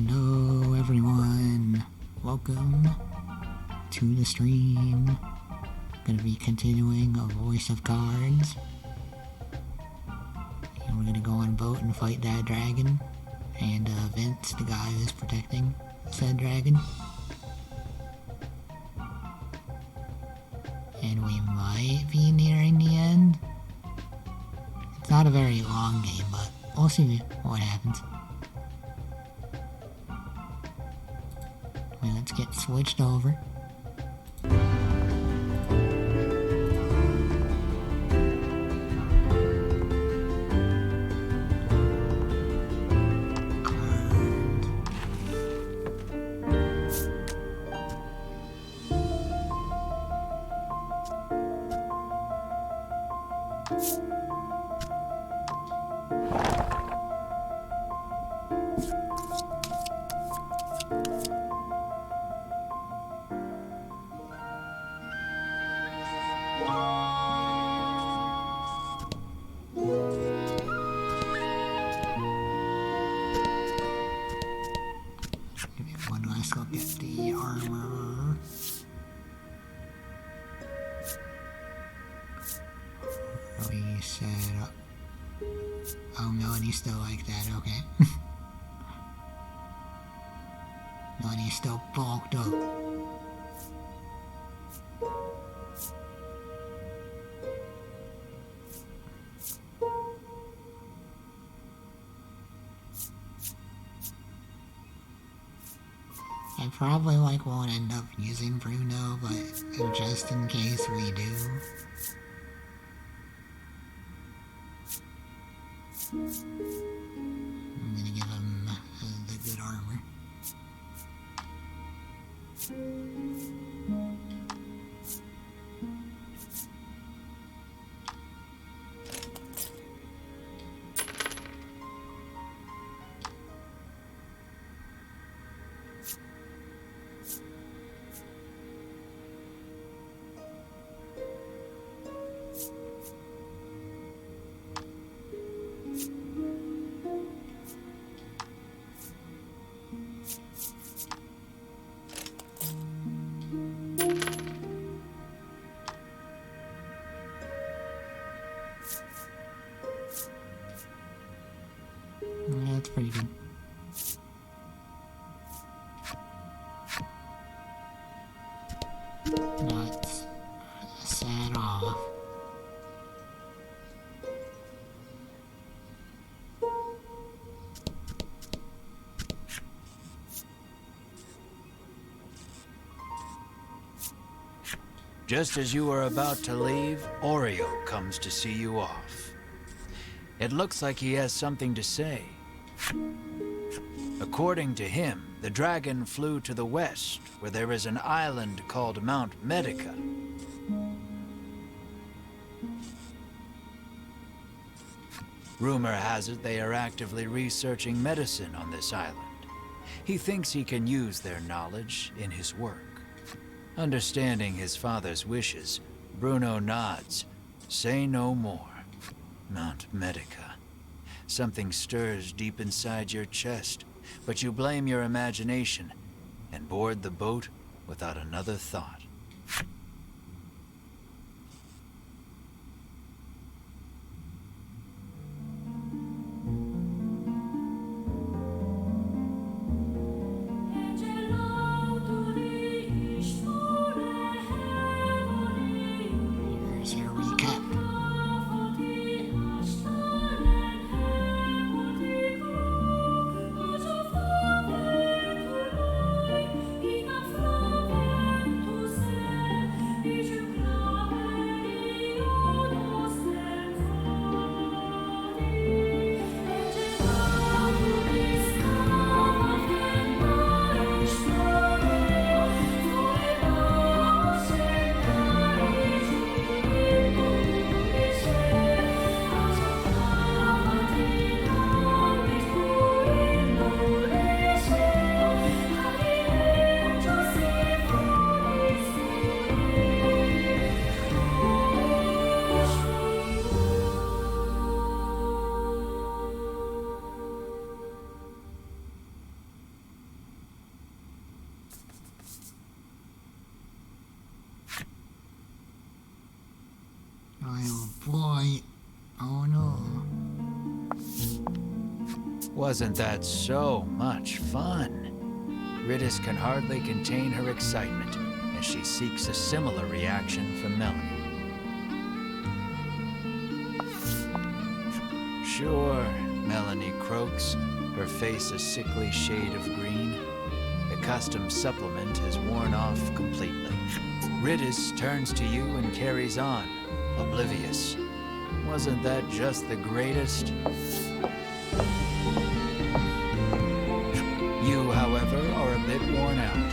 Hello everyone, welcome to the stream. Gonna be continuing A Voice of Cards. And we're gonna go on a boat and fight that dragon. And Vince, the guy who's protecting said dragon. And we might be nearing the end. It's not a very long game, but we'll see what happens. Let's get switched over. One last look at the armor. We set up. Oh no, and he's still like that, okay. No, and he's still bulked up. I probably won't end up using Bruno, but just in case we do. I'm gonna give him the good armor. Yeah, that's pretty good. Let's set off. Just as you are about to leave, Oreo comes to see you off. It looks like he has something to say. According to him, the dragon flew to the west, where there is an island called Mount Medica. Rumor has it they are actively researching medicine on this island. He thinks he can use their knowledge in his work. Understanding his father's wishes, Bruno nods. Say no more. Mount Medica. Something stirs deep inside your chest, but you blame your imagination and board the boat without another thought. Here's your recap. Wasn't that so much fun? Riddis can hardly contain her excitement as she seeks a similar reaction from Melanie. Sure, Melanie croaks, her face a sickly shade of green. The custom supplement has worn off completely. Riddis turns to you and carries on, oblivious. Wasn't that just the greatest? You, however, are a bit worn out,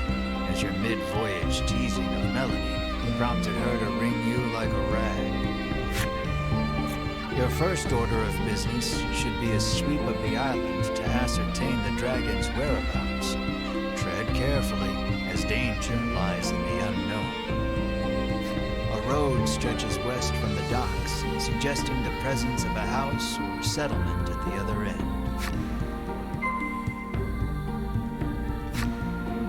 as your mid-voyage teasing of Melanie prompted her to wring you like a rag. Your first order of business should be a sweep of the island to ascertain the dragon's whereabouts. Tread carefully, as danger lies in the unknown. A road stretches west from the docks, suggesting the presence of a house or settlement at the other end.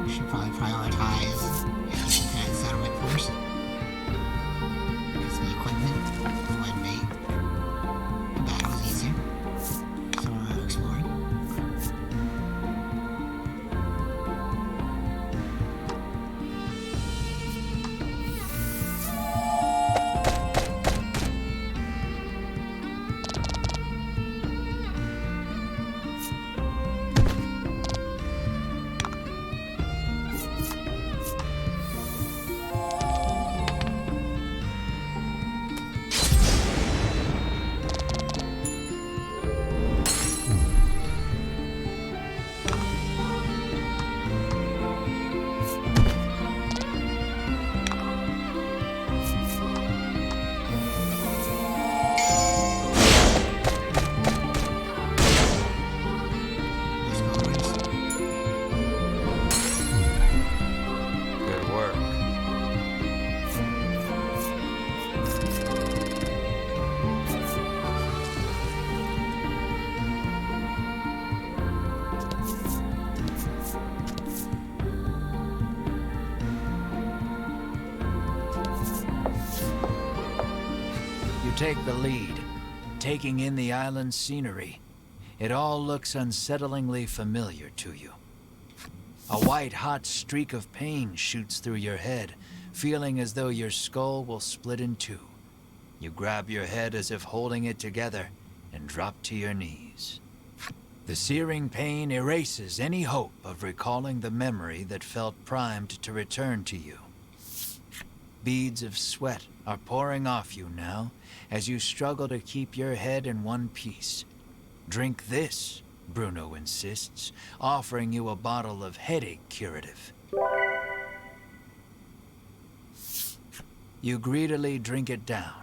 We should probably prioritize that settlement first. Because the equipment would make the battles easier. So we're exploring. Good work. You take the lead, taking in the island's scenery. It all looks unsettlingly familiar to you. A white-hot streak of pain shoots through your head, feeling as though your skull will split in two. You grab your head as if holding it together and drop to your knees. The searing pain erases any hope of recalling the memory that felt primed to return to you. Beads of sweat are pouring off you now as you struggle to keep your head in one piece. Drink this, Bruno insists, offering you a bottle of headache curative. You greedily drink it down,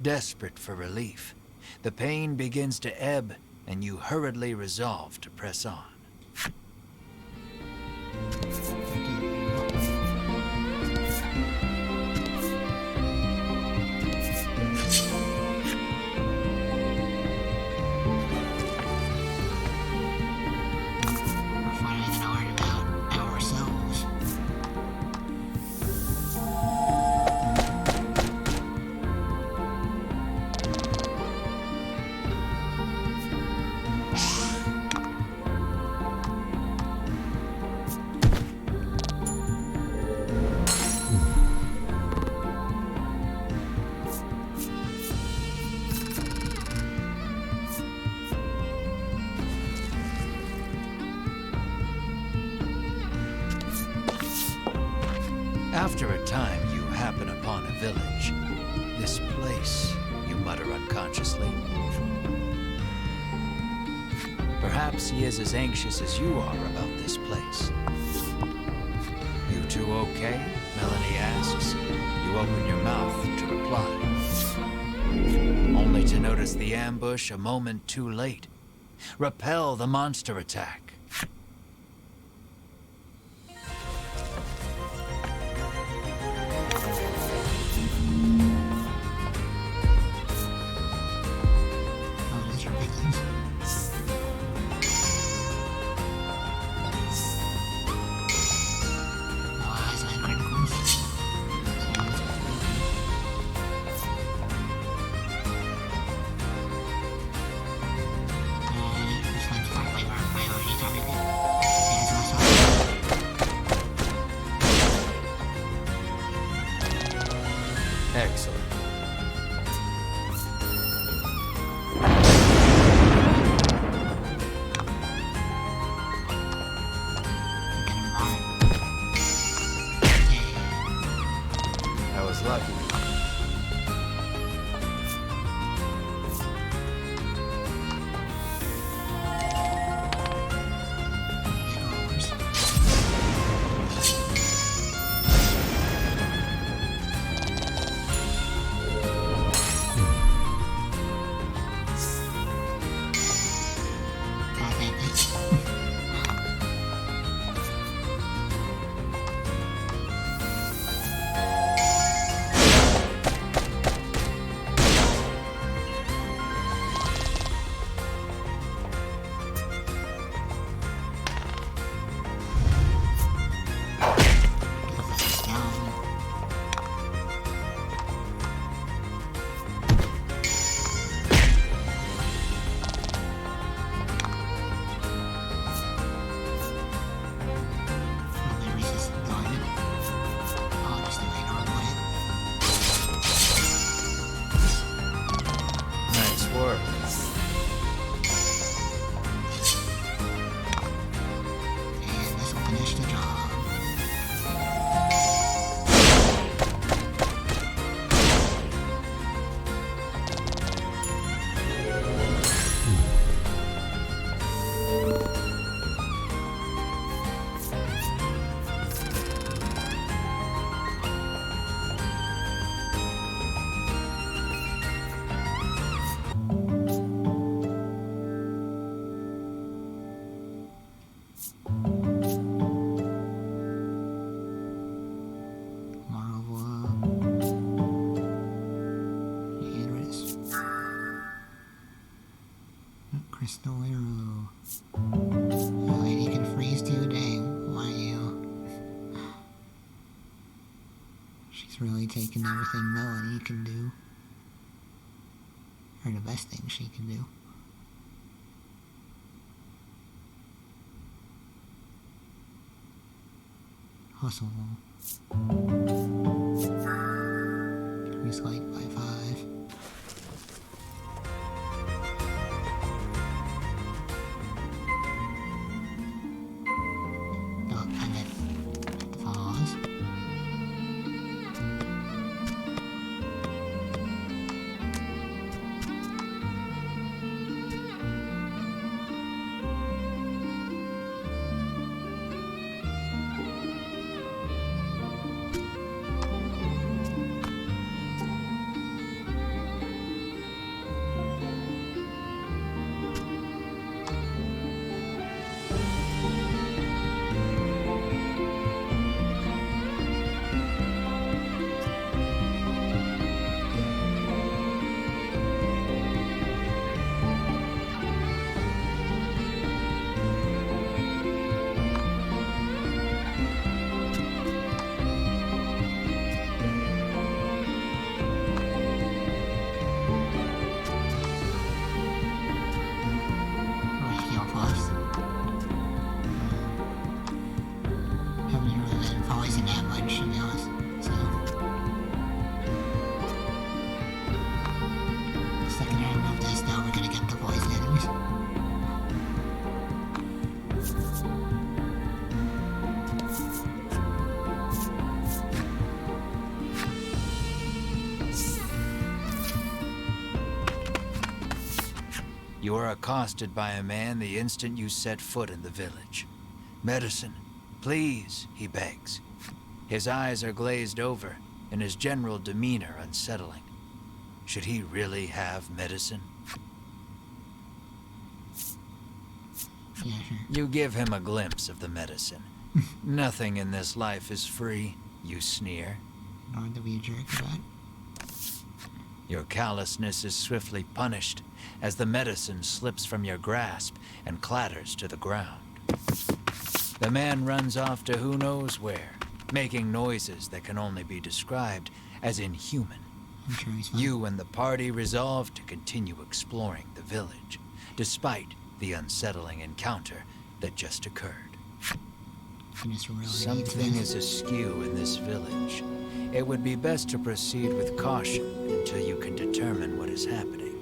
desperate for relief. The pain begins to ebb, and you hurriedly resolve to press on. We're finally gonna learn about ourselves. After a time, you happen upon a village. This place, you mutter unconsciously. Perhaps he is as anxious as you are about this place. You two okay? Melanie asks. You open your mouth to reply. Only to notice the ambush a moment too late. Repel the monster attack. Oh, those are big things. No eyes on criticals. This one's probably marked. lucky. Big oars. God dang it. Face down. Will they resist throwing it? I'll just do a normal hit. Nice work. And this will finish the job. Marvel. And wrist. Crystal arrow. The lady can freeze too, dang. Why you? She's really taking everything Melanie can do. Or the best thing she can do. Hustle. Increase light by 5. Oh, and then pause. Right, heal pause. Haven't really been poison that much, to be honest. So. The second I remove this, now we're gonna get the poison enemies. You are accosted by a man the instant you set foot in the village. Medicine, please, he begs. His eyes are glazed over, and his general demeanor unsettling. Should he really have medicine? Yeah, sure. You give him a glimpse of the medicine. Nothing in this life is free, you sneer. Don't to be a jerk about it. Your callousness is swiftly punished as the medicine slips from your grasp and clatters to the ground. The man runs off to who knows where, making noises that can only be described as inhuman. I'm sure he's fine. You and the party resolve to continue exploring the village, despite the unsettling encounter that just occurred. You just really need Something this. is askew in this village. It would be best to proceed with caution until you can determine what is happening.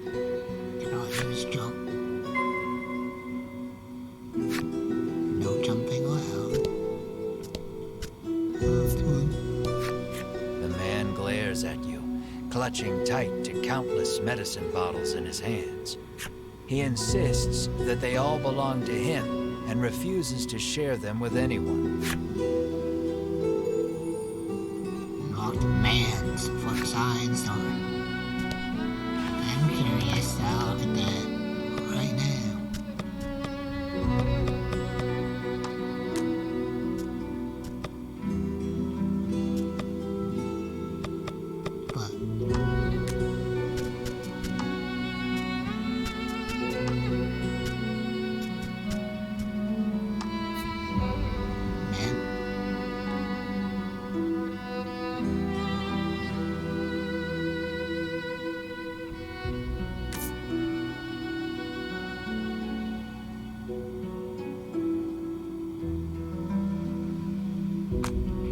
Can all use jump. No jumping allowed. Oh, come on. The clutching tight to countless medicine bottles in his hands. He insists that they all belong to him and refuses to share them with anyone. Locked man's flip side story. I'm curious to look at that right now. But man,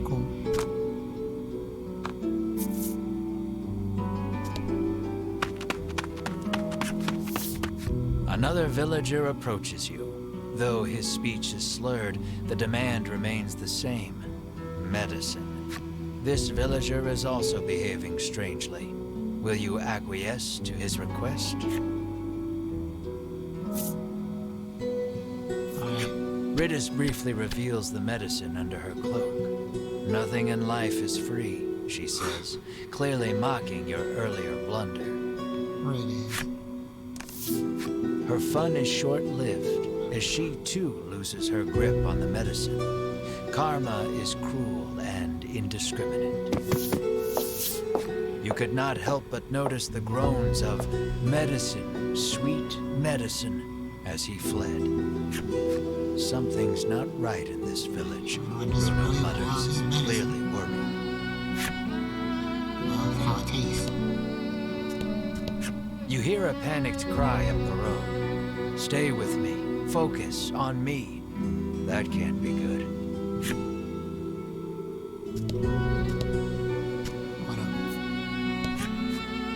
cool. Another villager approaches you. Though his speech is slurred, the demand remains the same. Medicine. This villager is also behaving strangely. Will you acquiesce to his request? Alright. Ridis briefly reveals the medicine under her cloak. Nothing in life is free, she says, clearly mocking your earlier blunder. Where it is. Her fun is short-lived, as she too loses her grip on the medicine. Karma is cruel and indiscriminate. You could not help but notice the groans of medicine, sweet medicine, as he fled. Something's not right in this village, Everyone just Bruno really mutters, loves medicine. clearly worried. Love how it tastes. You hear a panicked cry up the road. Stay with me. Focus on me. That can't be good. What a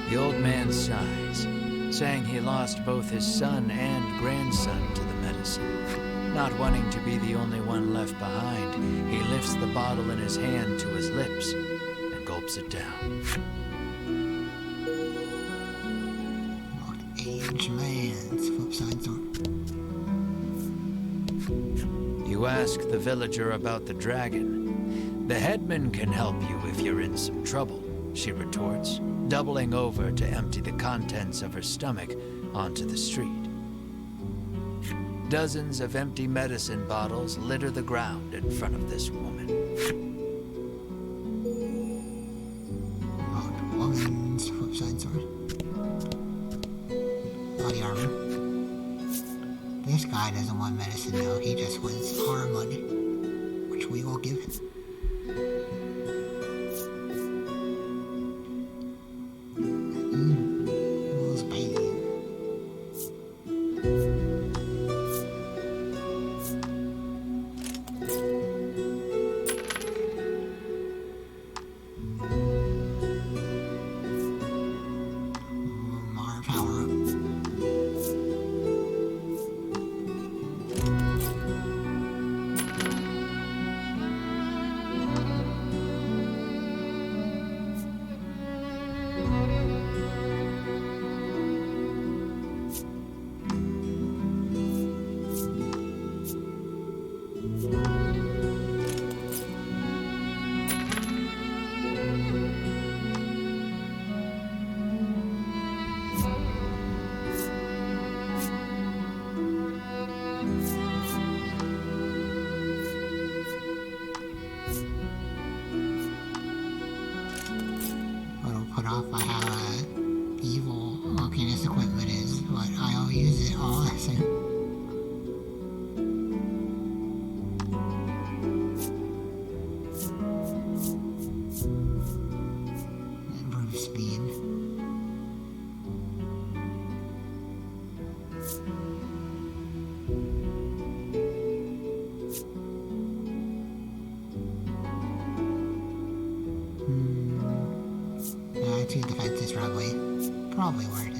The old man sighs, saying he lost both his son and grandson to the medicine. Not wanting to be the only one left behind, he lifts the bottle in his hand to his lips and gulps it down. locked age man's flip side story. You ask the villager about the dragon. The headman can help you if you're in some trouble, she retorts, doubling over to empty the contents of her stomach onto the street. Dozens of empty medicine bottles litter the ground in front of this woman. Locked woman's flip side story. Body armor. This guy doesn't want medicine though, he just wants our money, which we will give him. Rules baby. Mar power up. It'll put off by how evil looking this equipment is, but I'll use it all the same. Improve speed. Yeah, 2 defense is probably worth it.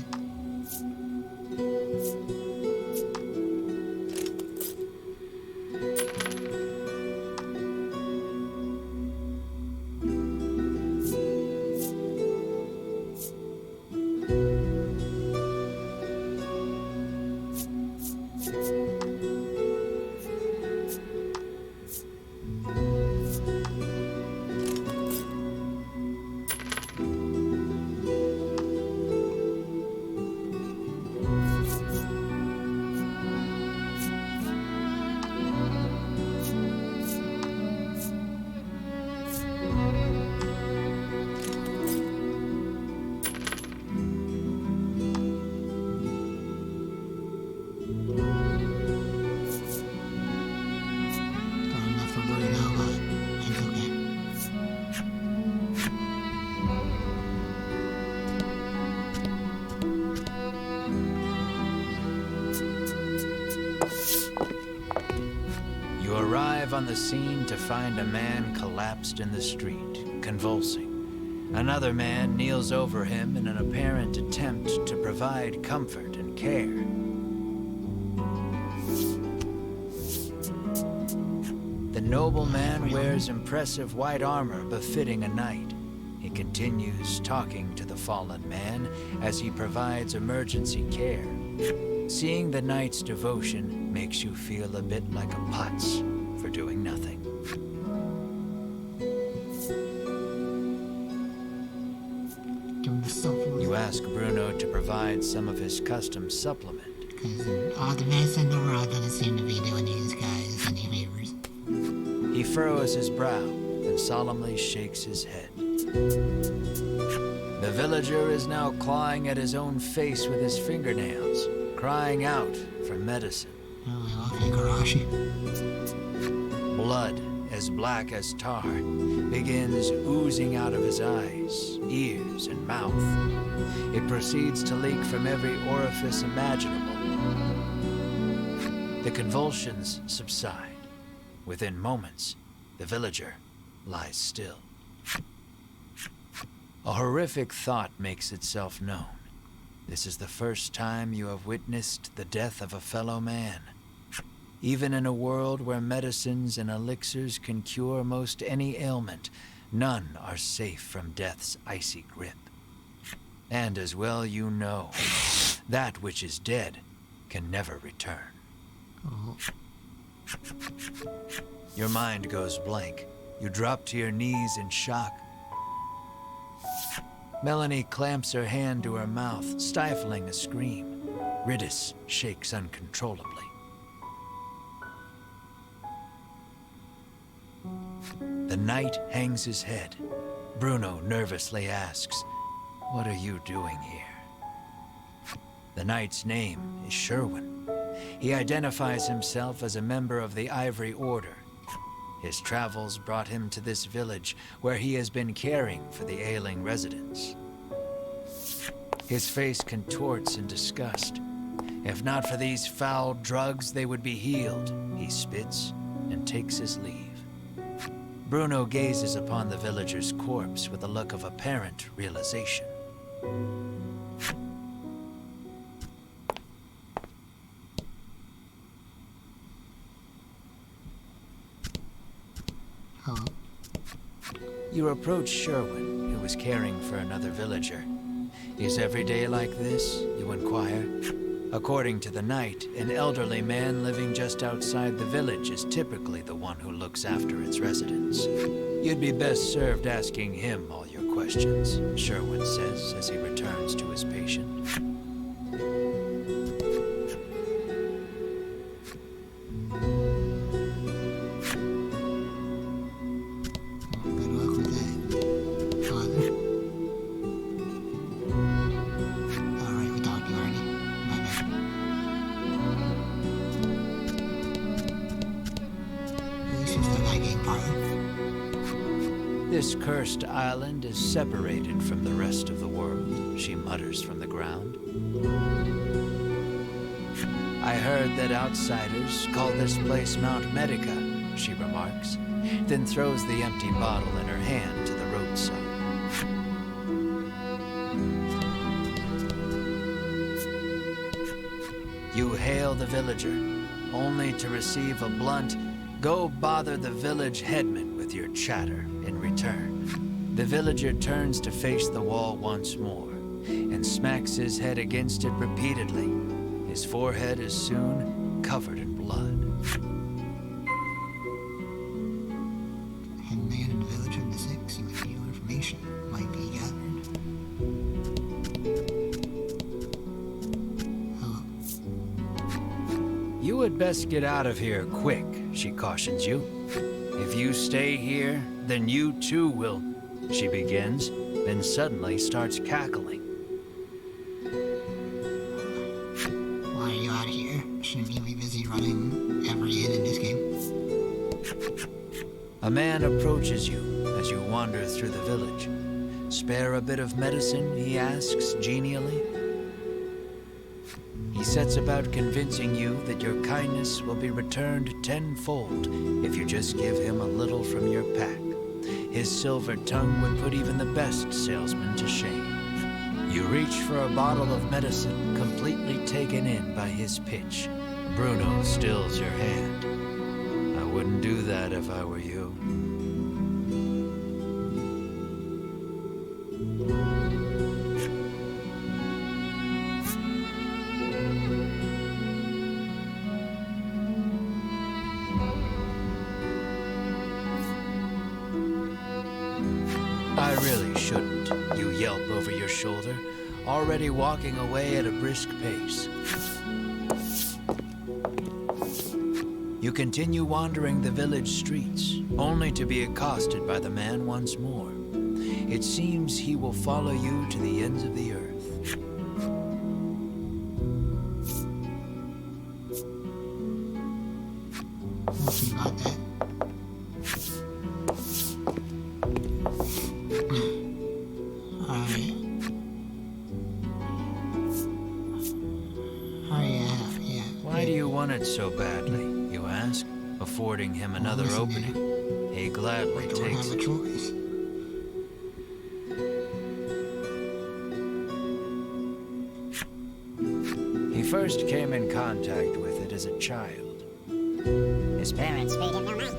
You arrive on the scene to find a man collapsed in the street, convulsing. Another man kneels over him in an apparent attempt to provide comfort and care. The nobleman wears impressive white armor befitting a knight. He continues talking to the fallen man as he provides emergency care. Seeing the knight's devotion makes you feel a bit like a putz for doing nothing. Doing the supplement. You ask Bruno to provide some of his custom supplement. Because all the medicine in the world doesn't seem to be doing these guys any favors. He furrows his brow and solemnly shakes his head. The villager is now clawing at his own face with his fingernails, crying out for medicine. Oh, okay, Garashi. Blood, as black as tar, begins oozing out of his eyes, ears, and mouth. It proceeds to leak from every orifice imaginable. The convulsions subside. Within moments, the villager lies still. A horrific thought makes itself known. This is the first time you have witnessed the death of a fellow man. Even in a world where medicines and elixirs can cure most any ailment, none are safe from death's icy grip. And as well you know, that which is dead can never return. Oh. Your mind goes blank. You drop to your knees in shock. Melanie clamps her hand to her mouth, stifling a scream. Ridis shakes uncontrollably. The knight hangs his head. Bruno nervously asks, "What are you doing here?" The knight's name is Sherwin. He identifies himself as a member of the Ivory Order. His travels brought him to this village, where he has been caring for the ailing residents. His face contorts in disgust. If not for these foul drugs, they would be healed. He spits and takes his leave. Bruno gazes upon the villager's corpse with a look of apparent realization. Hello. You approach Sherwin, who is caring for another villager. Is every day like this? You inquire. According to the knight, an elderly man living just outside the village is typically the one who looks after its residents. You'd be best served asking him all your questions, Sherwin says as he returns to his patient. Good luck with that, Father. Alright, we talked to you already. My bad. This is the lagging part. This cursed island is separated from the rest of the world, she mutters from the ground. I heard that outsiders call this place Mount Medica, she remarks, then throws the empty bottle in her hand to the roadside. You hail the villager, only to receive a blunt, "Go bother the village headman with your chatter," in return. The villager turns to face the wall once more, and smacks his head against it repeatedly. His forehead is soon covered in blood. Headman in the village of the Six, seems like new information might be gathered. Hello. You had best get out of here quick, she cautions you. If you stay here, then you too will, she begins, then suddenly starts cackling. Why are you out here? Shouldn't you be busy running every inn in this game? A man approaches you as you wander through the village. "Spare a bit of medicine?" he asks genially. He sets about convincing you that your kindness will be returned tenfold if you just give him a little from your pack. His silver tongue would put even the best salesman to shame. You reach for a bottle of medicine, completely taken in by his pitch. Bruno stills your hand. I wouldn't do that if I were you. I really shouldn't, you yelp over your shoulder, already walking away at a brisk pace. You continue wandering the village streets, only to be accosted by the man once more. It seems he will follow you to the ends of the earth. We'll see about that. Alright. Oh yeah. Why do you want it so badly, you ask, affording him another listen, opening. He gladly I don't takes have a it. choice. He first came in contact with it as a child. His parents paid him no mind.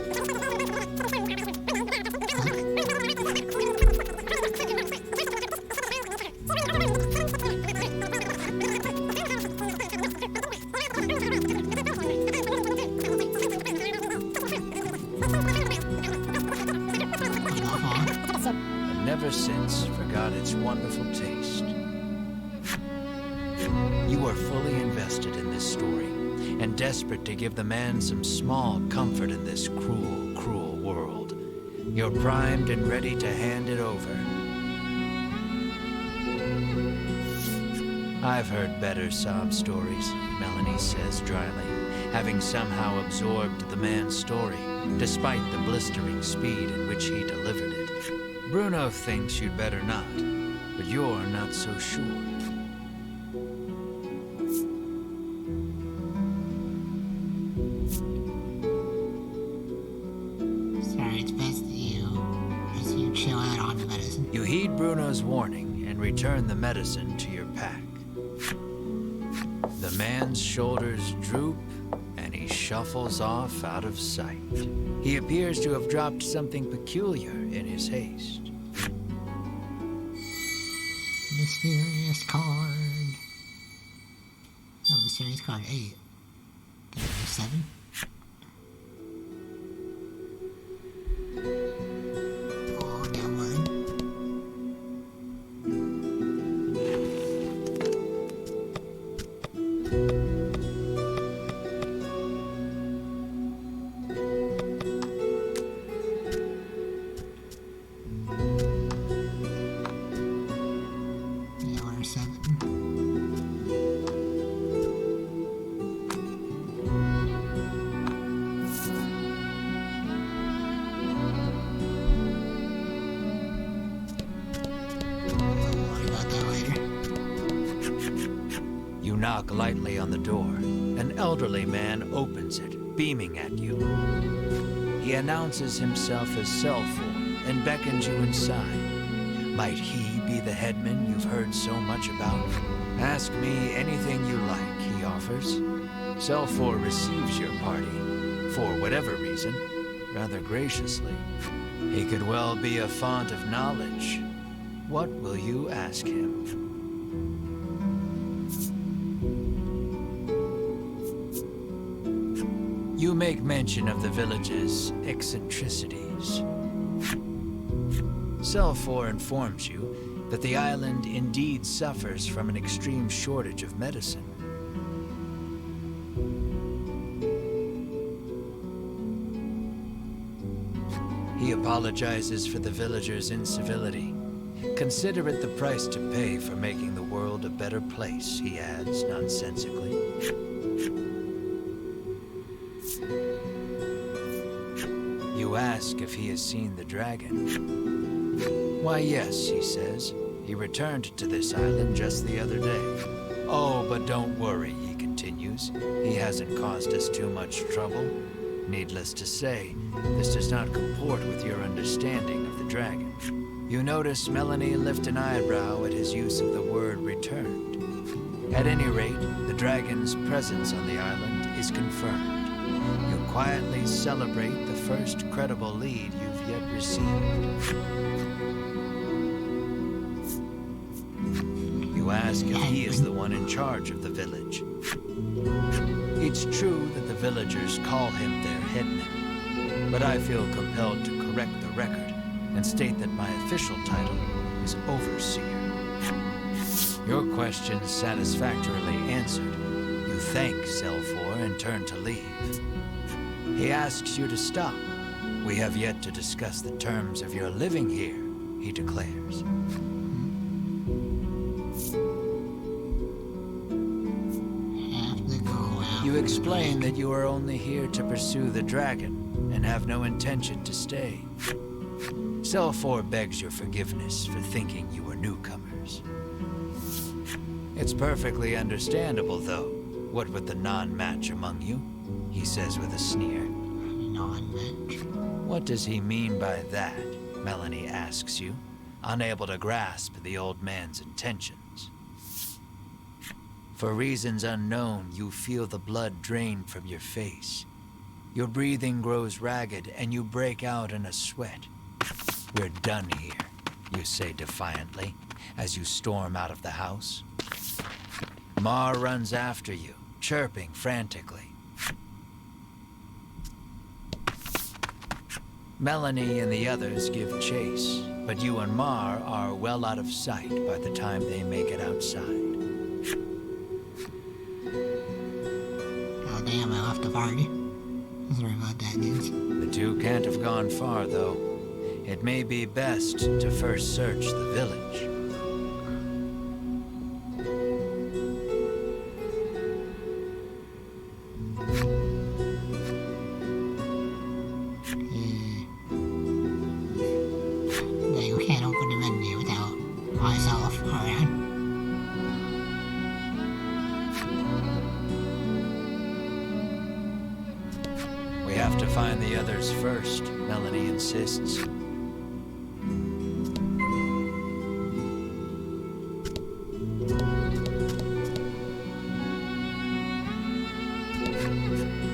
And never since forgot its wonderful taste. You are fully invested in this story, and desperate to give the man some small comfort in this cruel, cruel world. You're primed and ready to hand it over. I've heard better sob stories, Melanie says dryly, having somehow absorbed the man's story, despite the blistering speed in which he delivered it. Bruno thinks you'd better not, but you're not so sure. Sorry, it's best that you chill out on the medicine. You heed Bruno's warning and return the medicine to your pack. The man's shoulders droop and he shuffles off out of sight. He appears to have dropped something peculiar in his haste. Mysterious card. Oh, mysterious card 8. Can I do 7? Oh, down 1. Yeah, 7. We'll worry about that later. You knock lightly on the door. An elderly man opens it, beaming at you. He announces himself as Selfor and beckons you inside. Might he be the headman you've heard so much about? Ask me anything you like, he offers. Selfor receives your party, for whatever reason, rather graciously. He could well be a font of knowledge. What will you ask him? You make mention of the village's eccentricities. Selfor informs you that the island indeed suffers from an extreme shortage of medicine. He apologizes for the villagers' incivility. Consider it the price to pay for making the world a better place, he adds nonsensically. You ask if he has seen the dragon. Why, yes, he says. He returned to this island just the other day. Oh, but don't worry, he continues. news. He hasn't caused us too much trouble. Needless to say, this does not comport with your understanding of the dragon. You notice Melanie lift an eyebrow at his use of the word returned. At any rate, the dragon's presence on the island is confirmed. You quietly celebrate the first credible lead you've yet received. You ask if he is the one in charge of the village. It's true that the villagers call him their headman, but I feel compelled to correct the record and state that my official title is Overseer. Your question satisfactorily answered. You thank Zelfor and turn to leave. He asks you to stop. We have yet to discuss the terms of your living here, he declares. You explain that you are only here to pursue the dragon and have no intention to stay. Zelfor begs your forgiveness for thinking you were newcomers. It's perfectly understandable, though, what with the non-match among you, he says with a sneer. Non-match? What does he mean by that? Melanie asks you, unable to grasp the old man's intentions. For reasons unknown, you feel the blood drain from your face. Your breathing grows ragged and you break out in a sweat. We're done here, you say defiantly, as you storm out of the house. Mar runs after you, chirping frantically. Melanie and the others give chase, but you and Mar are well out of sight by the time they make it outside. Oh damn, I left the party. Sorry about that, dudes. The two can't have gone far, though. It may be best to first search the village. You can't open the menu without myself around. We have to find the others first, Melanie insists.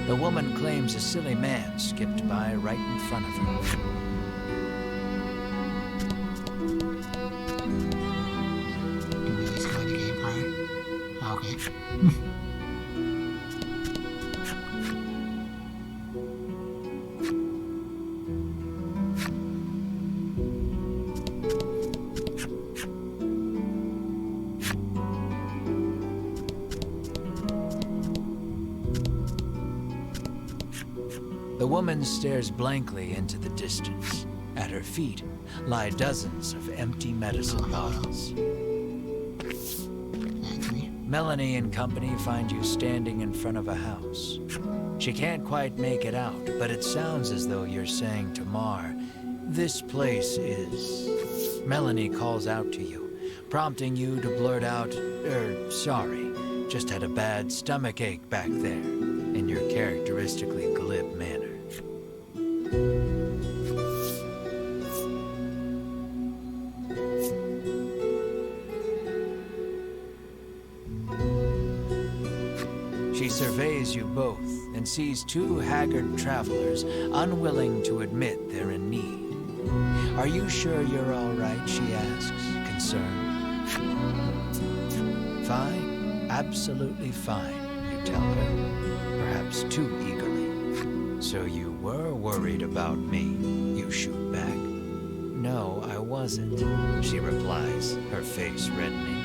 The woman claims a silly man skipped by right in front of her. Do we just go in the game part? Okay. The woman stares blankly into the distance. At her feet lie dozens of empty medicine bottles. That's me. Melanie and company find you standing in front of a house. She can't quite make it out, but it sounds as though you're saying to Mar, "This place is..." Melanie calls out to you, prompting you to blurt out, "Sorry, just had a bad stomachache back there," in your characteristically glib manner. She surveys you both and sees two haggard travelers unwilling to admit they're in need. "Are you sure you're all right?" she asks, concerned. "Fine, absolutely fine," you tell her, perhaps too eagerly. "So you were worried about me," you shoot back. "No, I wasn't," she replies, her face reddening.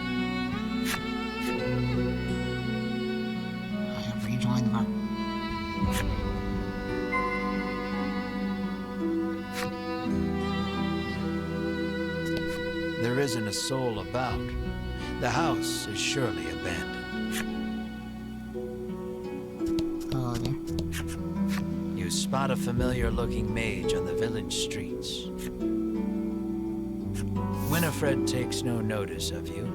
I have rejoined the party. There isn't a soul about. The house is surely abandoned. Oh, there. You spot a familiar-looking mage on the village streets. Winifred takes no notice of you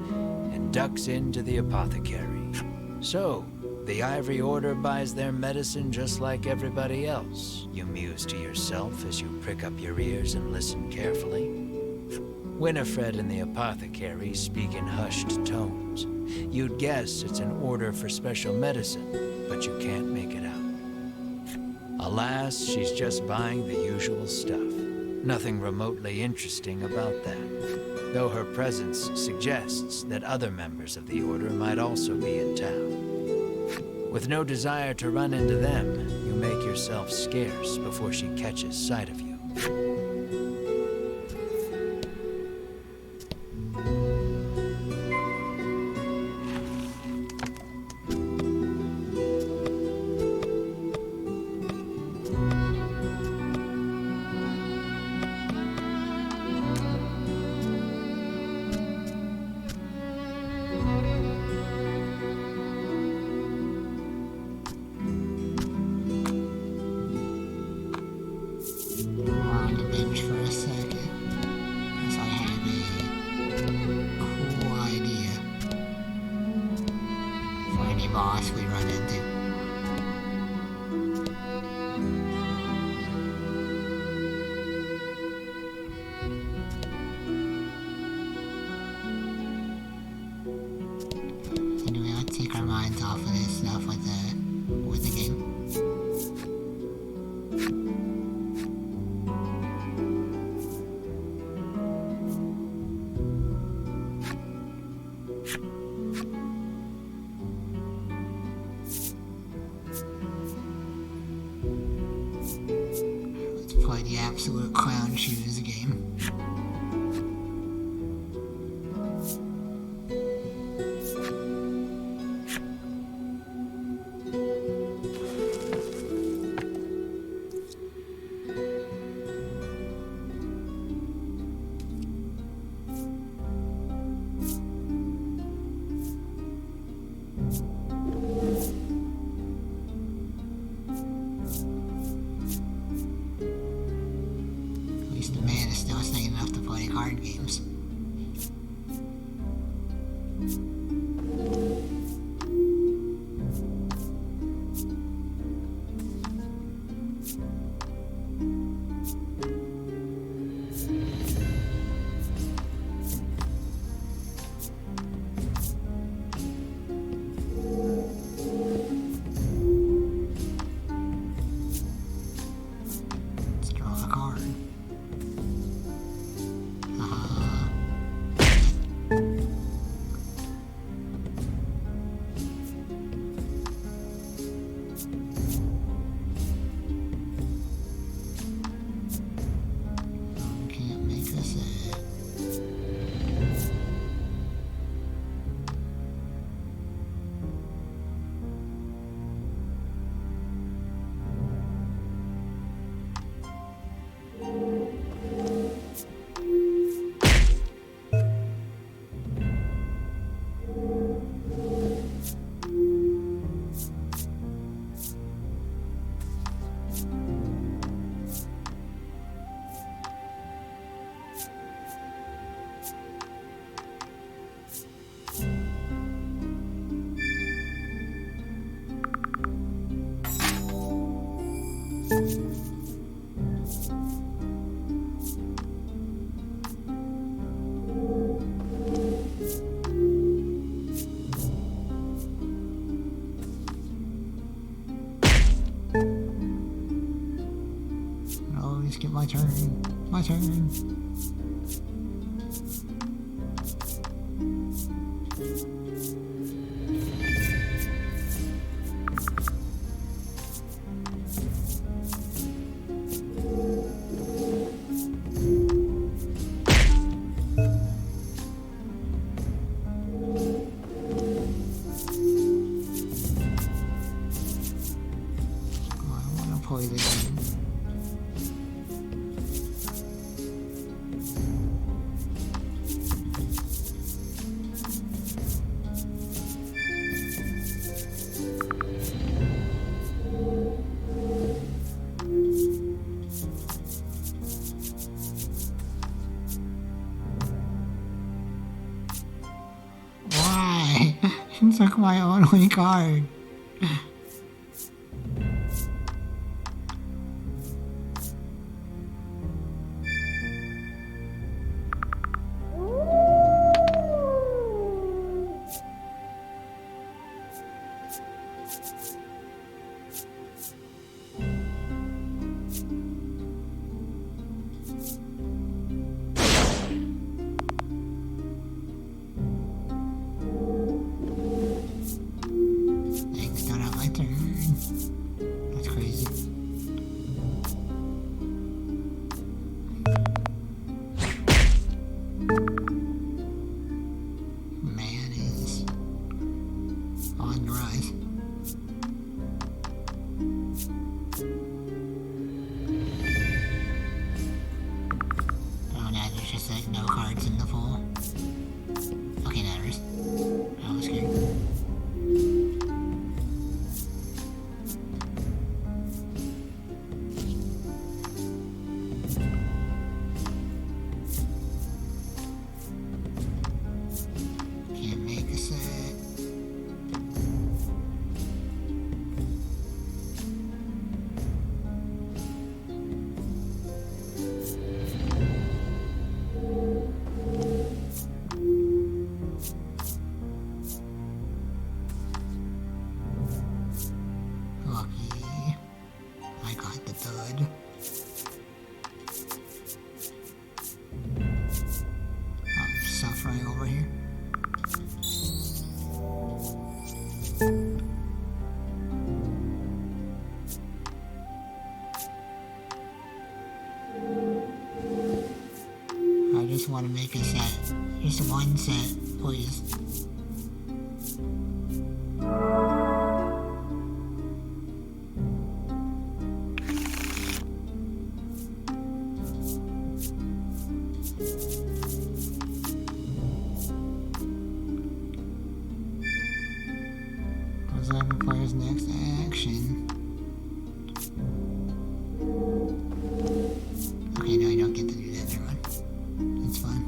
and ducks into the apothecary. "So, The Ivory Order buys their medicine just like everybody else, you muse to yourself as you prick up your ears and listen carefully. Winifred and the apothecary speak in hushed tones. You'd guess it's an order for special medicine, but you can't make it out. Alas, she's just buying the usual stuff. Nothing remotely interesting about that, though her presence suggests that other members of the Order might also be in town. With no desire to run into them, you make yourself scarce before she catches sight of you. On the bench for a second, because I have a cool idea for any boss we run into. Anyway, let's take our minds off of this stuff with the game. Let's play the absolute clown shoes game. At least the man is still sane enough to play card games. Let's draw a card. Can't make this it. I always get my turn. My turn. Oh, I want to play the game. Why? You took my only card. Things don't have my turn. That's crazy. Man is on the rise. Oh, now there's just like no cards in the pool. Okay, now there is. I was scared. Can't make a set. Lucky. I got the dud. I'm suffering over here. I just want to make a set. Just one set, please. Reserve the player's next action. Okay, no, I don't get to do that. Never mind. That's fine.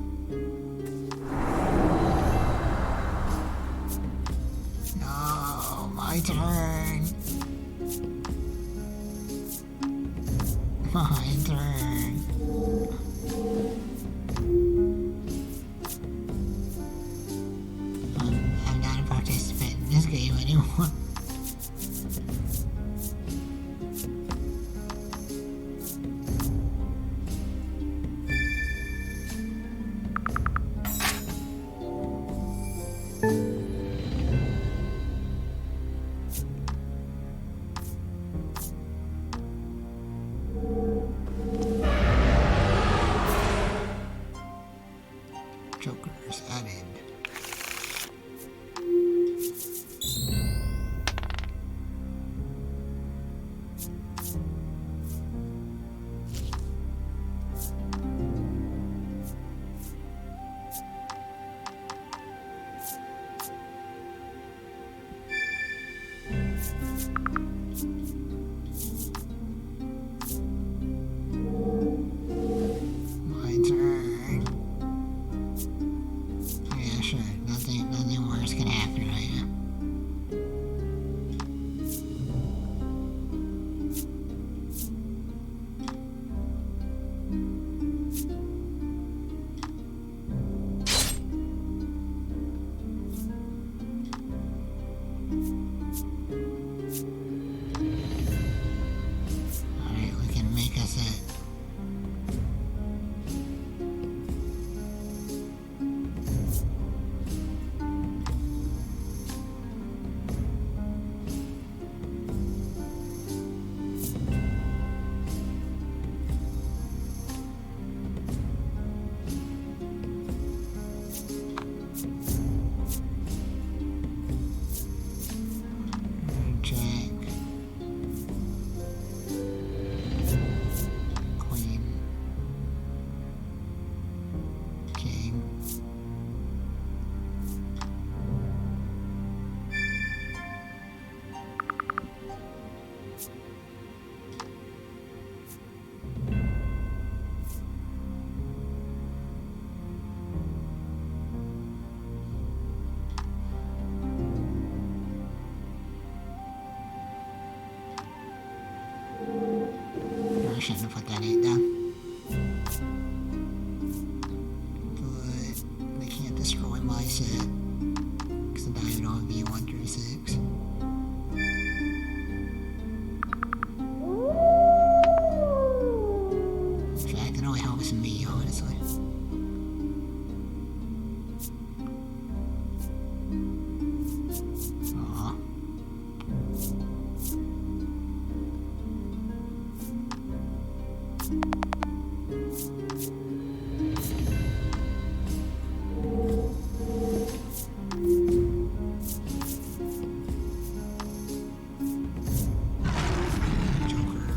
No, my turn. My turn. I'm not a participant in this game anymore. Jokers added. My turn. Yeah, get it done. But they can't destroy my set. Because the diamond on me 1 through 6. In fact, it only helps me, honestly. Aw. Joker.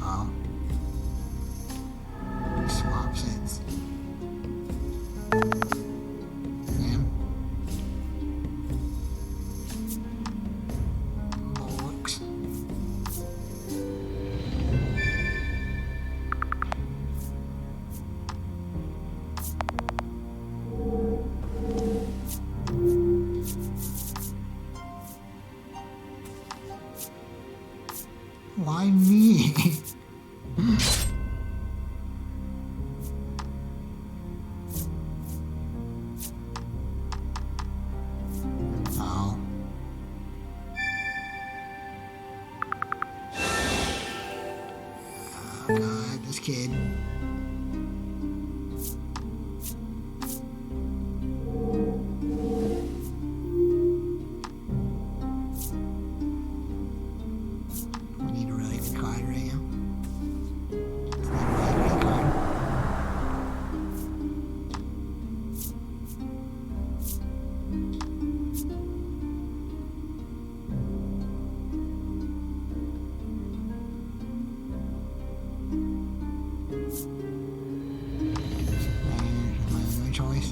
Oh. Swap sets. Damn. Bollocks. Why me? Oh. Oh god, this kid. We need a really good card right now. It's not a really great card. And my other choice.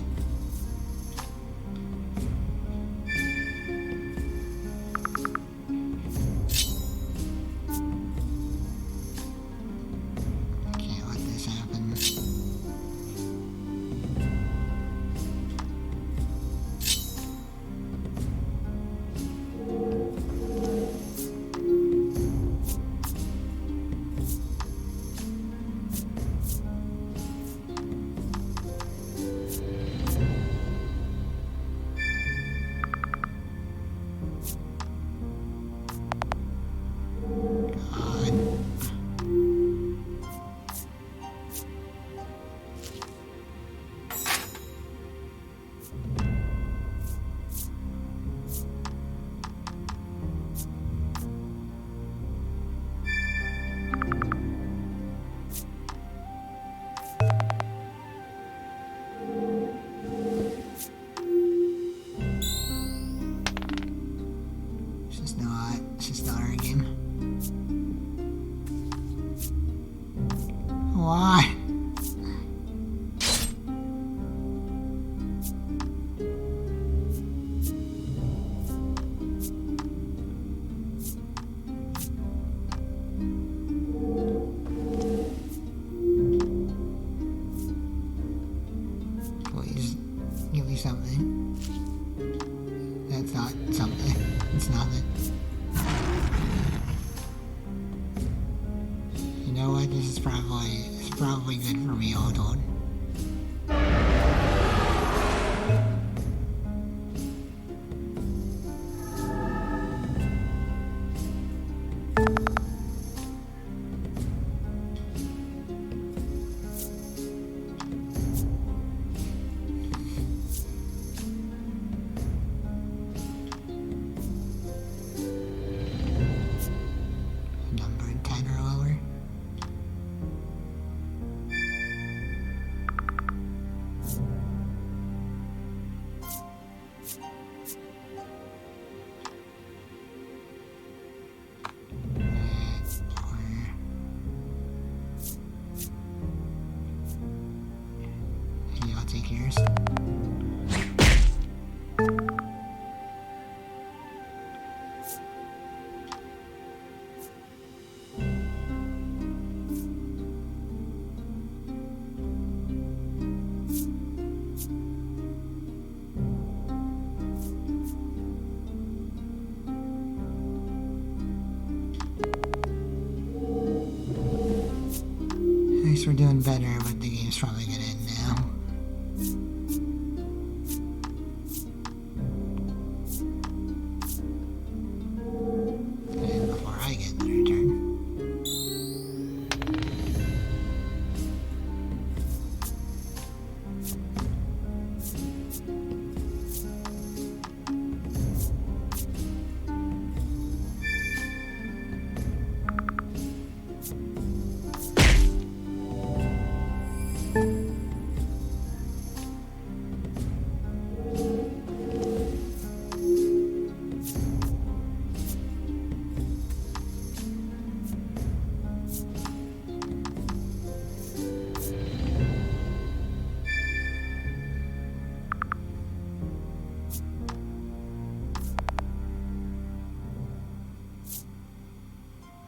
Can't let this happen. God. It's just not our game. Why? Please, give me something. That's not something. It's nothing. You know what? This is probably good for me, hold on. Number 10 or lower. guess we're doing better, but the game's probably gonna end now. And before I get another turn.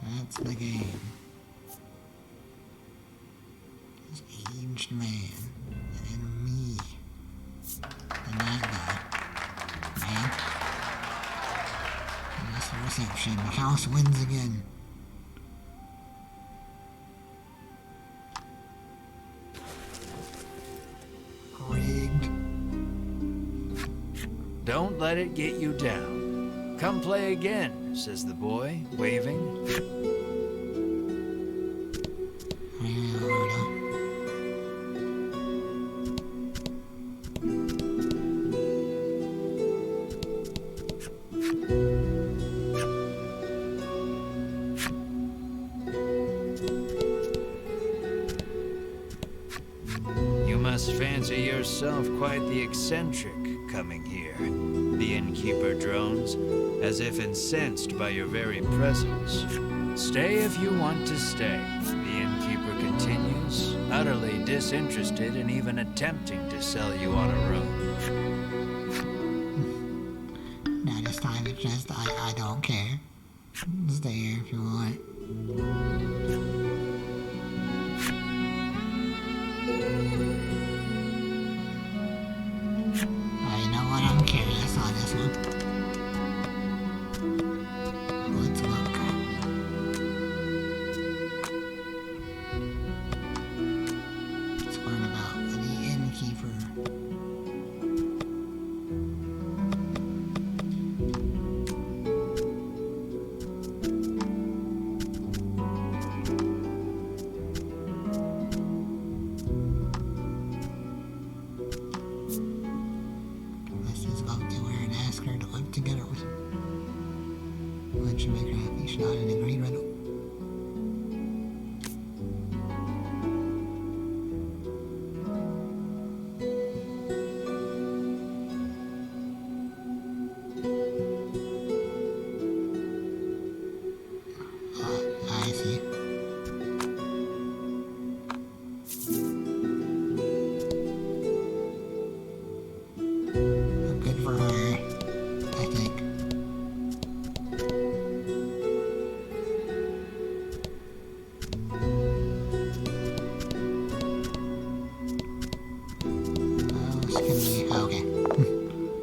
That's the game. This aged man and me. And that guy. Man. And this reception. The house wins again. Rigged. Don't let it get you down. Come play again, says the boy, waving. You must fancy yourself quite the eccentric coming here. The innkeeper drones, as if incensed by your very presence. Stay if you want to stay, the innkeeper continues, utterly disinterested in even attempting to sell you on a room. Now this time it's just, I don't care. Stay here if you want. You know what? I'm curious on this one. Let's look. Let's learn about the innkeeper. Together with what should make her happy. She's not an agreed riddle. I see. Good for her. I think. Okay.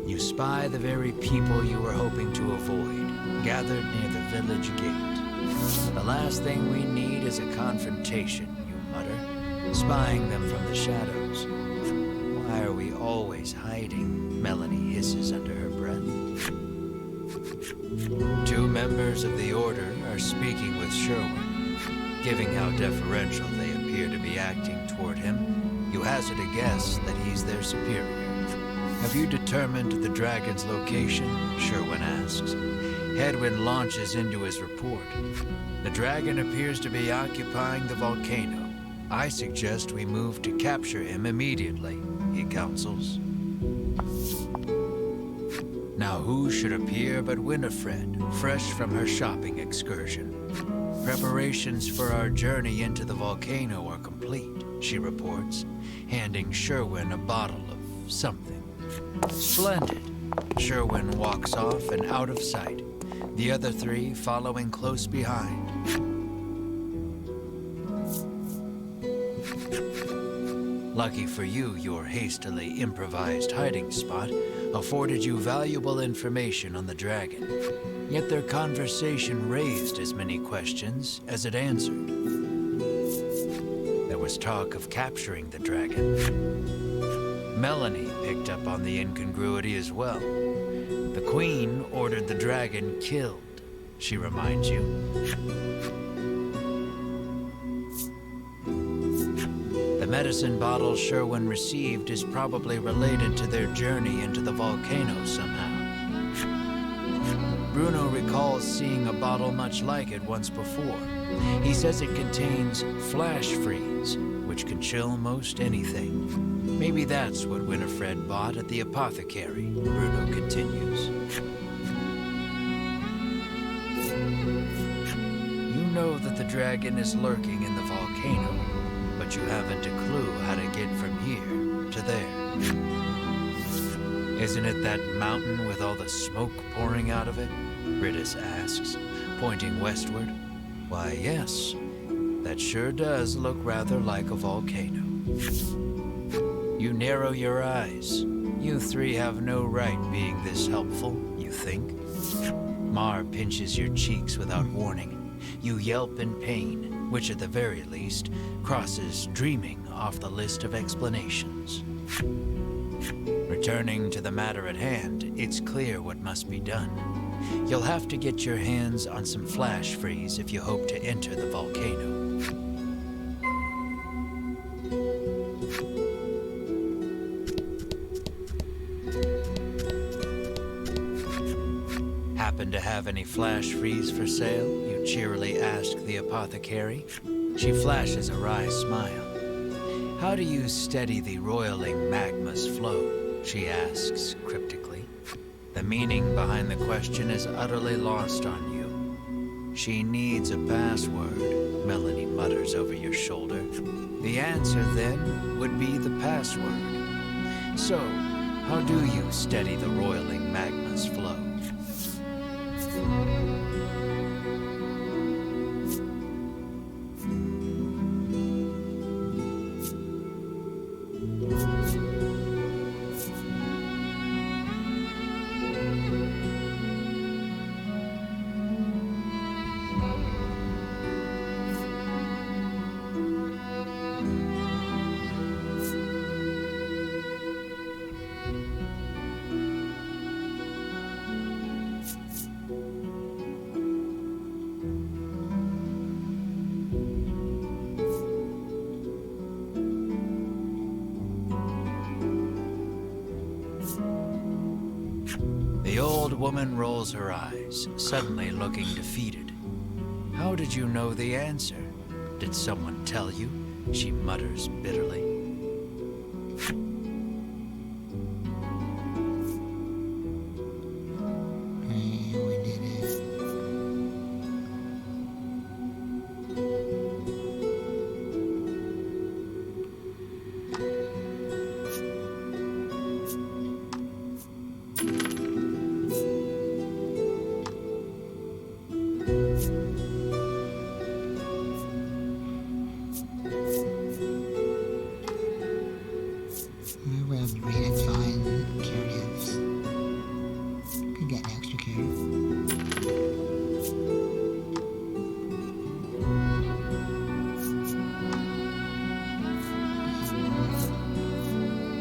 You spy the very people you were hoping to avoid, gathered near the village gate. The last thing we need is a confrontation, you mutter, spying them from the shadows. Why are we always hiding? Melanie hisses under her breath. Two members of the Order are speaking with Sherwin. Given how deferential they appear to be acting toward him, you hazard a guess that he's their superior. Have you determined the dragon's location? Sherwin asks. Hedwin launches into his report. The dragon appears to be occupying the volcano. I suggest we move to capture him immediately, he counsels. Now who should appear but Winifred, fresh from her shopping excursion. Preparations for our journey into the volcano are complete, she reports, handing Sherwin a bottle of something. Splendid. Sherwin walks off and out of sight, the other three following close behind. Lucky for you, your hastily improvised hiding spot afforded you valuable information on the dragon. Yet their conversation raised as many questions as it answered. There was was talk of capturing the dragon. Melanie picked up on the incongruity as well. The Queen ordered the dragon killed, she reminds you. The medicine bottle Sherwin received is probably related to their journey into the volcano somehow. Bruno recalls seeing a bottle much like it once before. He says it contains flash freeze, which can chill most anything. Maybe that's what Winifred bought at the apothecary, Bruno continues. You know that the dragon is lurking in the volcano, but you haven't a clue how to get from here to there. Isn't it that mountain with all the smoke pouring out of it? Riddis asks, pointing westward. Why, yes, that sure does look rather like a volcano. You narrow your eyes. You three have no right being this helpful, you think. Mar pinches your cheeks without warning. You yelp in pain, which at the very least crosses dreaming off the list of explanations. Returning to the matter at hand, it's clear what must be done. You'll have to get your hands on some flash freeze if you hope to enter the volcano. Happen to have any flash freeze for sale? You cheerily ask the apothecary. She flashes a wry smile. How do you steady the roiling magma's flow? She asks cryptically. The meaning behind the question is utterly lost on you. She needs a password, Melanie mutters over your shoulder. The answer, then, would be the password. So, how do you steady the roiling magma's flow? The old woman rolls her eyes, suddenly looking defeated. How did you know the answer? Did someone tell you? She mutters bitterly. We did it. We'll read and find curatives. Could get an extra curative.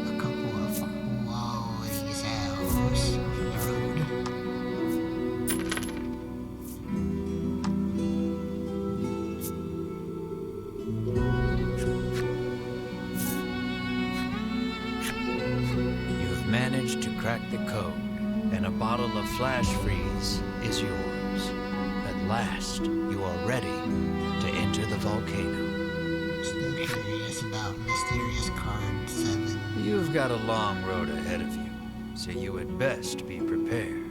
A couple of quality sales from the road. You've managed to crack the code, and a bottle of flash freeze is yours. At last, you are ready to enter the volcano. Still curious about Mysterious Card 7. You've got a long road ahead of you, so you had best be prepared.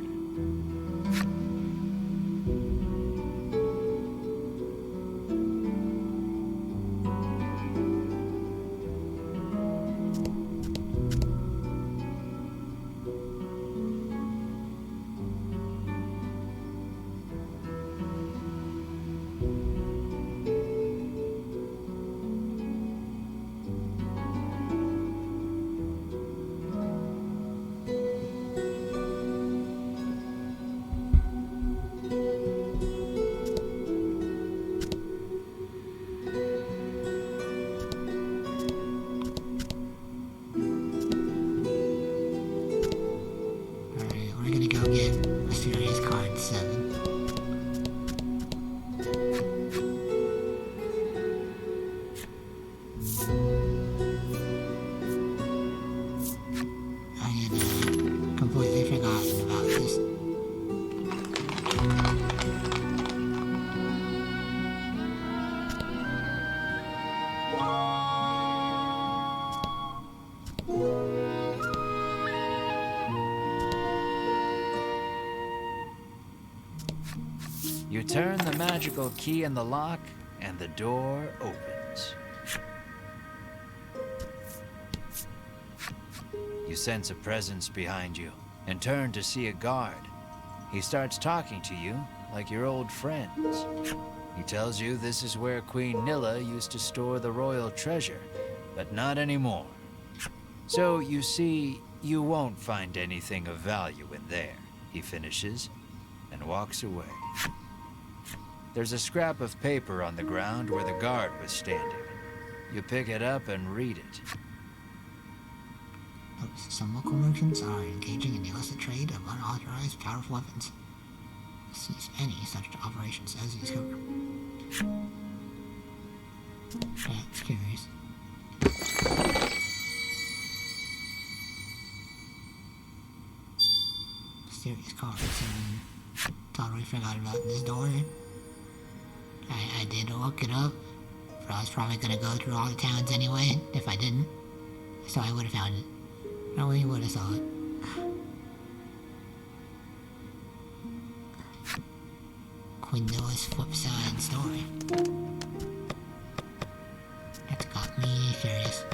You turn the magical key in the lock, and the door opens. You sense a presence behind you, and turn to see a guard. He starts talking to you like your old friends. He tells you this is where Queen Nilla used to store the royal treasure, but not anymore. So, you see, you won't find anything of value in there, he finishes, and walks away. There's a scrap of paper on the ground where the guard was standing. You pick it up and read it. Notes, some local merchants are engaging in the illicit trade of unauthorized powerful weapons. Cease any such operations as these cover. That's curious. Mysterious cards and totally forgot about this door. I did look it up, but I was probably gonna go through all the towns anyway if I didn't. So I would have found it. No way would have saw it. Queen Nilla's flip side story. That's got me curious.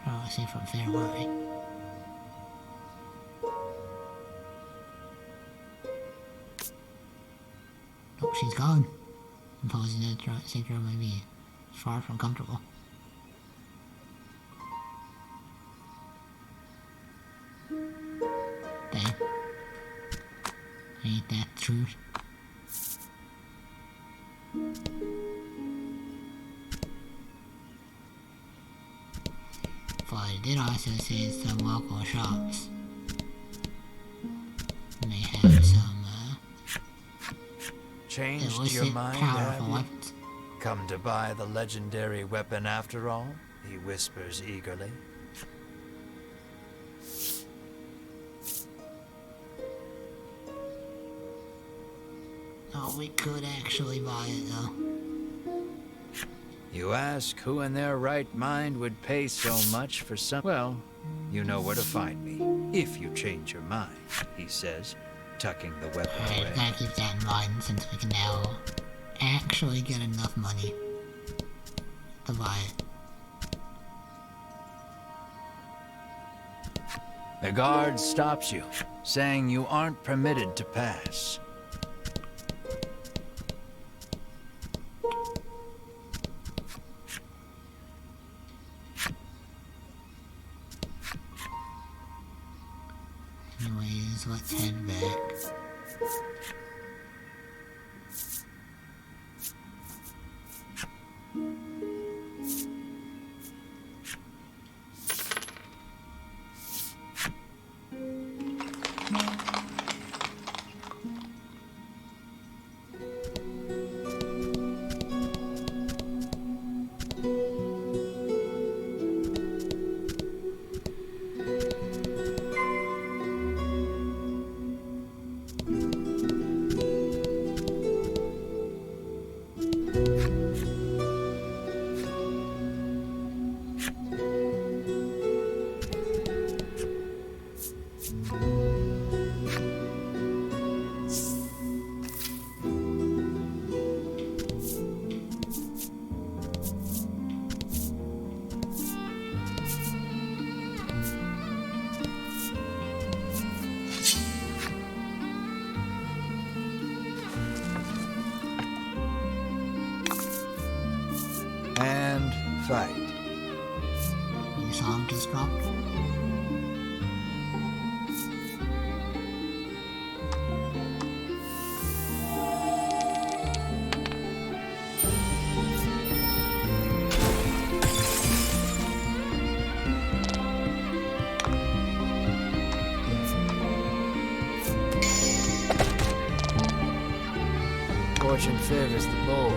Oh, I see from Fair Worry. Oh, she's gone. Imposing the safe room may be far from comfortable. Dang. Ain't that truth? But it did also say some local shops may have some Changed your illicit mind, have powerful you? weapons. Come to buy the legendary weapon after all? He whispers eagerly. Oh, we could actually buy it though. You ask who in their right mind would pay so much for some... Well, you know where to find me, if you change your mind, he says, tucking the weapon Alright, away. gotta keep that in mind since we can now actually get enough money to buy it. The guard stops you, saying you aren't permitted to pass. Anyways, let's head back. And fight. Your song just dropped. Fortune favors the bold.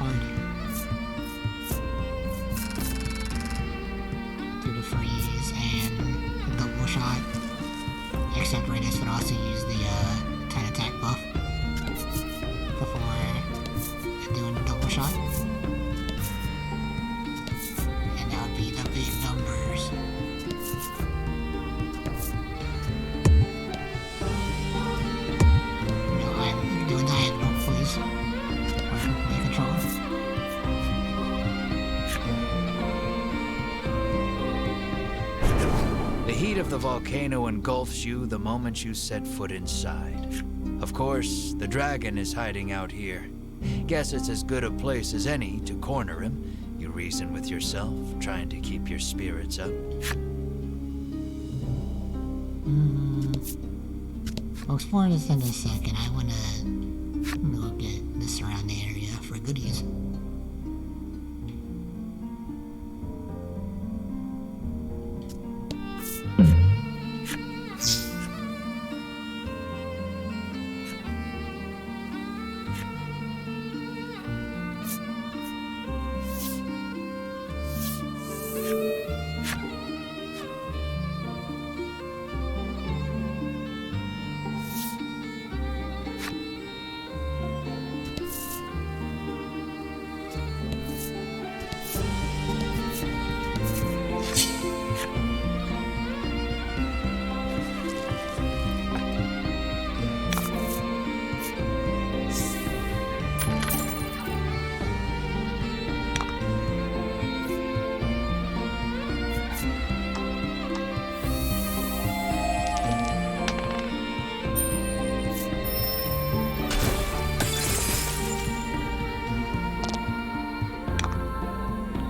hard. Do the freeze and the double shot. Except Radius would also use the 10 attack buff before doing the double shot. And that would be the big numbers. No, I'm doing diagonal, please. Or my controller. The heat of the volcano engulfs you the moment you set foot inside. Of course, the dragon is hiding out here. Guess it's as good a place as any to corner him. You reason with yourself, trying to keep your spirits up. We'll explore this in a second. I wanna look at the surrounding area for goodies.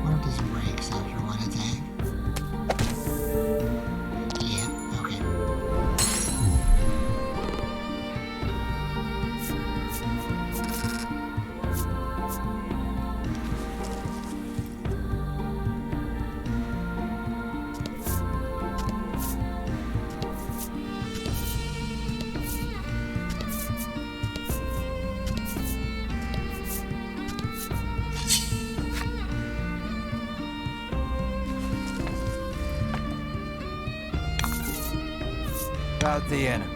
What if this breaks after one attack? Yeah, okay. About the enemy.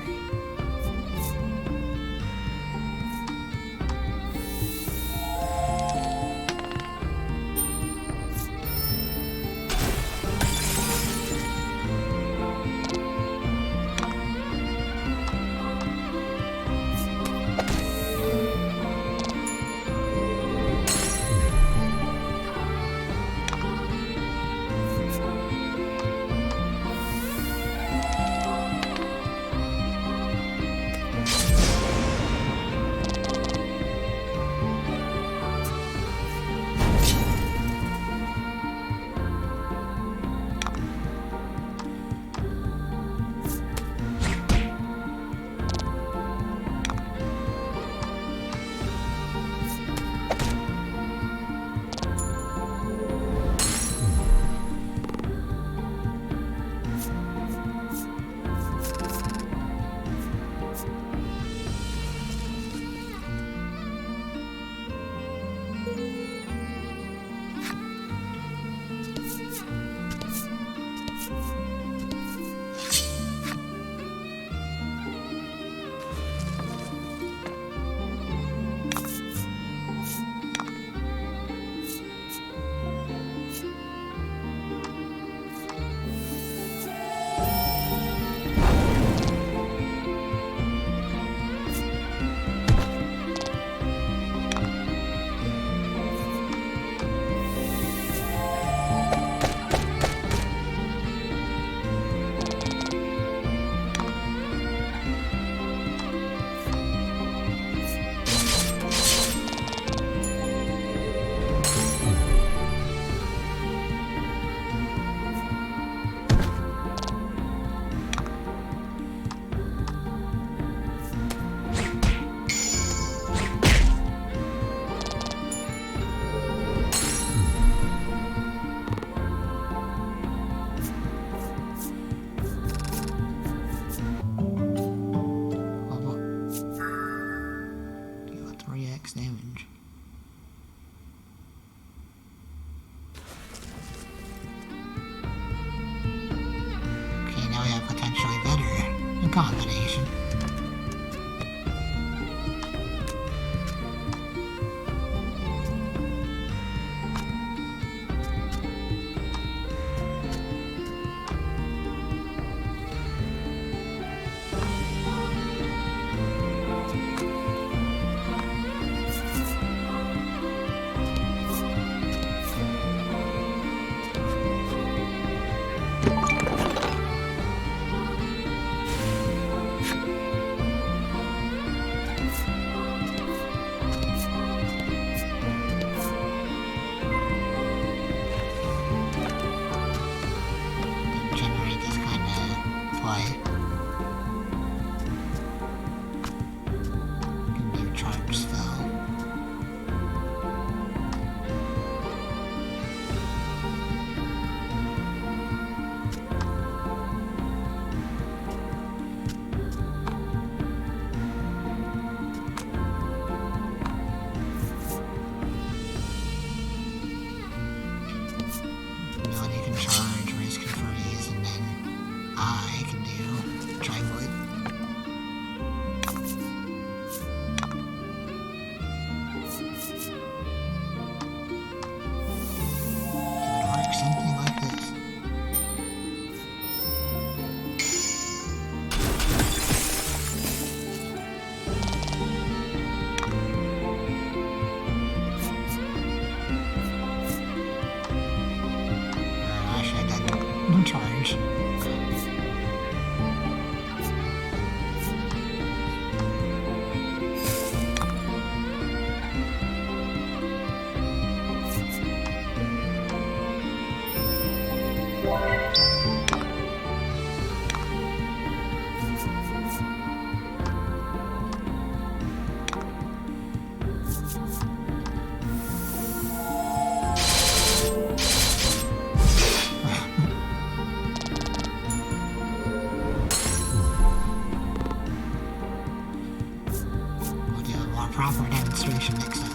proper demonstration next time.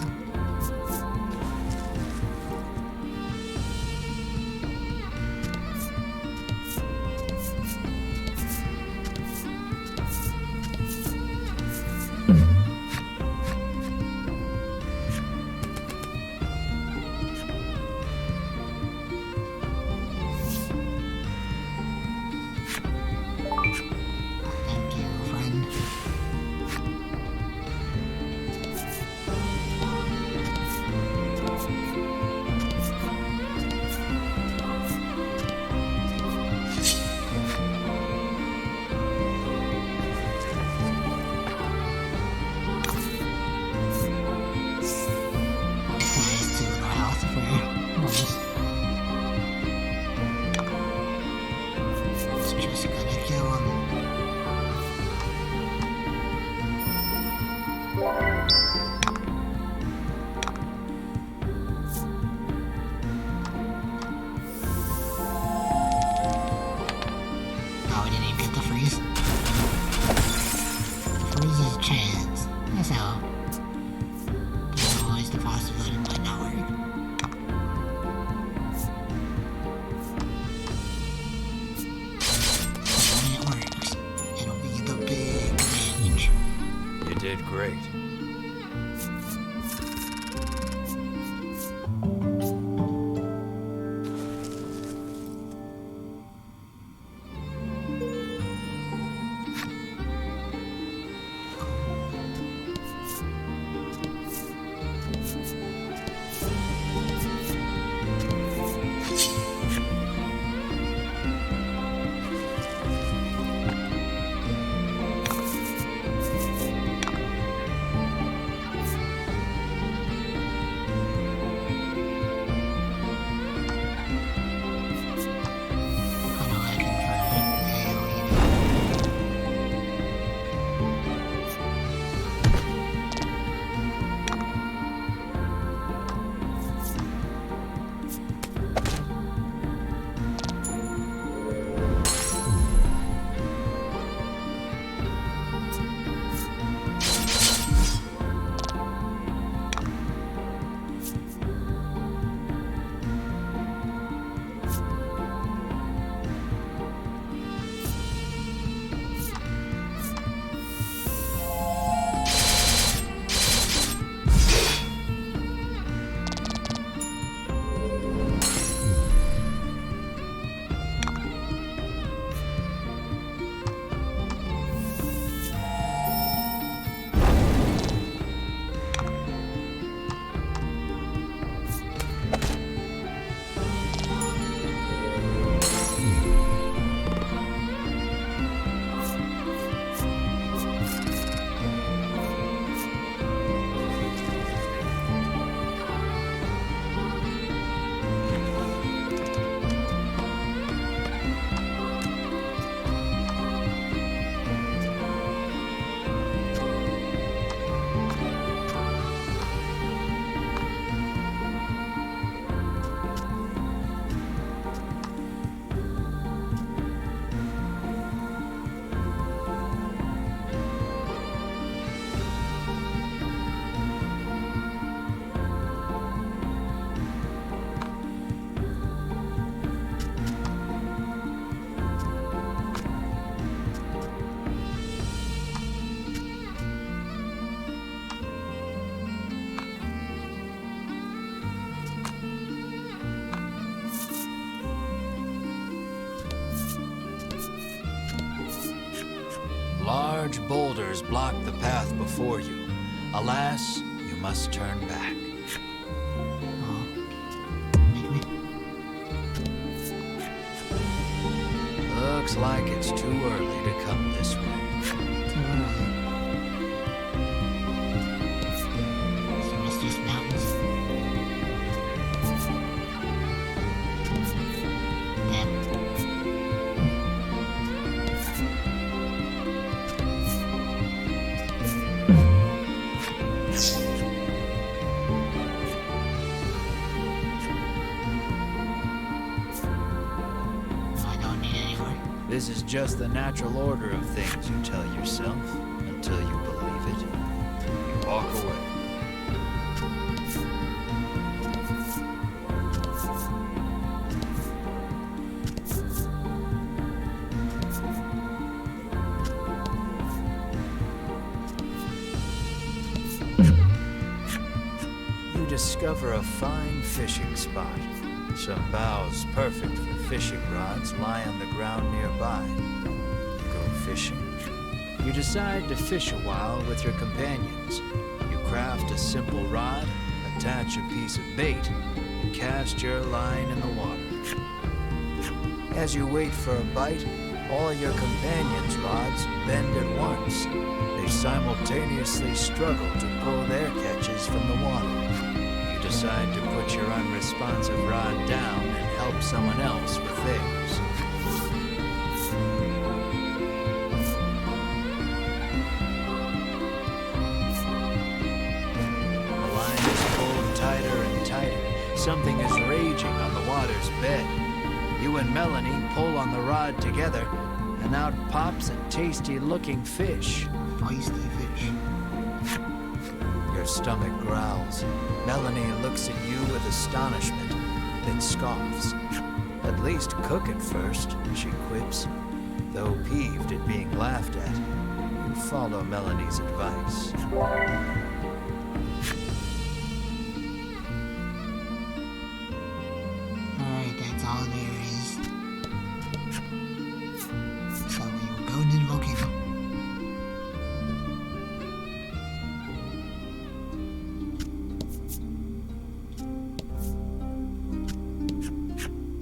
Thank you, friend. Applies to our health for bonus. It's just gonna kill him. Oh, we didn't even get the freeze. The freeze is a chance. That's all. There's always the possibility it might not work. But when it works, it'll be the big advantage. You did great. Kinda looking for alien. Large boulders block the path before you. Alas, you must turn back. Oh. Make me. Looks like it's too early to come this way. Too early. So it's just mountains. Damn. I don't need any more. This is just the natural order of things, you tell yourself, until you believe it. You walk away. discover a fine fishing spot. Some boughs perfect for fishing rods lie on the ground nearby. You go fishing. You decide to fish a while with your companions. You craft a simple rod, attach a piece of bait, and cast your line in the water. As you wait for a bite, all your companions' rods bend at once. They simultaneously struggle to pull their catches from the water. You decide to put your unresponsive rod down and help someone else with theirs. The line is pulled tighter and tighter. Something is raging on the water's bed. You and Melanie pull on the rod together, and out pops a tasty-looking fish. Feisty fish. Your stomach growls. Melanie looks at you with astonishment, then scoffs. At least cook it first, she quips. Though peeved at being laughed at, you follow Melanie's advice. Alright, that's all there is. So we will go into the volcano.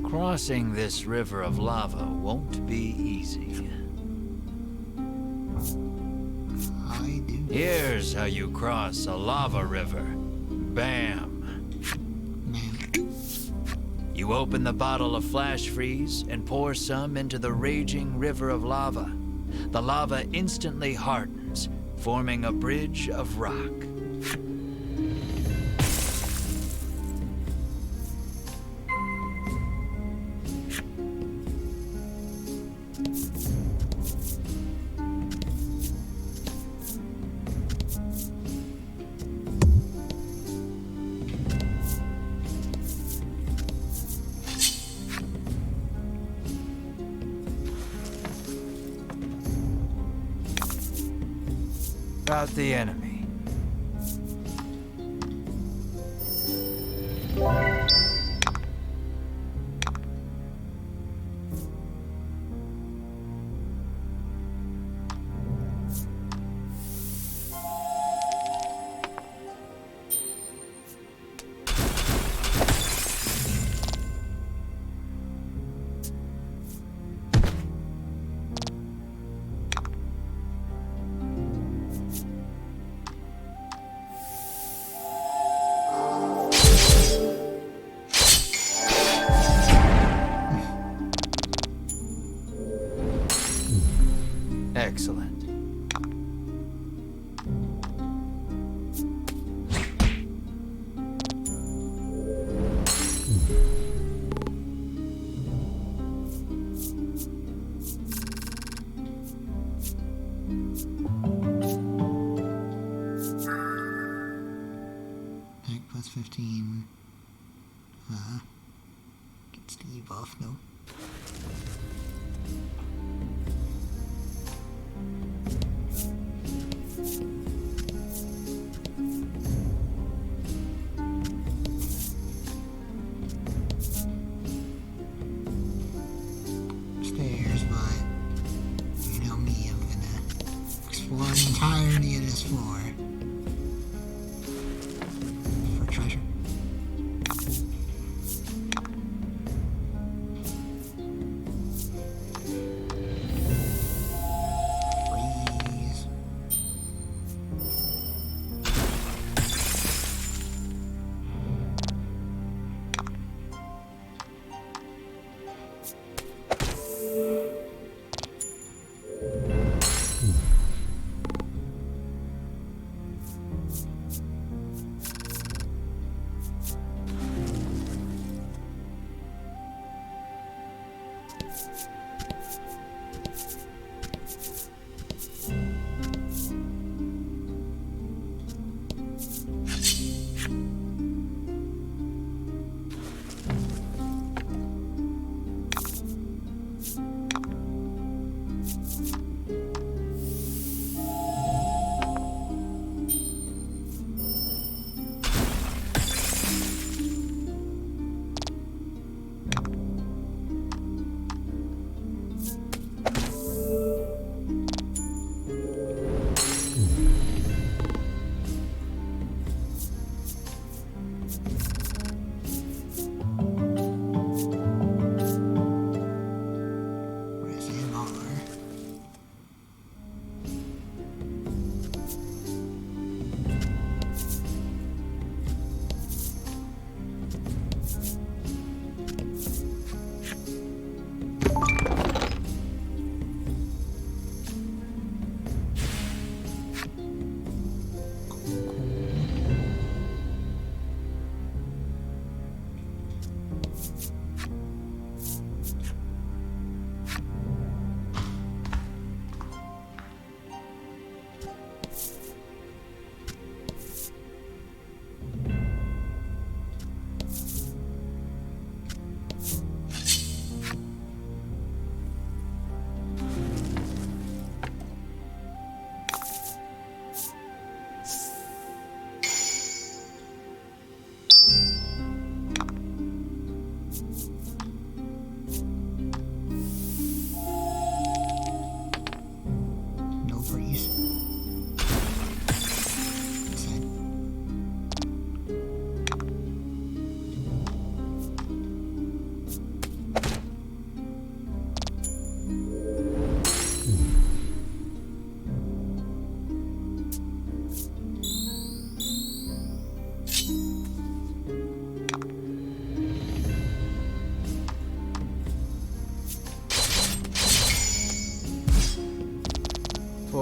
Crossing this river of lava won't be easy. I do. Here's how you cross a lava river. Bam! Man. You open the bottle of flash freeze and pour some into the raging river of lava. The lava instantly hardens, forming a bridge of rock. About the enemy. Excellent. Attack plus 15. Get Steve off, no. Stairs, but you know me, I'm gonna explore the entirety of this floor for treasure. Freeze.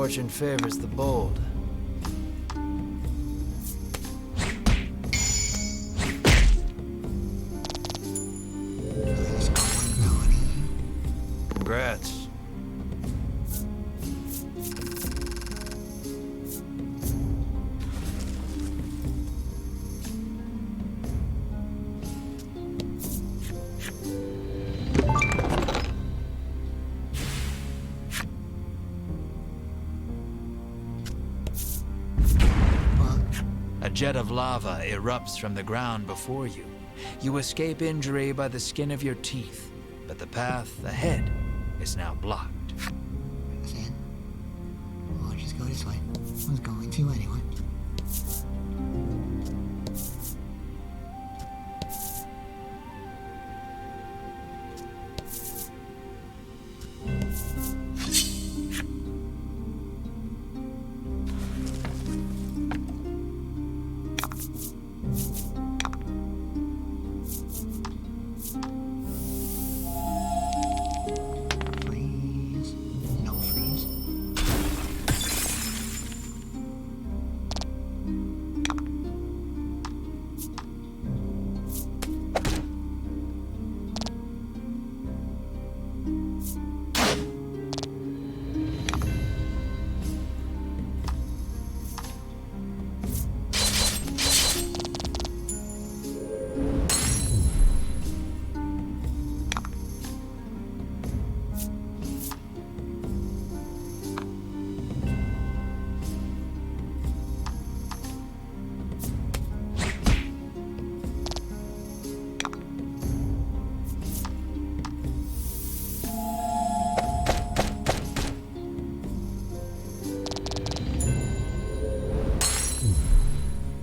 Fortune favors the bold. Please go ability. Congrats. Well, A jet of lava erupts from the ground before you. You escape injury by the skin of your teeth, but the path ahead is now blocked. then I'll just go this way. I was going to anyway. Freeze. No freeze.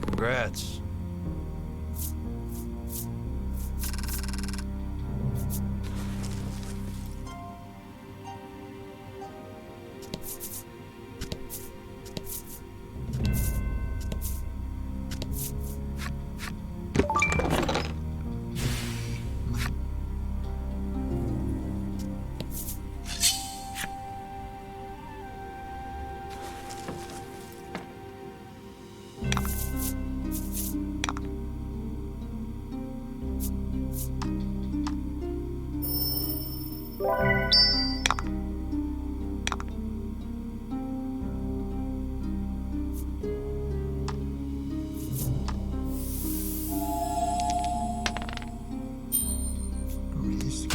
Congrats. Risk.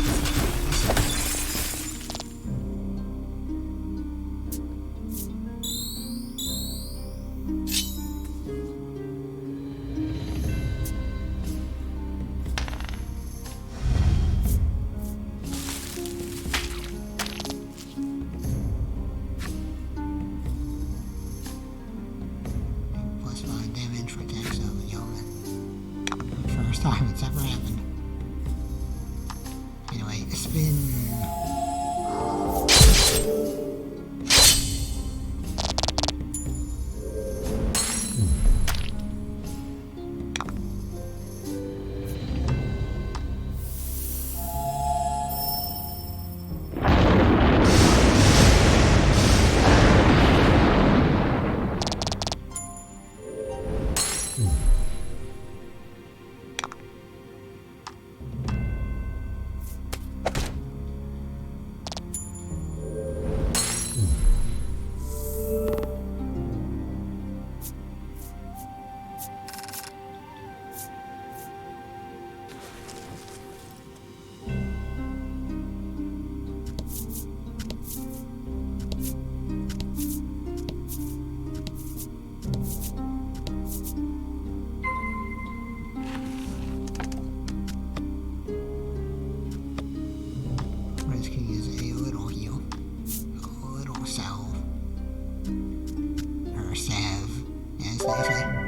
+5 damage for attacks of Yeoman. First time it's ever happened. Anyway, spin. Risking is a little heal. A little salve. Or salve, as they say.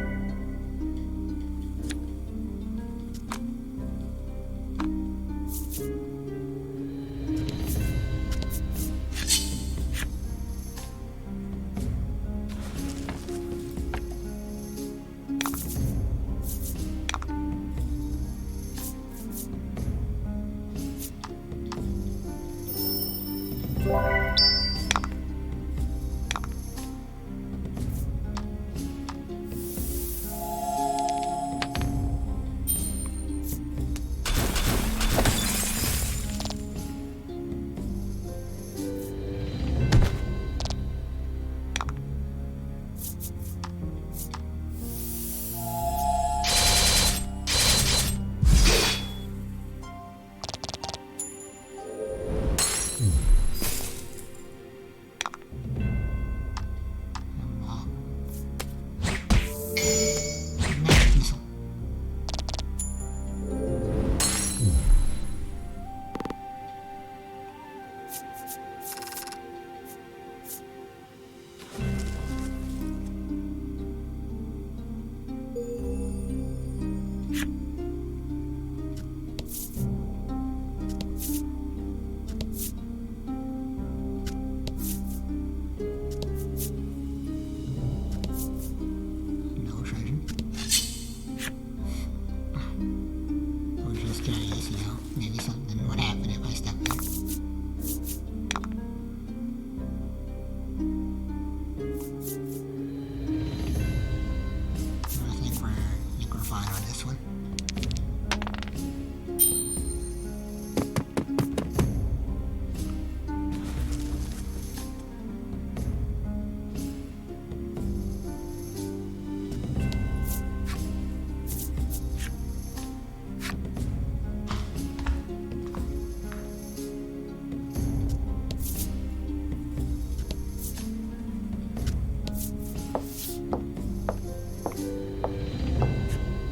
fine on this one.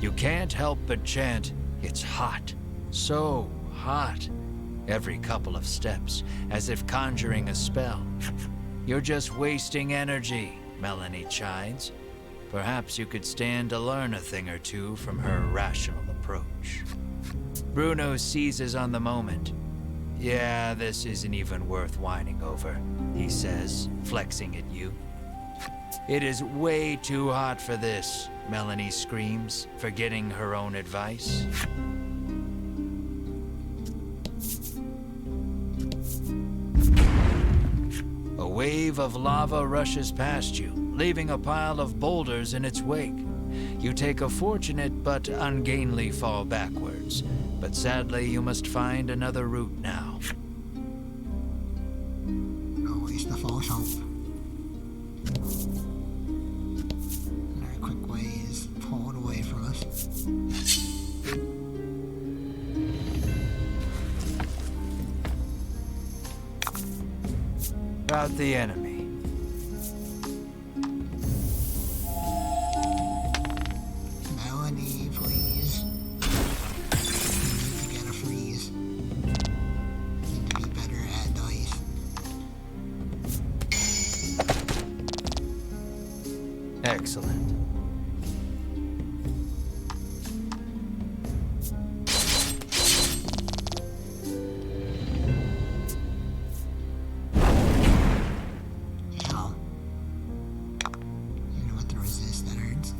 You can't help but chant, "It's hot, so hot," every couple of steps, as if conjuring a spell. You're just wasting energy, Melanie chides. Perhaps you could stand to learn a thing or two from her rational approach. Bruno seizes on the moment. "Yeah, this isn't even worth whining over," he says, flexing at you. "It is way too hot for this," Melanie screams, forgetting her own advice. A wave of lava rushes past you, leaving a pile of boulders in its wake. You take a fortunate but ungainly fall backwards, but sadly you must find another route now. Always the false hope. Another quick way is pull it away from us. About the enemy. Melanie, please. We need to get a freeze. Need to be better at dice. Excellent. Hell. You know what to resist that hurts.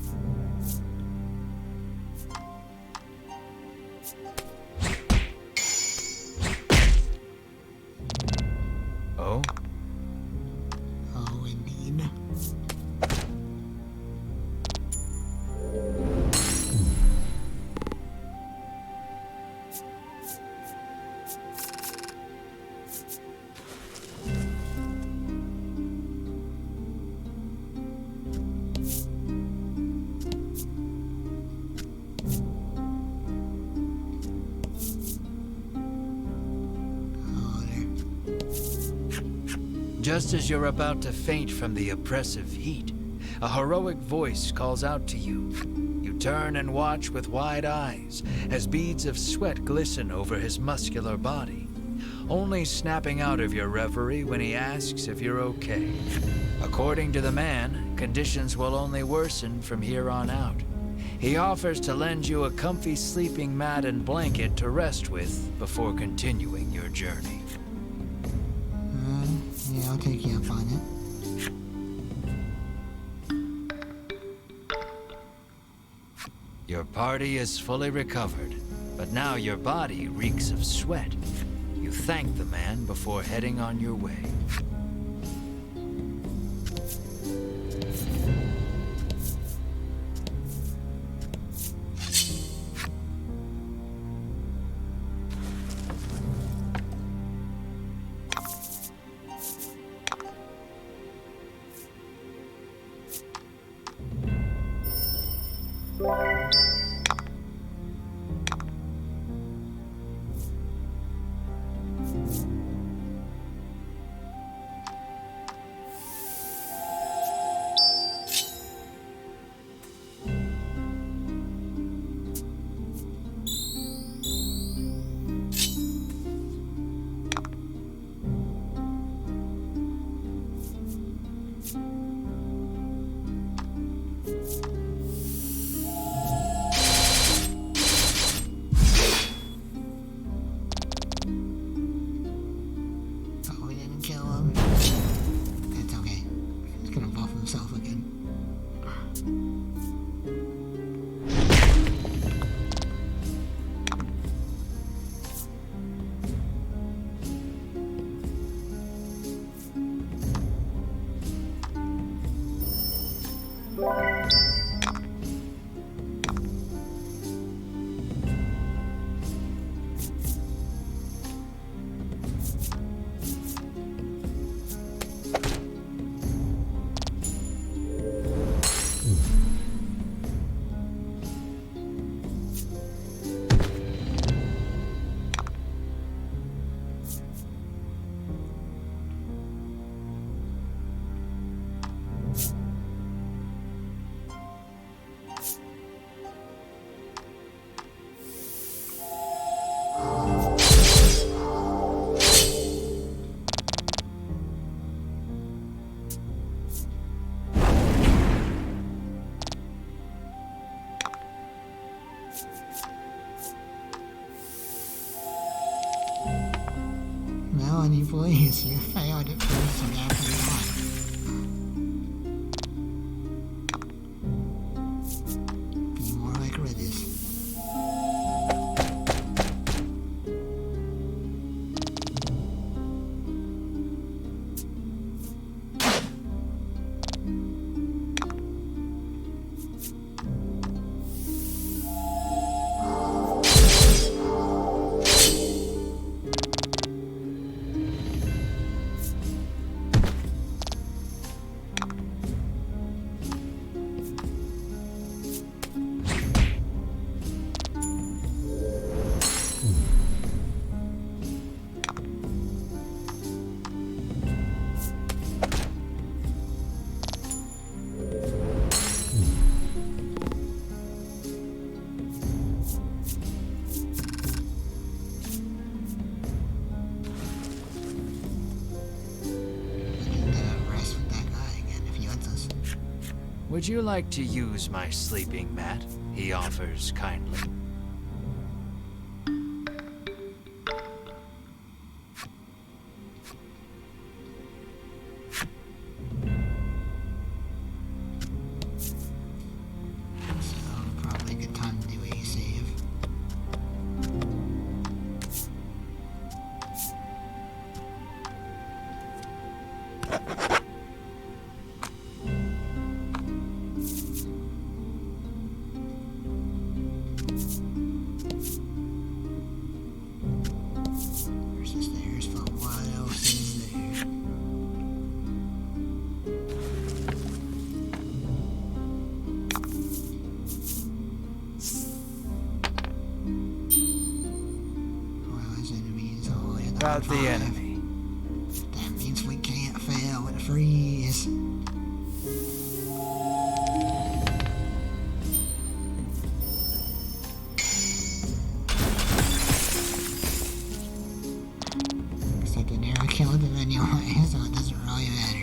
Oh? Oh, indeed. Oh, there. Just as you're about to faint from the oppressive heat, a heroic voice calls out to you. You turn and watch with wide eyes as beads of sweat glisten over his muscular body, only snapping out of your reverie when he asks if you're okay. According to the man, conditions will only worsen from here on out. He offers to lend you a comfy sleeping mat and blanket to rest with before continuing your journey. Yeah, I'll take you up on it. Your party is fully recovered, but now your body reeks of sweat. You thank the man before heading on your way. funny, please. You failed at first and after that. Be more like Redis. Rest with that guy again if he lets us. Would you like to use my sleeping mat? He offers kindly. So probably a good time to do a save. There's the stairs, but what else is there? Well, there's enemies all the way at About the 5. enemy. That means we can't fail with freeze. Except I never killed him anyway, so it doesn't really matter.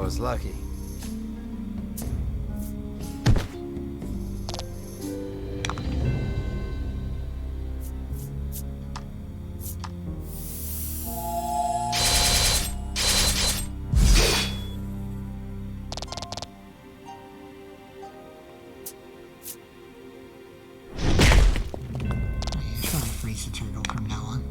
was lucky. Yeah, try to freeze the turtle from now on.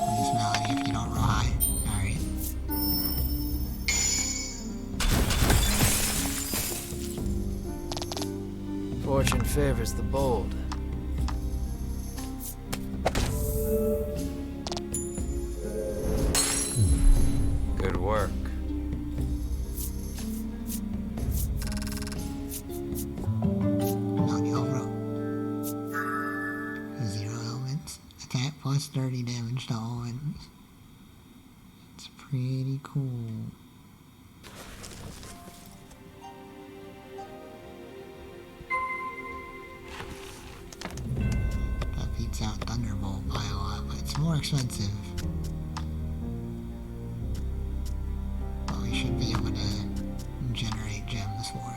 Please melody if you don't roll high. Alright. Fortune favors the bold. Good work. Melody overall. 0 elements. Attack plus 30 damage to all enemies. It's pretty cool. That beats out Thunderbolt by a lot, but it's more expensive. But we should be able to generate gems for it.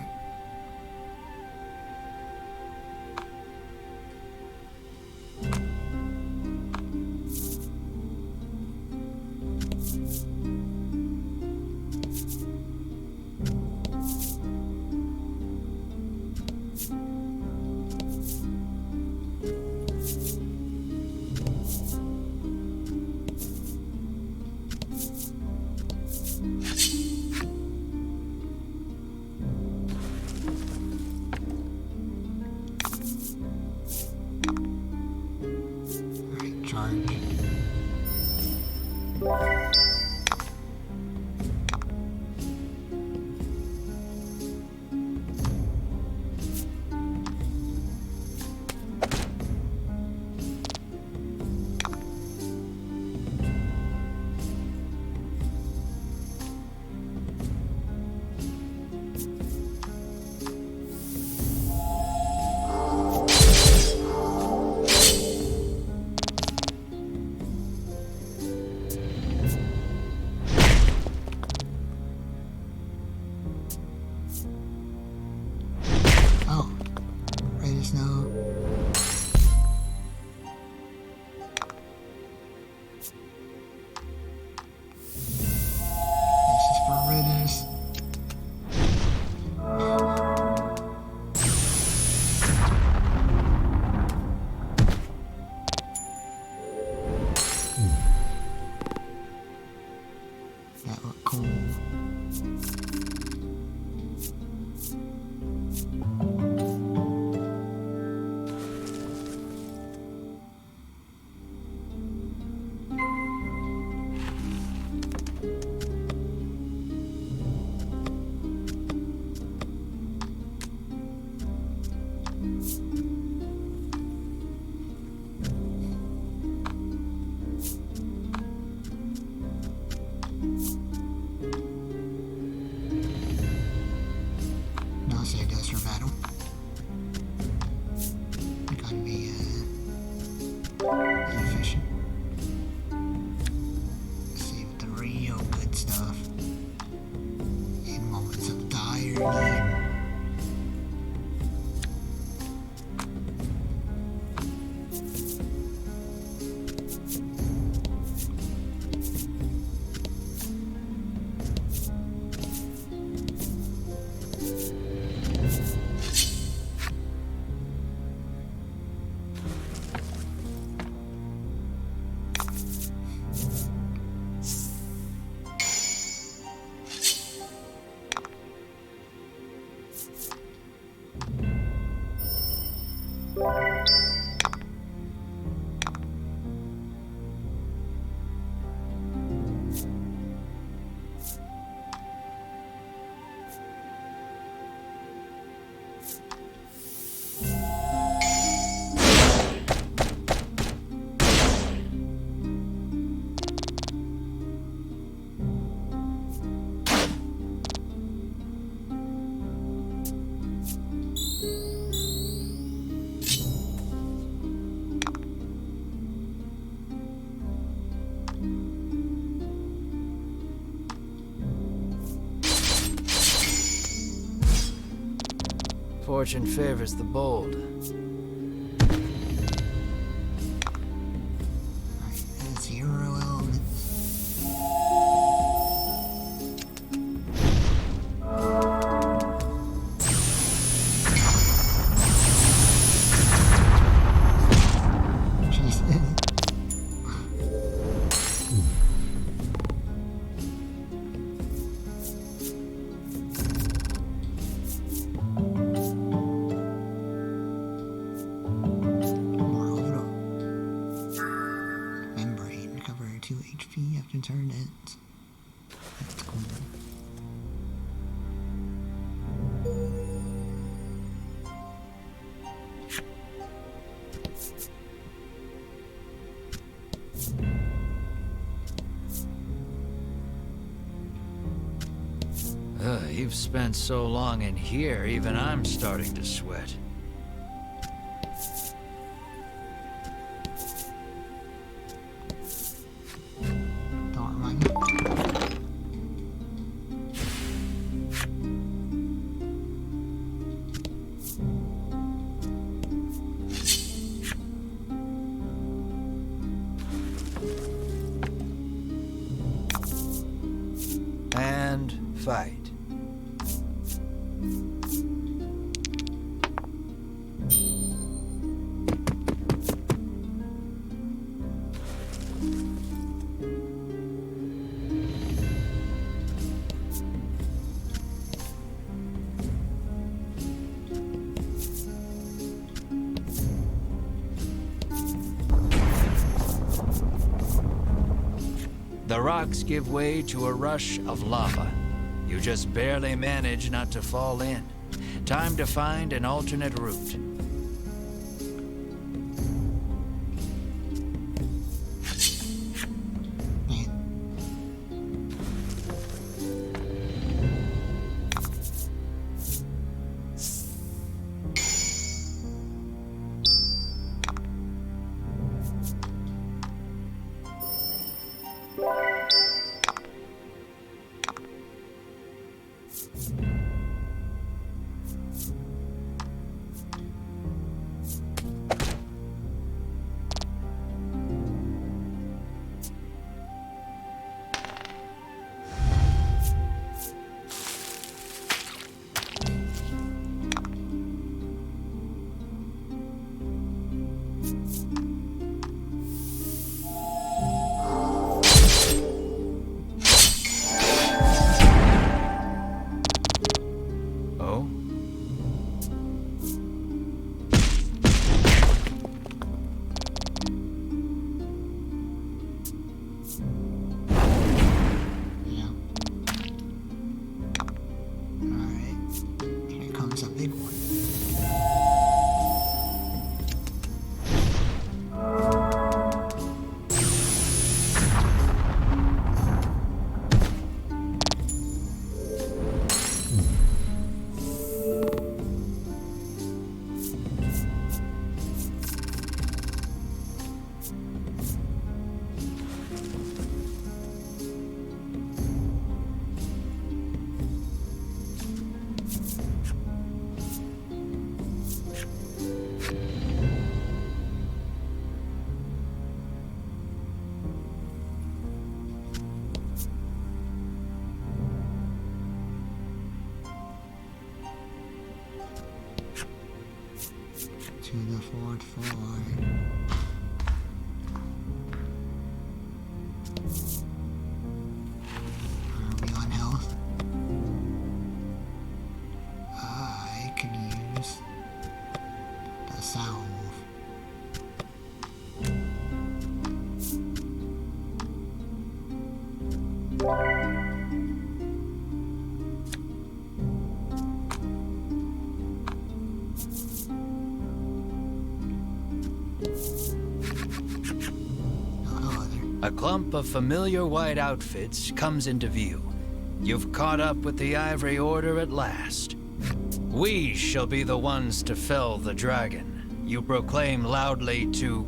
Alright, charge. Oh, Ray Snow. This is for Ridders. That looked cool. Now say it goes for battle. Gotta be efficient. Save the real good stuff in moments of dire need. Fortune favors the bold. Alright, 0 elements. Jesus. Moreover, membrane recover 2 HP after turn ends. That's cool. You've spent so long in here, even I'm starting to sweat. Don't remind me. And fight. The rocks give way to a rush of lava. You just barely manage not to fall in. Time to find an alternate route. Man. Oh? Yeah. Alright. Here comes a big one. To the 4th floor. Are we on health? I can use the salve. A clump of familiar white outfits comes into view. You've caught up with the Ivory Order at last. We shall be the ones to fell the dragon. You proclaim loudly to...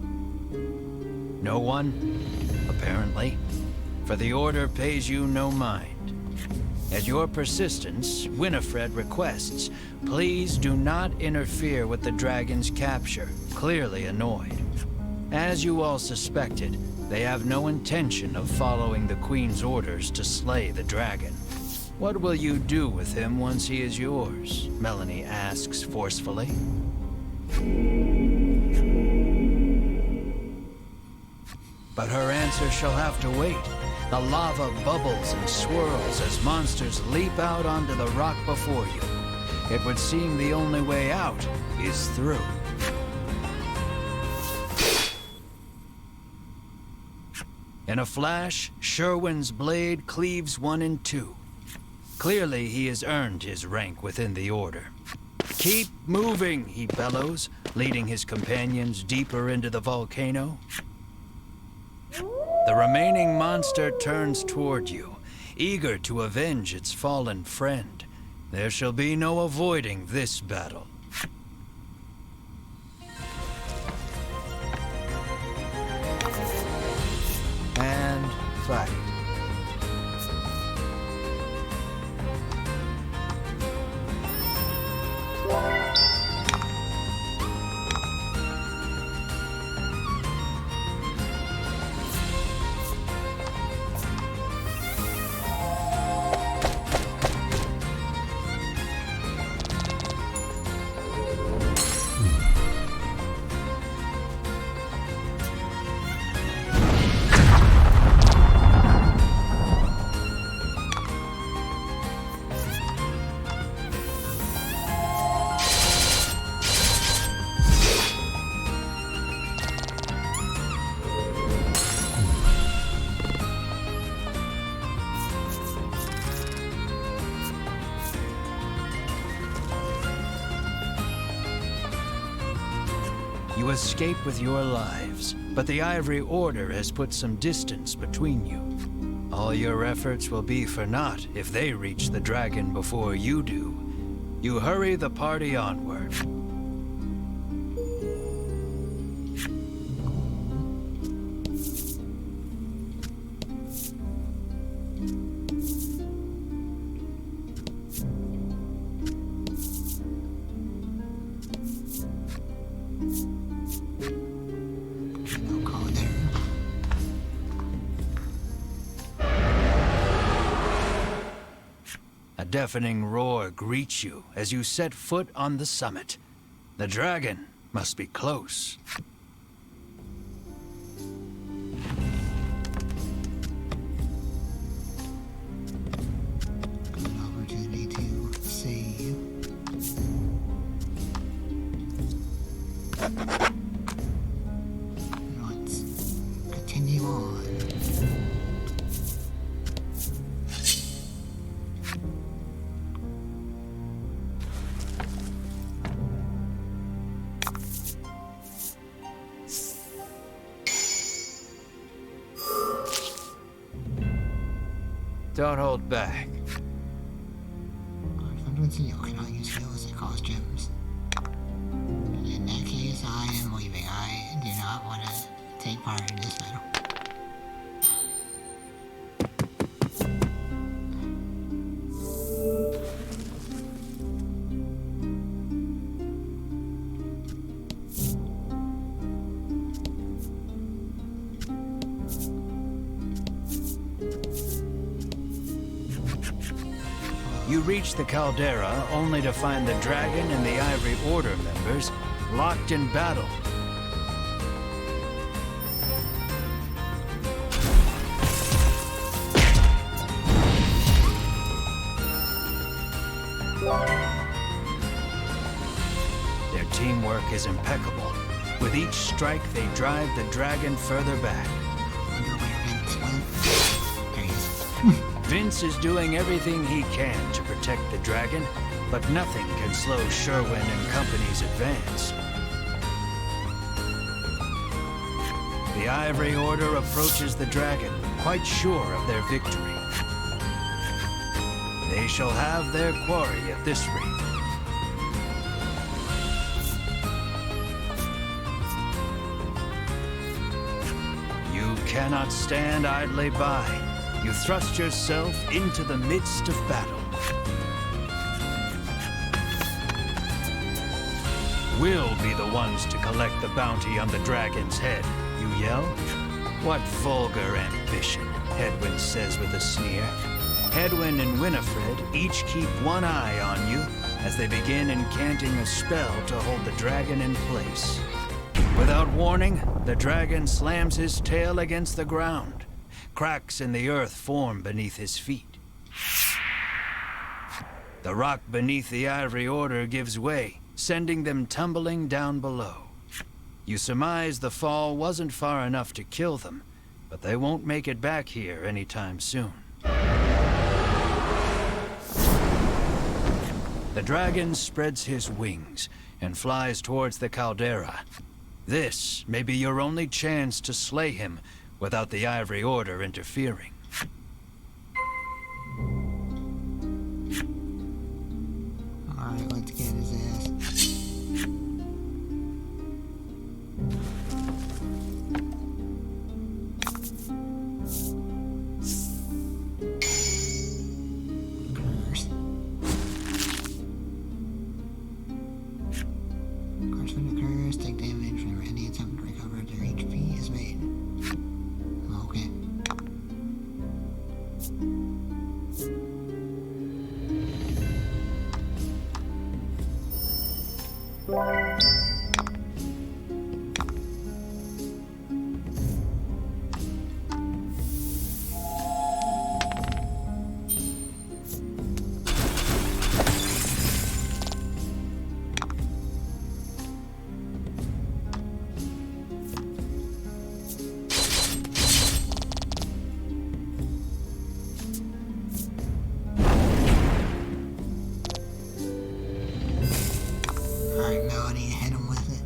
no one, apparently. For the Order pays you no mind. At your persistence, Winifred requests, please do not interfere with the dragon's capture, clearly annoyed. As you all suspected, they have no intention of following the Queen's orders to slay the dragon. What will you do with him once he is yours? Melanie asks forcefully. But her answer shall have to wait. The lava bubbles and swirls as monsters leap out onto the rock before you. It would seem the only way out is through. In a flash, Sherwin's blade cleaves one in two. Clearly, he has earned his rank within the Order. Keep moving, he bellows, leading his companions deeper into the volcano. The remaining monster turns toward you, eager to avenge its fallen friend. There shall be no avoiding this battle. And fight. You escape with your lives, but the Ivory Order has put some distance between you. All your efforts will be for naught if they reach the dragon before you do. You hurry the party onward. No code there. A deafening roar greets you as you set foot on the summit. The dragon must be close. Good opportunity to save. Let's continue on. Don't hold back. You cannot use skills that cost gems. In that case, I am leaving. I do not want to take part in this battle. You reach the caldera only to find the dragon and the Ivory Order members locked in battle. Their teamwork is impeccable. With each strike, they drive the dragon further back. Wonder where Vince went. There he is. Vince is doing everything he can to protect the dragon, but nothing can slow Sherwin and company's advance. The Ivory Order approaches the dragon, quite sure of their victory. They shall have their quarry at this rate. You cannot stand idly by. you thrust yourself into the midst of battle. We'll be the ones to collect the bounty on the dragon's head, you yell. What vulgar ambition, Hedwyn says with a sneer. Hedwyn and Winifred each keep one eye on you as they begin incanting a spell to hold the dragon in place. Without warning, the dragon slams his tail against the ground. Cracks in the earth form beneath his feet. The rock beneath the Ivory Order gives way, sending them tumbling down below. You surmise the fall wasn't far enough to kill them, but they won't make it back here anytime soon. The dragon spreads his wings and flies towards the caldera. This may be your only chance to slay him without the Ivory Order interfering. Alright, let's get his ass. Curse. Curse when it occurs, take damage whenever any attempt to recover their HP is made. Okay. Alright, Melody, hit him with it.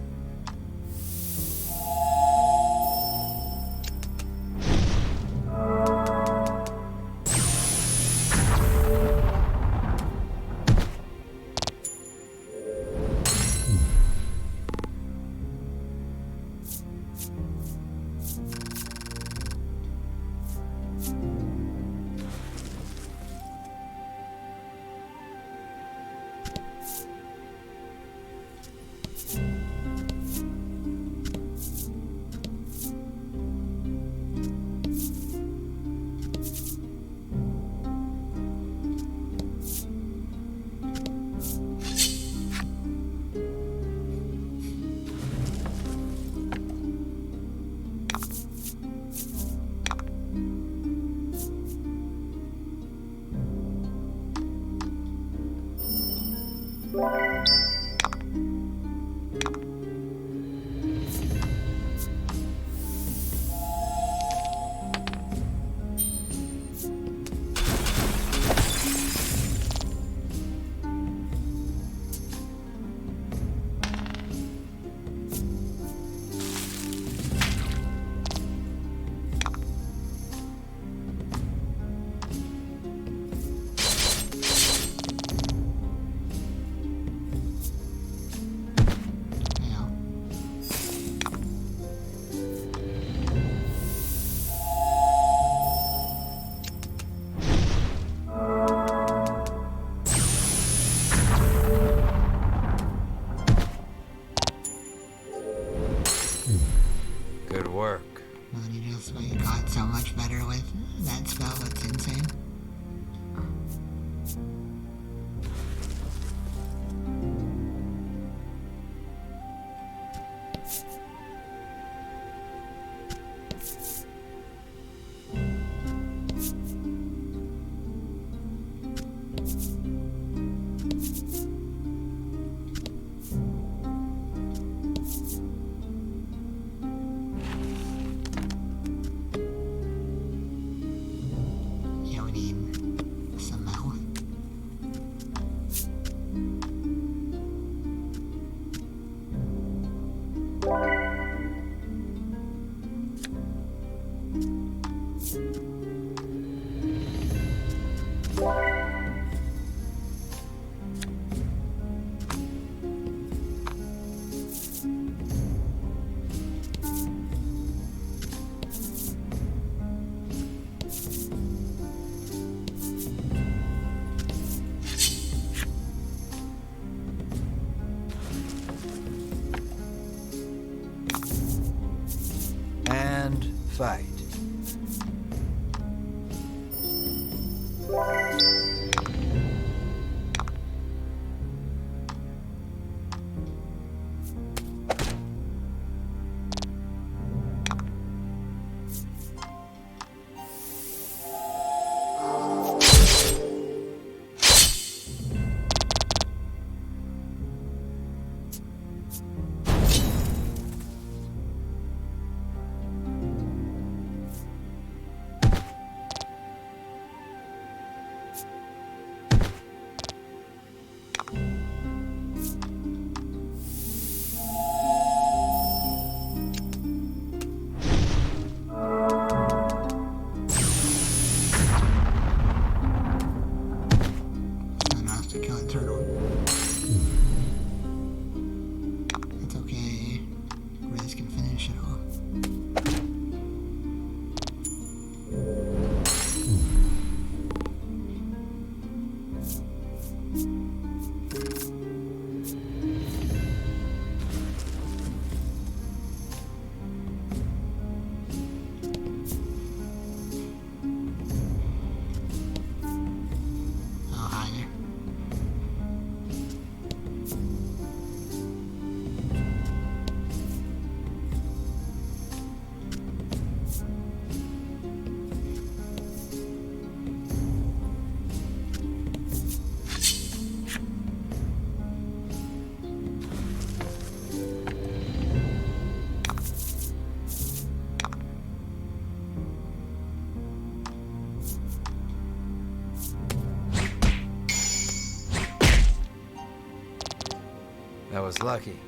That was lucky.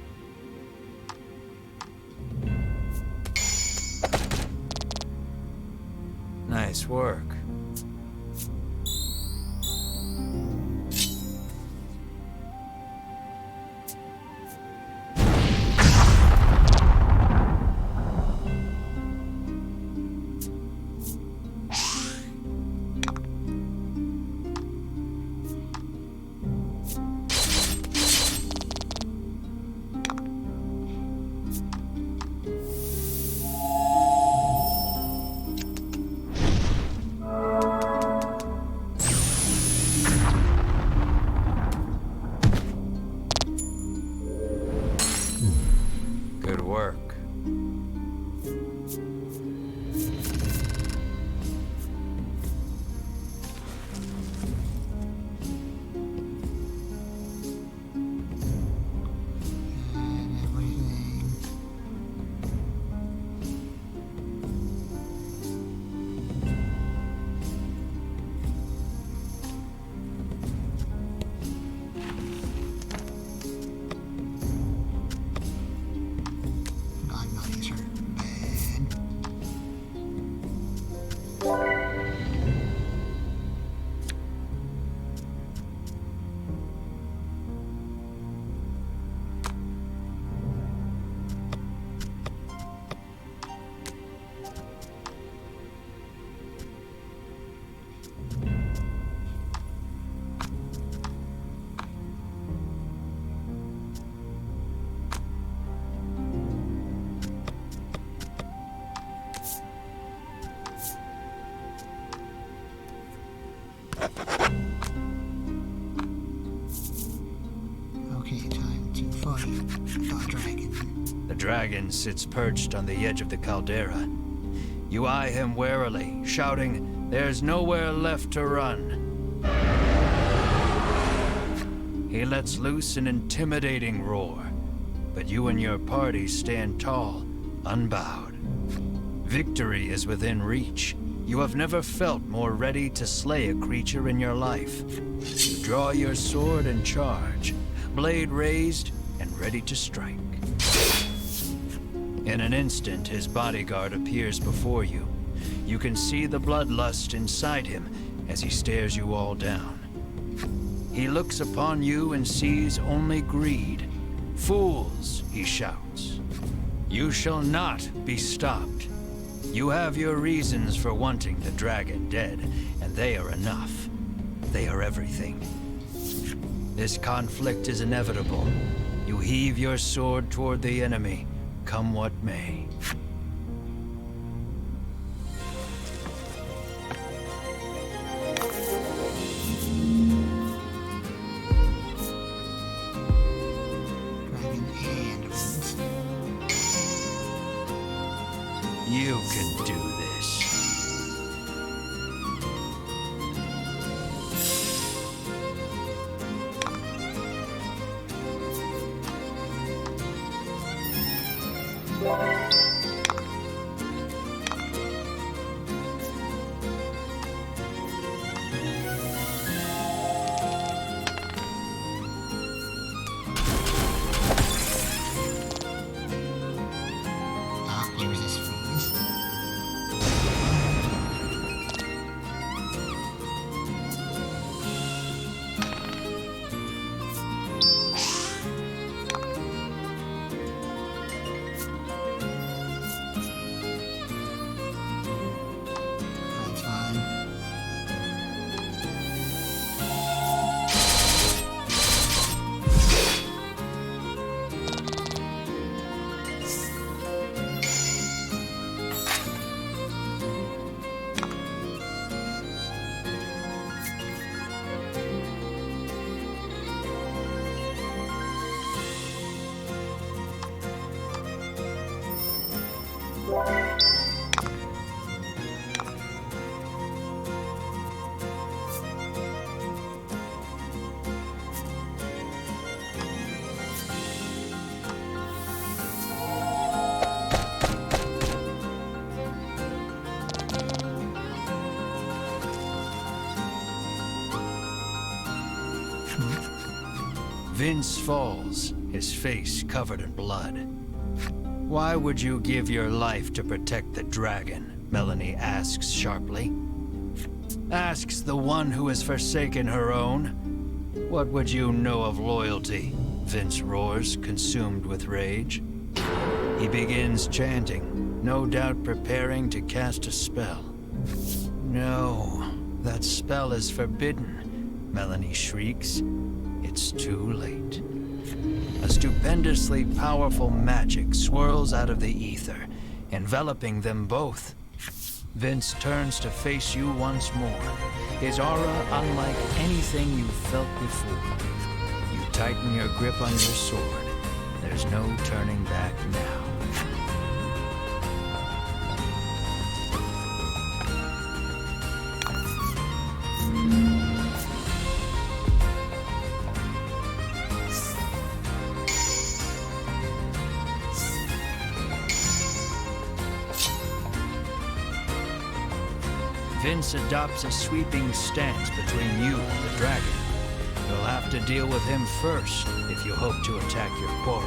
Nice work. Good work. And everything. God, no, these are bad. Okay, time to fight the dragon. The dragon sits perched on the edge of the caldera. You eye him warily, shouting, "There's nowhere left to run." He lets loose an intimidating roar, but you and your party stand tall, unbowed. Victory is within reach. You have never felt more ready to slay a creature in your life. You draw your sword and charge, blade raised and ready to strike. In an instant, his bodyguard appears before you. You can see the bloodlust inside him as he stares you all down. He looks upon you and sees only greed. "Fools," he shouts. "You shall not be stopped. You have your reasons for wanting the dragon dead, and they are enough. They are everything. This conflict is inevitable. You heave your sword toward the enemy, come what may." Dragon and wings. You can do this. Ah, here's his freeze. That's fine. Vince falls, his face covered in blood. Why would you give your life to protect the dragon? Melanie asks sharply. Asks the one who has forsaken her own. What would you know of loyalty? Vince roars, consumed with rage. He begins chanting, no doubt preparing to cast a spell. No, that spell is forbidden, Melanie shrieks. It's too late. A stupendously powerful magic swirls out of the ether, enveloping them both. Vince turns to face you once more, his aura unlike anything you've felt before. You tighten your grip on your sword. There's no turning back now. Vince adopts a sweeping stance between you and the dragon. You'll have to deal with him first if you hope to attack your quarry.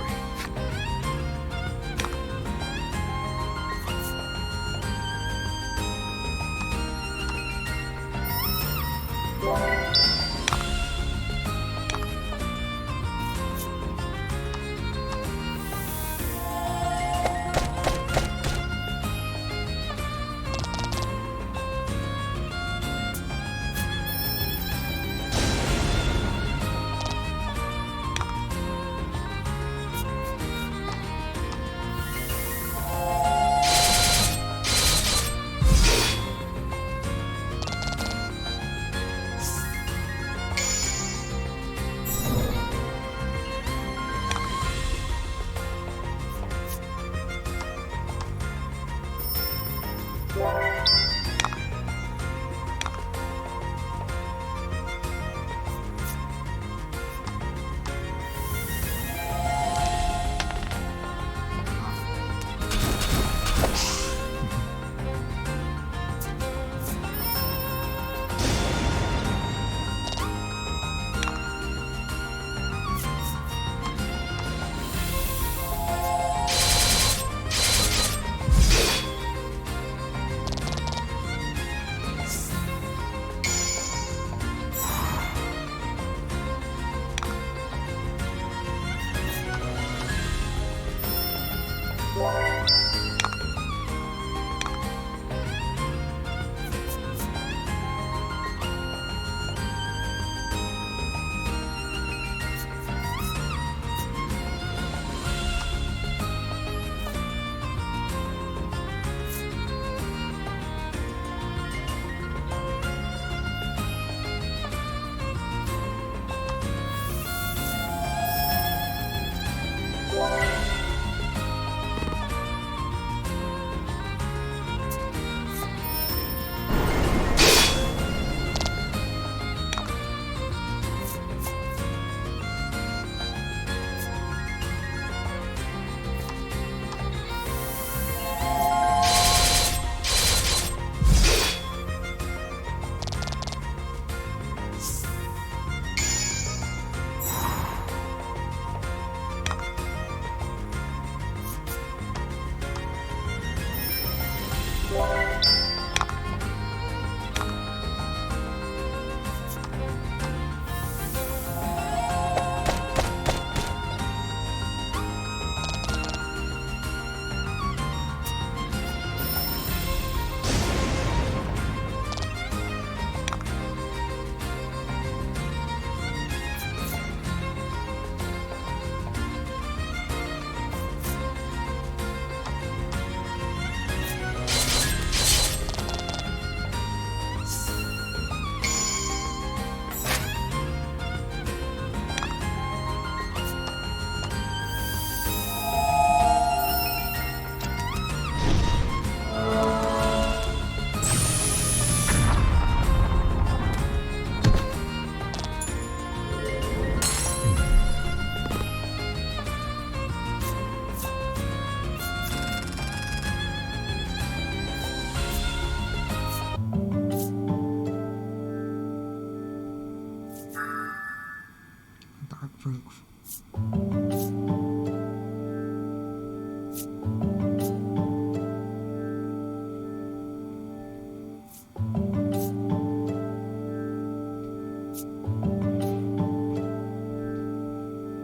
Dark proof.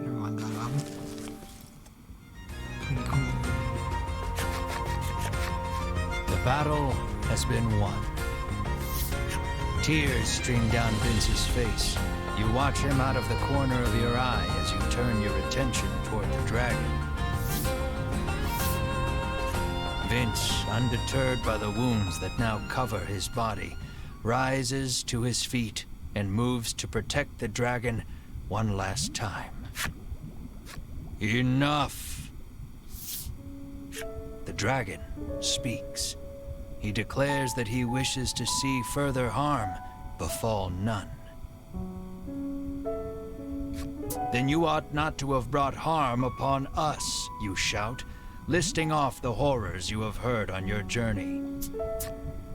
Everyone got on. Pretty cool. The battle has been won. Tears stream down Vince's face. You watch him out of the corner of your eye as you turn your attention toward the dragon. Vince, undeterred by the wounds that now cover his body, rises to his feet and moves to protect the dragon one last time. Enough! The dragon speaks. He declares that he wishes to see further harm befall none. Then you ought not to have brought harm upon us, you shout, listing off the horrors you have heard on your journey.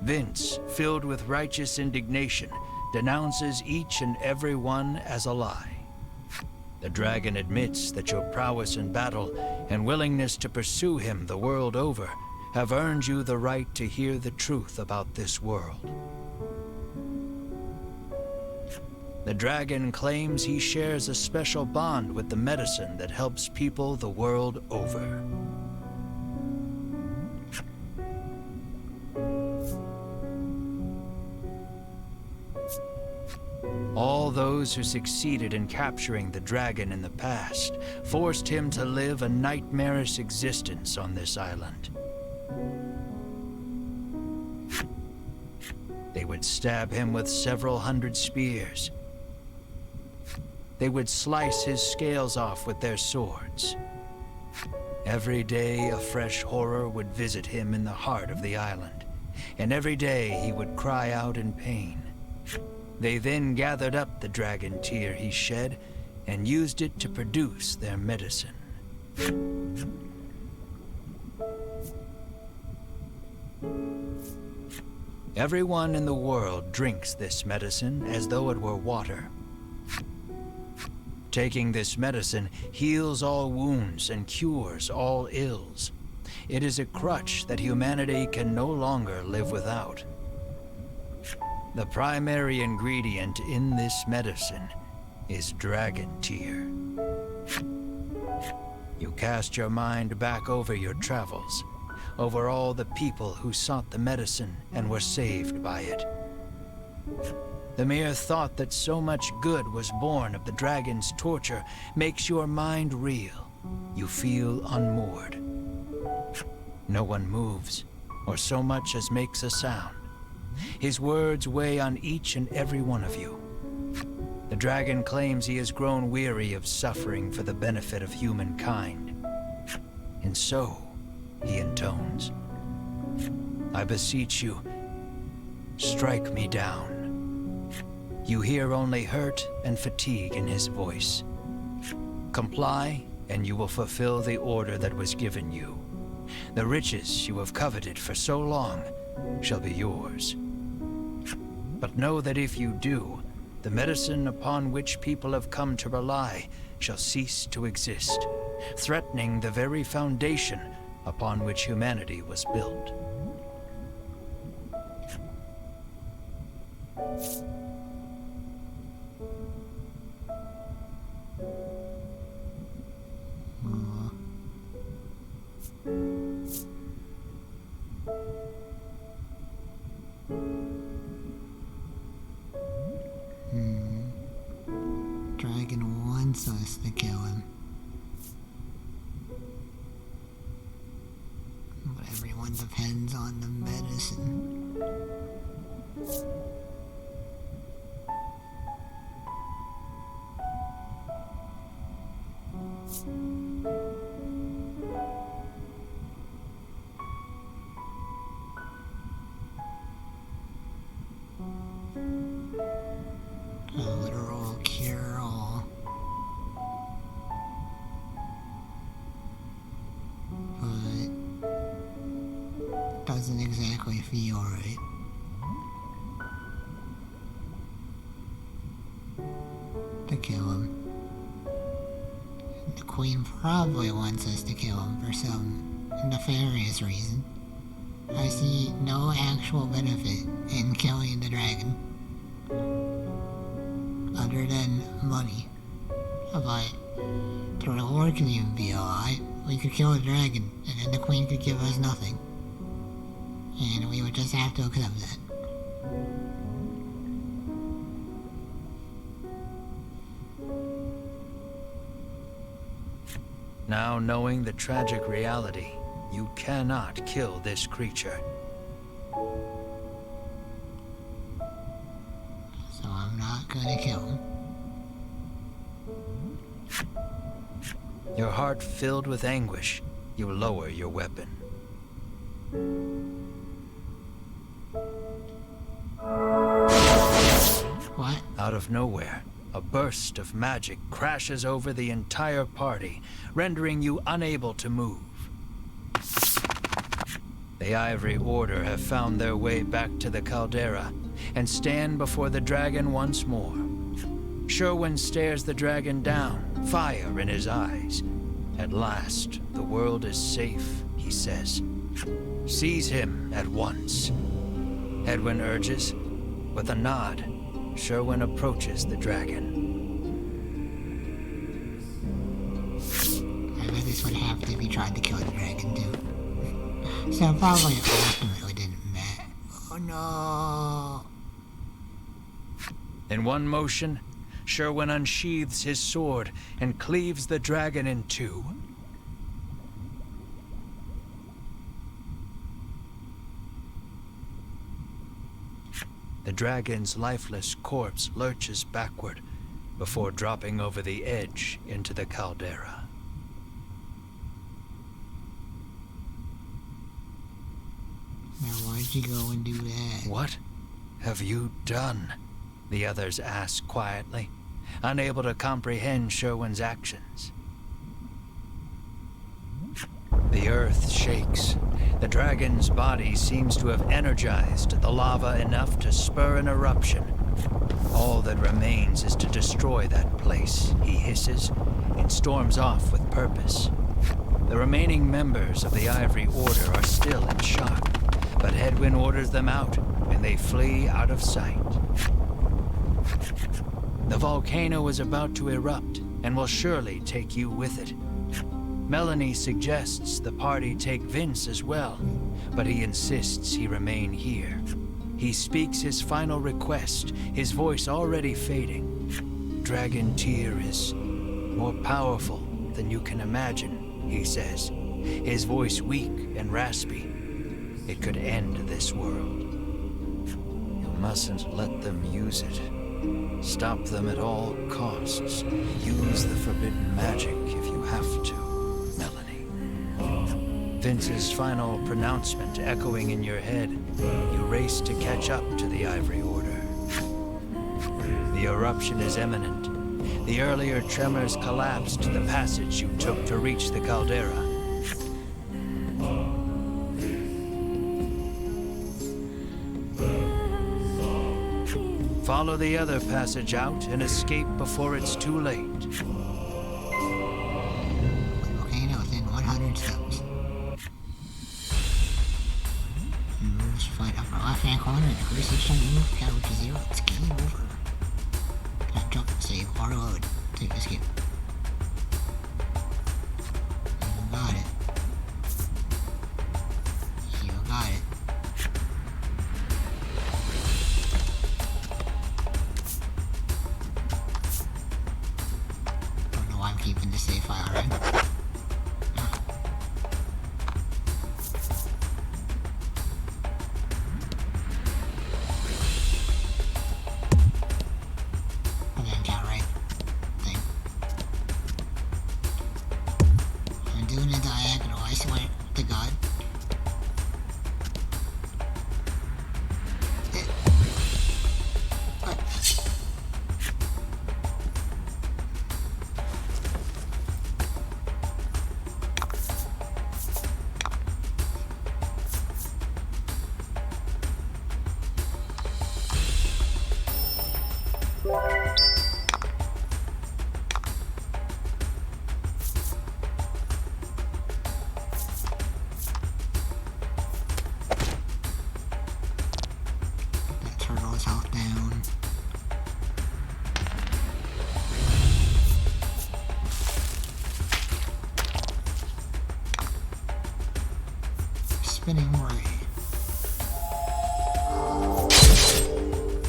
Vince, filled with righteous indignation, denounces each and every one as a lie. The dragon admits that your prowess in battle and willingness to pursue him the world over have earned you the right to hear the truth about this world. The dragon claims he shares a special bond with the medicine that helps people the world over. All those who succeeded in capturing the dragon in the past forced him to live a nightmarish existence on this island. They would stab him with several hundred spears. They would slice his scales off with their swords. Every day a fresh horror would visit him in the heart of the island, and every day he would cry out in pain. They then gathered up the dragon tear he shed and used it to produce their medicine. Everyone in the world drinks this medicine as though it were water. Taking this medicine heals all wounds and cures all ills. It is a crutch that humanity can no longer live without. The primary ingredient in this medicine is dragon tear. You cast your mind back over your travels, over all the people who sought the medicine and were saved by it. The mere thought that so much good was born of the dragon's torture makes your mind reel. You feel unmoored. No one moves, or so much as makes a sound. His words weigh on each and every one of you. The dragon claims he has grown weary of suffering for the benefit of humankind. And so, he intones, I beseech you, strike me down. You hear only hurt and fatigue in his voice. Comply, and you will fulfill the order that was given you. The riches you have coveted for so long shall be yours. But know that if you do, the medicine upon which people have come to rely shall cease to exist, threatening the very foundation upon which humanity was built. Dragon wants us to kill him. But everyone depends on the medicine. A literal cure-all. But doesn't exactly feel right. To kill him. To the Queen probably wants us to kill him for some nefarious reason. I see no actual benefit in killing the dragon. Other than money. But the reward can even be a lot. We could kill the dragon, and then the Queen could give us nothing. And we would just have to accept that. Now, knowing the tragic reality, you cannot kill this creature. So I'm not gonna kill him. Your heart filled with anguish, you lower your weapon. What? Out of nowhere, a burst of magic crashes over the entire party, rendering you unable to move. The Ivory Order have found their way back to the caldera and stand before the dragon once more. Sherwin stares the dragon down, fire in his eyes. At last, the world is safe, he says. Seize him at once. Edwin urges. With a nod, Sherwin approaches the dragon. I bet this would happen if he tried to kill the dragon too. So probably ultimately didn't matter. Oh no! In one motion, Sherwin unsheathes his sword and cleaves the dragon in two. The dragon's lifeless corpse lurches backward before dropping over the edge into the caldera. Now why'd you go and do that? What have you done? The others ask quietly, unable to comprehend Sherwin's actions. The earth shakes. The dragon's body seems to have energized the lava enough to spur an eruption. All that remains is to destroy that place, he hisses, and storms off with purpose. The remaining members of the Ivory Order are still in shock, but Hedwyn orders them out, and they flee out of sight. The volcano is about to erupt, and will surely take you with it. Melanie suggests the party take Vince as well, but he insists he remain here. He speaks his final request, his voice already fading. Dragon Tear is more powerful than you can imagine, he says, his voice weak and raspy. It could end this world. You mustn't let them use it. Stop them at all costs. Use the forbidden magic if you have to. Vince's final pronouncement echoing in your head, you race to catch up to the Ivory Order. The eruption is imminent. The earlier tremors collapsed the passage you took to reach the caldera. Follow the other passage out and escape before it's too late. Volcano within 100 steps. Moves fight upper left-hand corner and increase each time you move count to 0. It's game over. Not jump, save, or reload to escape. You got it. You got it. Don't know why I'm keeping the save file, right? Doing a diagonal, I swear to God. What? spinning ray.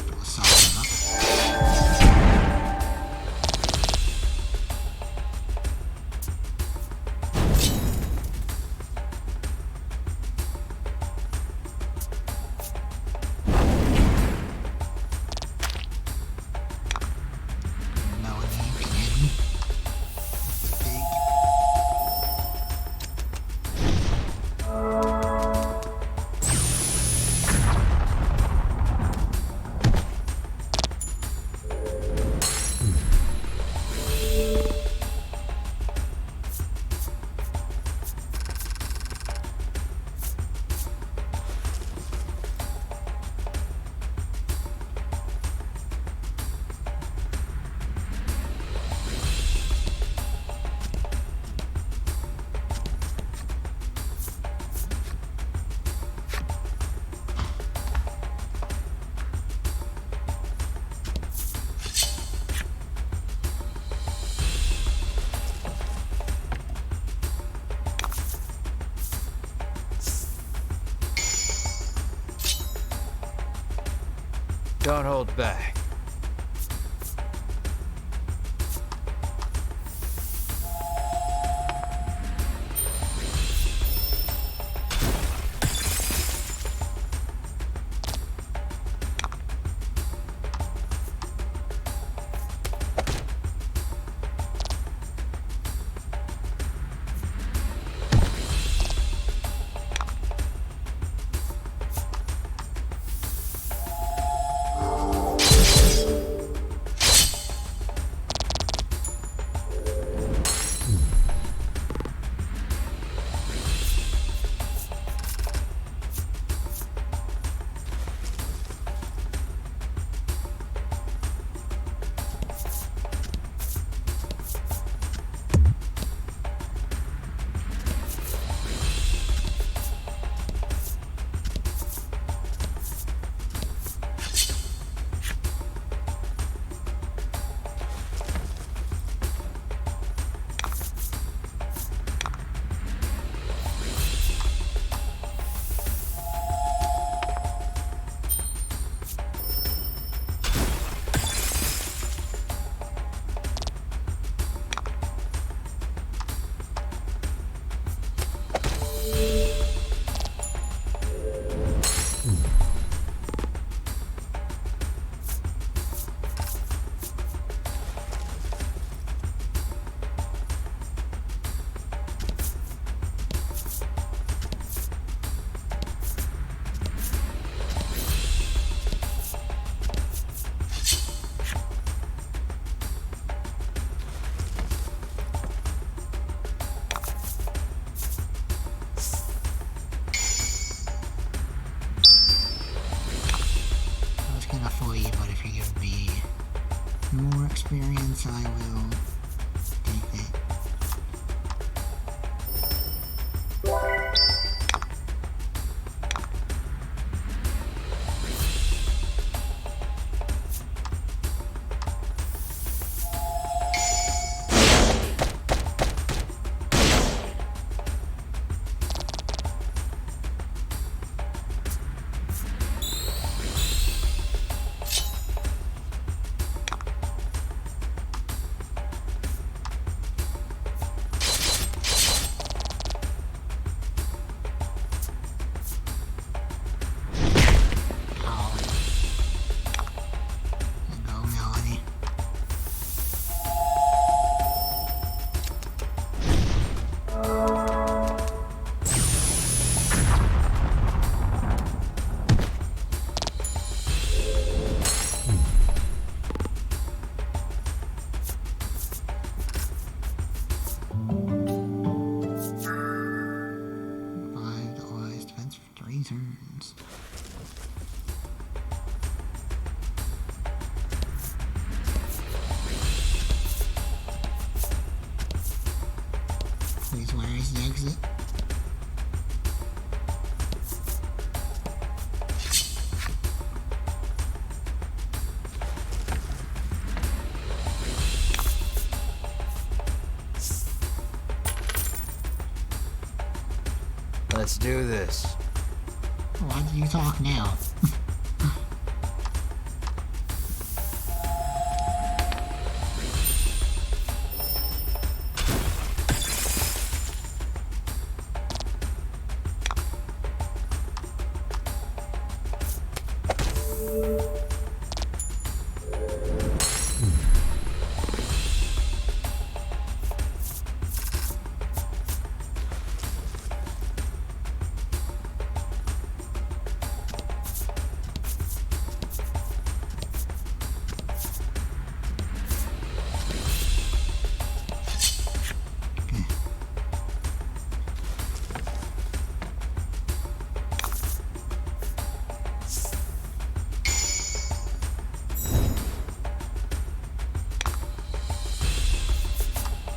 We'll soften them up. Melanie can hit him. It's big. Don't hold back. I was gonna fool you, but if you give me more experience, I will take it. turns. Please, where is the exit? Let's do this. Why do you talk now?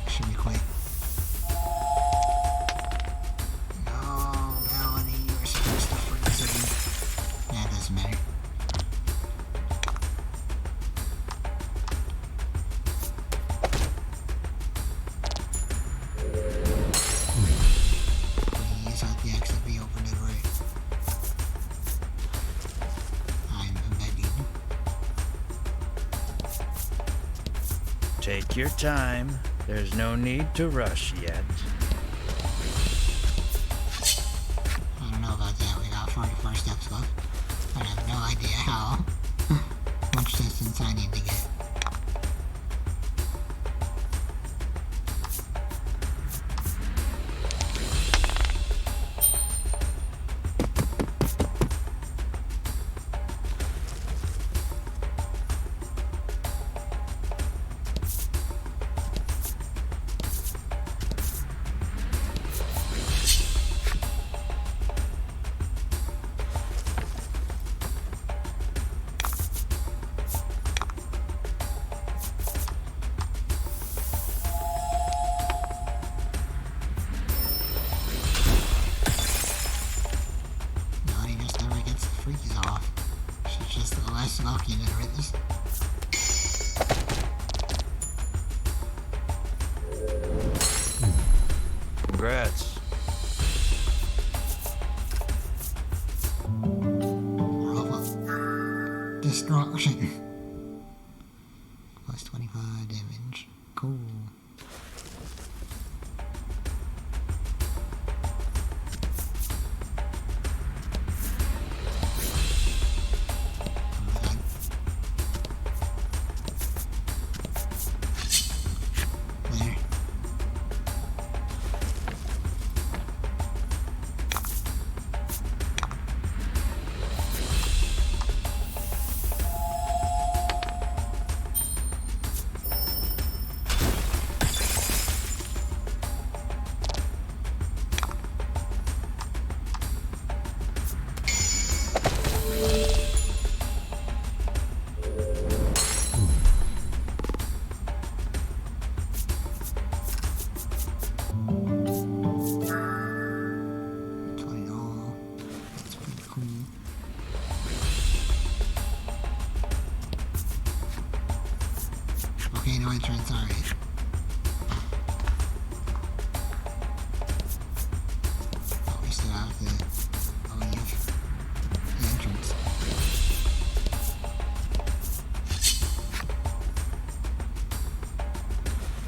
Should be quick. No, Melanie, you were supposed to freeze him. That doesn't matter. Please let the exit be open to the right. I'm begging. Take your time. There's no need to rush yet. I don't know about that. We got 44 steps left. I have no idea how much distance I need to get. Melanie just never gets the freeze off. She's just less lucky than Ritless. Congrats. Destruction. Plus 25 damage. Cool. There. $20. That's pretty cool. Okay, no entrance, alright. But we still have to leave the entrance.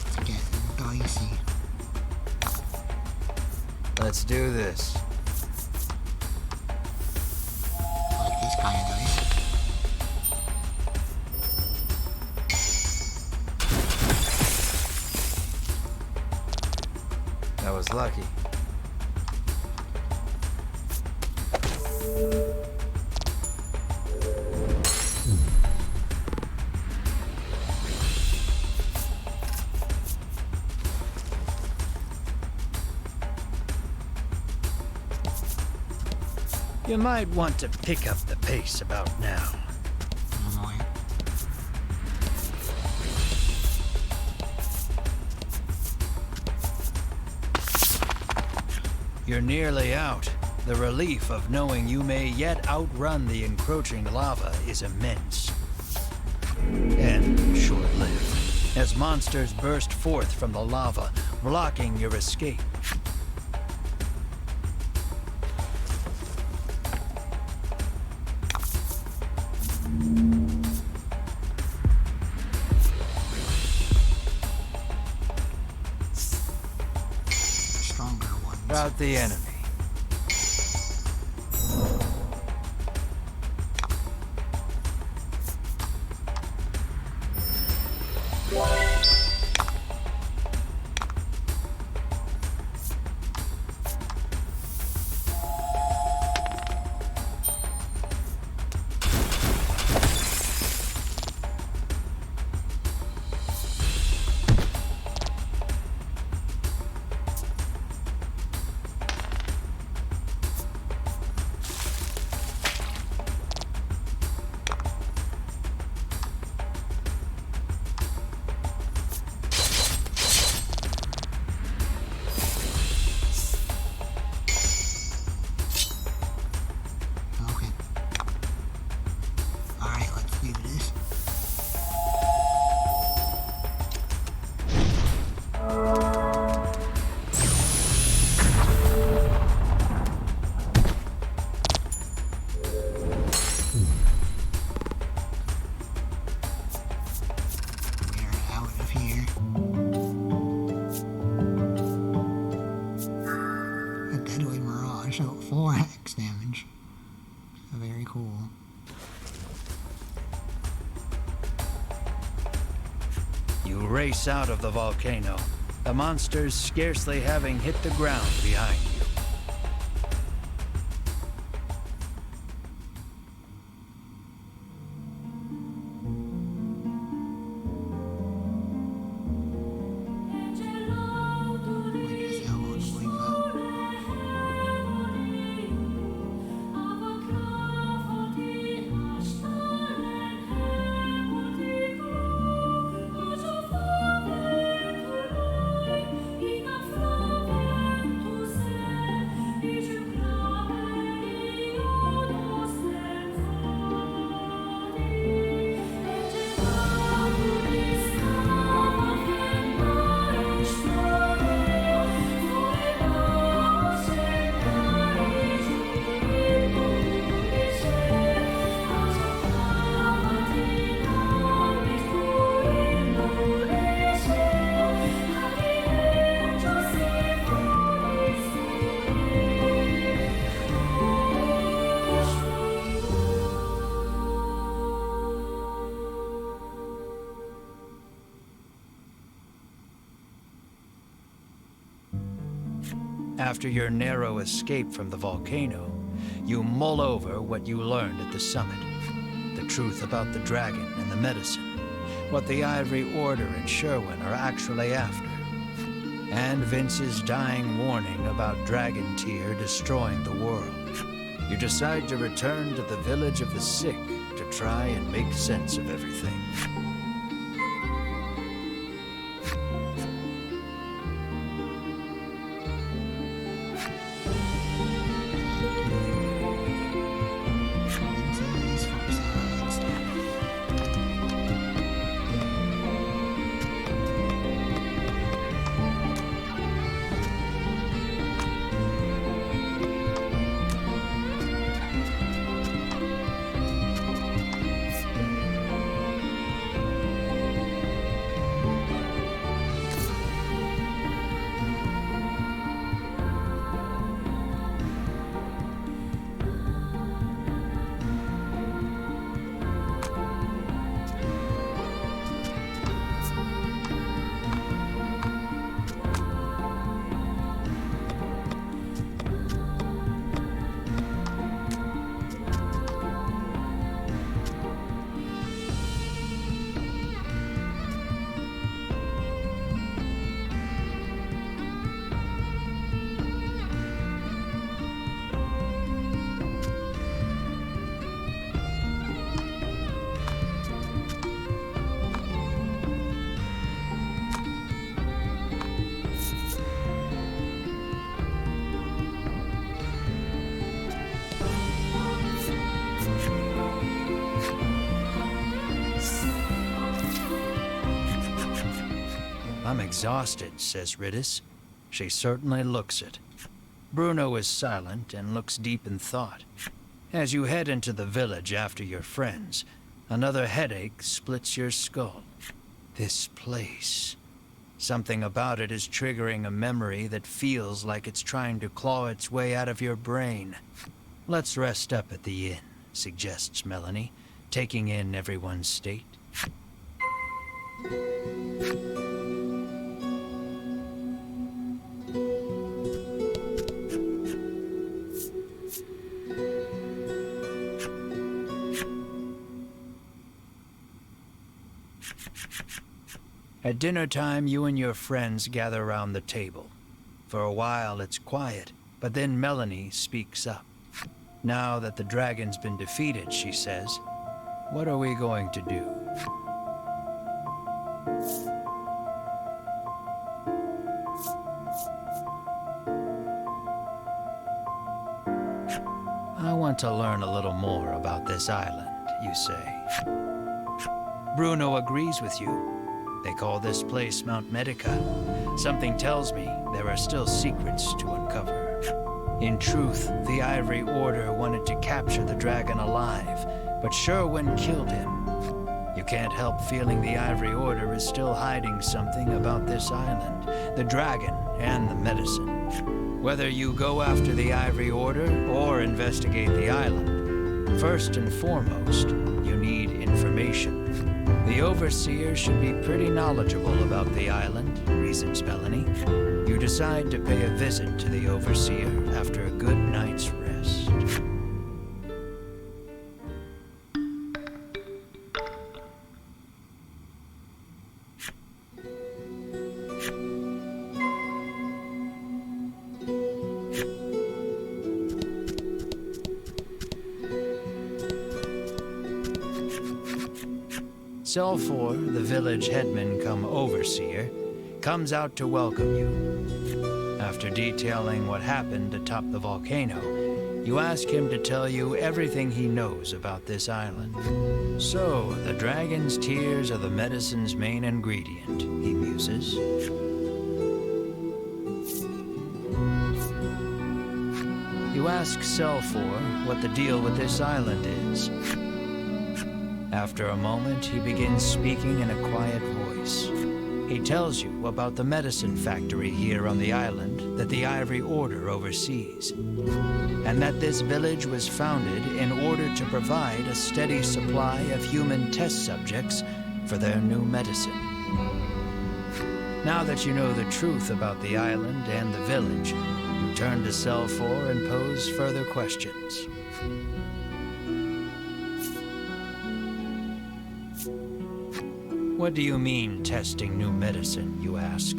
It's getting dicey. Let's do this. Like this kind of dice. That was lucky. You might want to pick up the pace about now. Annoying. You're nearly out. The relief of knowing you may yet outrun the encroaching lava is immense. And short-lived, as monsters burst forth from the lava, blocking your escape. About the enemy. Okay. Alright, let's do this. We're out of here. A Deadwood Mirage, so 4 hex damage. Very cool. You race out of the volcano, the monsters scarcely having hit the ground behind you. Like as hell on Boiva. After your narrow escape from the volcano, you mull over what you learned at the summit. The truth about the dragon and the medicine. What the Ivory Order and Sherwin are actually after. And Vince's dying warning about Dragon Tear destroying the world. You decide to return to the village of the sick to try and make sense of everything. Lindsay's Farsides. I'm exhausted, says Riddis. She certainly looks it. Bruno is silent and looks deep in thought. As you head into the village after your friends, another headache splits your skull. This place Something about it is triggering a memory that feels like it's trying to claw its way out of your brain. Let's rest up at the inn, suggests Melanie, taking in everyone's state. At dinner time, you and your friends gather around the table. For a while, it's quiet, but then Melanie speaks up. Now that the dragon's been defeated, she says, "What are we going to do?" "I want to learn a little more about this island," you say. Bruno agrees with you. They call this place Mount Medica. Something tells me there are still secrets to uncover. In truth, the Ivory Order wanted to capture the dragon alive, but Sherwin killed him. You can't help feeling the Ivory Order is still hiding something about this island, the dragon and the medicine. Whether you go after the Ivory Order or investigate the island, first and foremost, you need information. The Overseer should be pretty knowledgeable about the island, reasons Melanie. You decide to pay a visit to the Overseer after a good night's rest. Selfor, the village headman come overseer, comes out to welcome you. After detailing what happened atop the volcano, you ask him to tell you everything he knows about this island. So, the dragon's tears are the medicine's main ingredient, he muses. You ask Selfor what the deal with this island is. After a moment, he begins speaking in a quiet voice. He tells you about the medicine factory here on the island that the Ivory Order oversees, and that this village was founded in order to provide a steady supply of human test subjects for their new medicine. Now that you know the truth about the island and the village, you turn to Selfor and pose further questions. What do you mean, testing new medicine, you ask?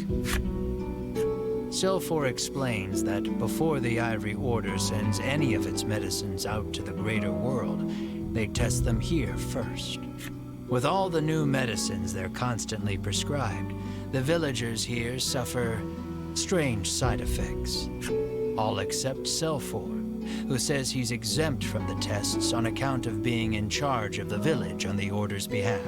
Selfor explains that before the Ivory Order sends any of its medicines out to the greater world, they test them here first. With all the new medicines they're constantly prescribed, the villagers here suffer strange side effects. All except Selfor, who says he's exempt from the tests on account of being in charge of the village on the Order's behalf.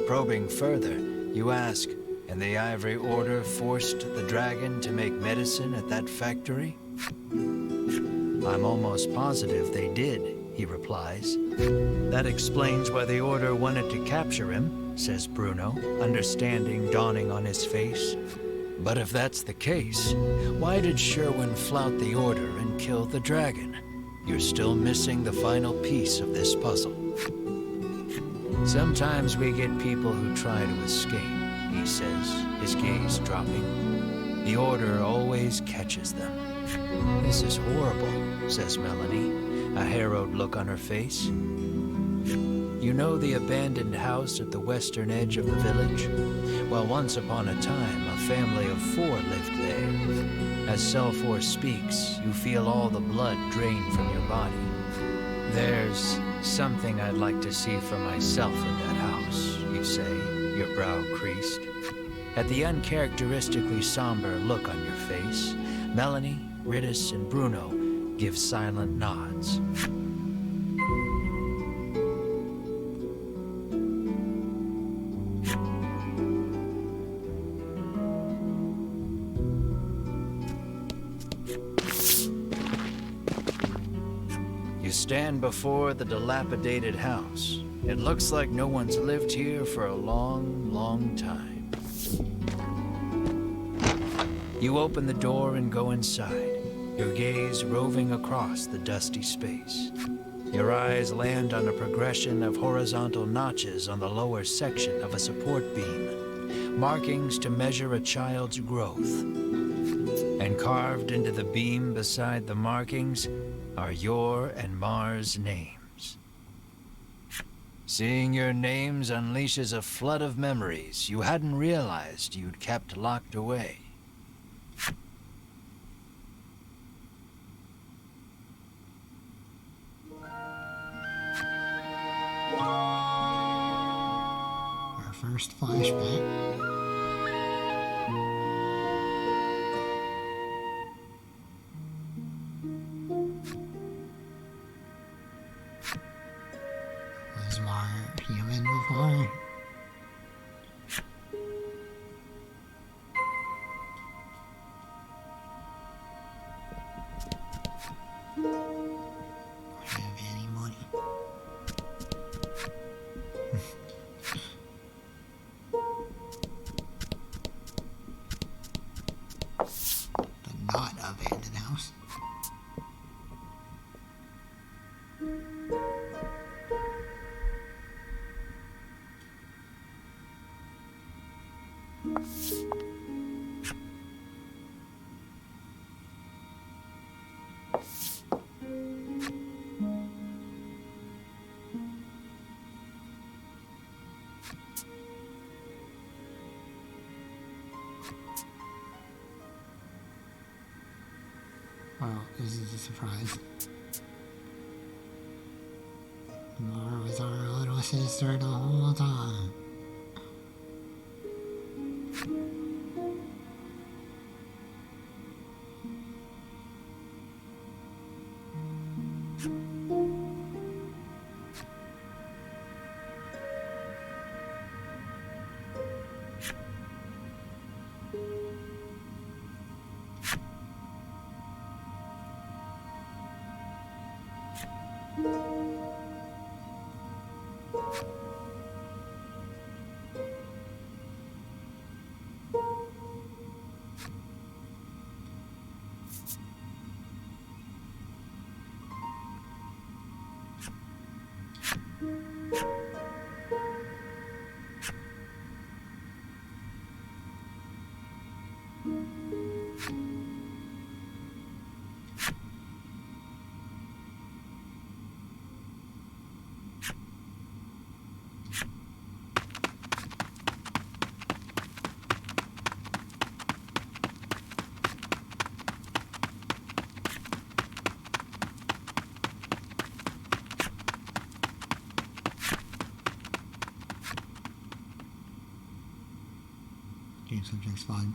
Probing further, you ask, and the Ivory Order forced the dragon to make medicine at that factory? I'm almost positive they did, he replies. That explains why the Order wanted to capture him, says Bruno, understanding dawning on his face. But if that's the case, why did Sherwin flout the Order and kill the dragon? You're still missing the final piece of this puzzle. Sometimes we get people who try to escape, he says, his gaze dropping. The Order always catches them. This is horrible, says Melanie, a harrowed look on her face. You know the abandoned house at the western edge of the village? Well, once upon a time, a family of 4 lived there. As Selfor speaks, you feel all the blood drain from your body. There's something I'd like to see for myself in that house, you say, your brow creased. At the uncharacteristically somber look on your face, Melanie, Riddis, and Bruno give silent nods. You stand before the dilapidated house. It looks like no one's lived here for a long, long time. You open the door and go inside, your gaze roving across the dusty space. Your eyes land on a progression of horizontal notches on the lower section of a support beam, markings to measure a child's growth. And carved into the beam beside the markings are your and Mar's names. Seeing your names unleashes a flood of memories you hadn't realized you'd kept locked away. Our first flashback. Was Mar human before? Have any money? The not abandoned house. Well, this is a surprise. Mara was our little sister the whole time. Game subject's fine.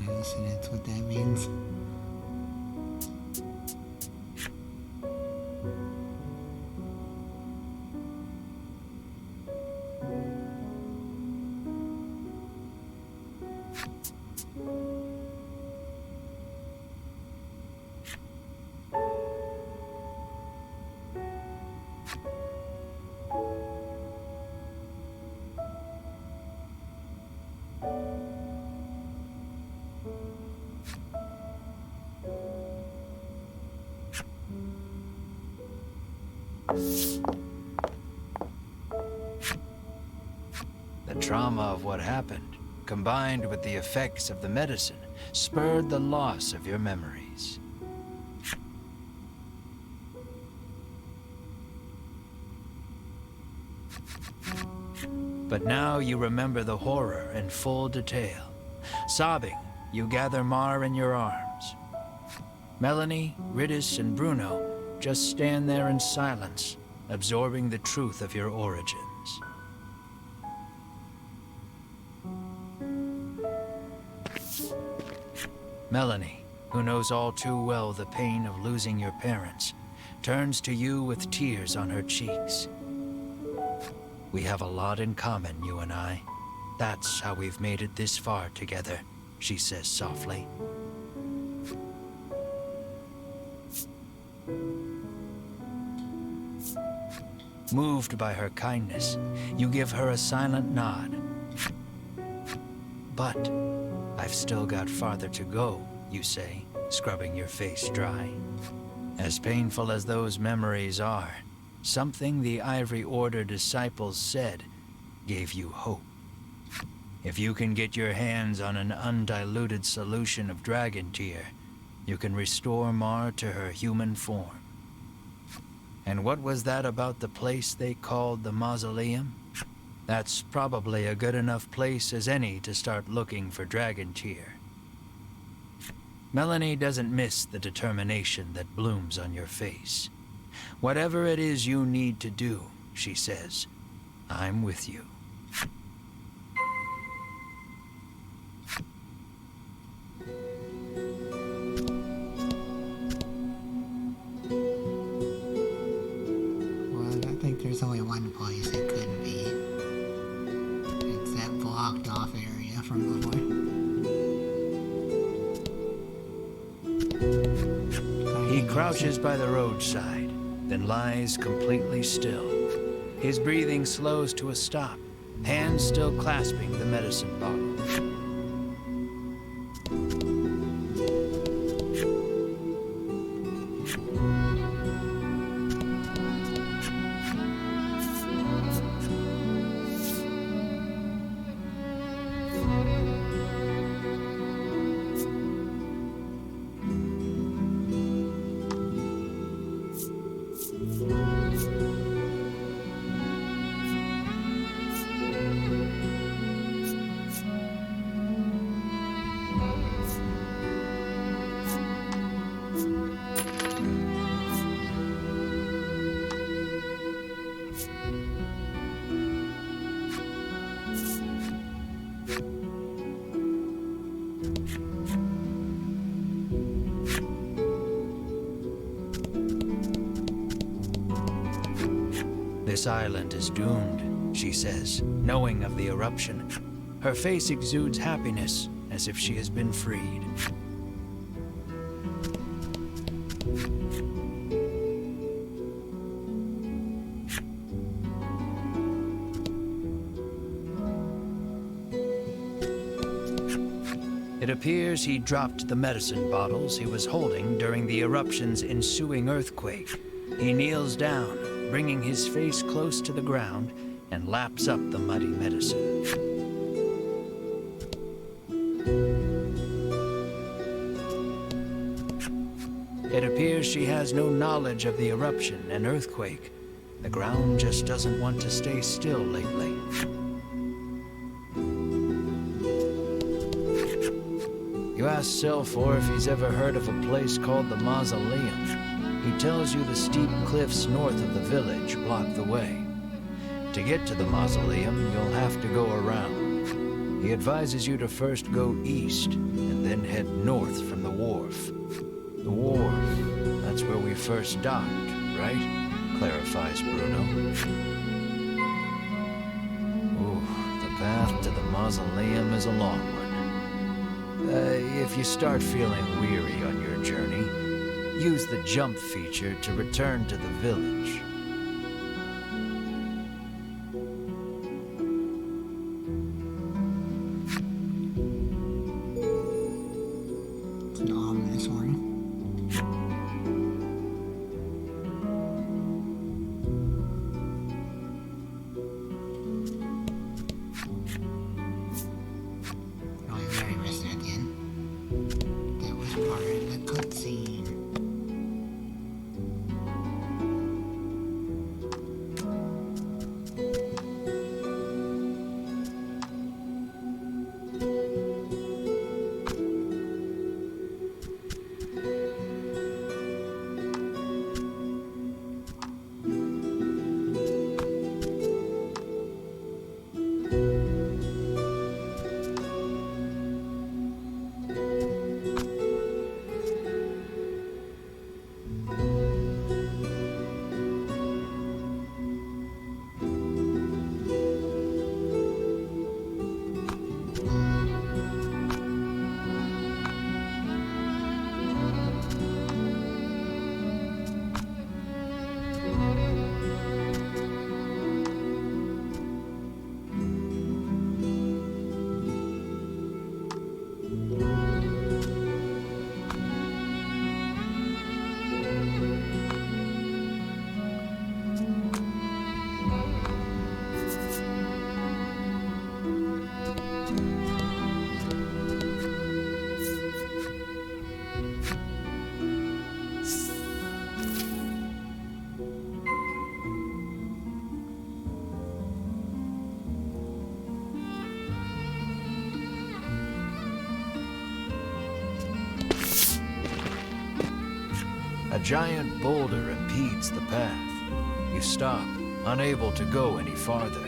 Yes, and that's what that means. trauma of what happened, combined with the effects of the medicine, spurred the loss of your memories. But now you remember the horror in full detail. Sobbing, you gather Mar in your arms. Melanie, Riddis, and Bruno just stand there in silence, absorbing the truth of your origins. Melanie, who knows all too well the pain of losing your parents, turns to you with tears on her cheeks. We have a lot in common, you and I. That's how we've made it this far together, she says softly. Moved by her kindness, you give her a silent nod. But I've still got farther to go, you say, scrubbing your face dry. As painful as those memories are, something the Ivory Order disciples said gave you hope. If you can get your hands on an undiluted solution of Dragon Tear, you can restore Mar to her human form. And what was that about the place they called the Mausoleum? That's probably a good enough place as any to start looking for Dragon Tear. Melanie doesn't miss the determination that blooms on your face. Whatever it is you need to do, she says, I'm with you. Well, I think there's only one place it could be. It's that blocked off area from before. He crouches by the roadside, then lies completely still. His breathing slows to a stop, hands still clasping the medicine bottle. This island is doomed, she says, knowing of the eruption. Her face exudes happiness, as if she has been freed. It appears he dropped the medicine bottles he was holding during the eruption's ensuing earthquake. He kneels down, bringing his face close to the ground, and laps up the muddy medicine. It appears she has no knowledge of the eruption and earthquake. The ground just doesn't want to stay still lately. You ask Silfor if he's ever heard of a place called the Mausoleum. He tells you the steep cliffs north of the village block the way. To get to the Mausoleum, you'll have to go around. He advises you to first go east, and then head north from the wharf. The wharf, that's where we first docked, right? Clarifies Bruno. Ooh, the path to the Mausoleum is a long one. If you start feeling weary on your journey, use the jump feature to return to the village. It's an ominous warning. part of the cutscene. A giant boulder impedes the path. You stop, unable to go any farther.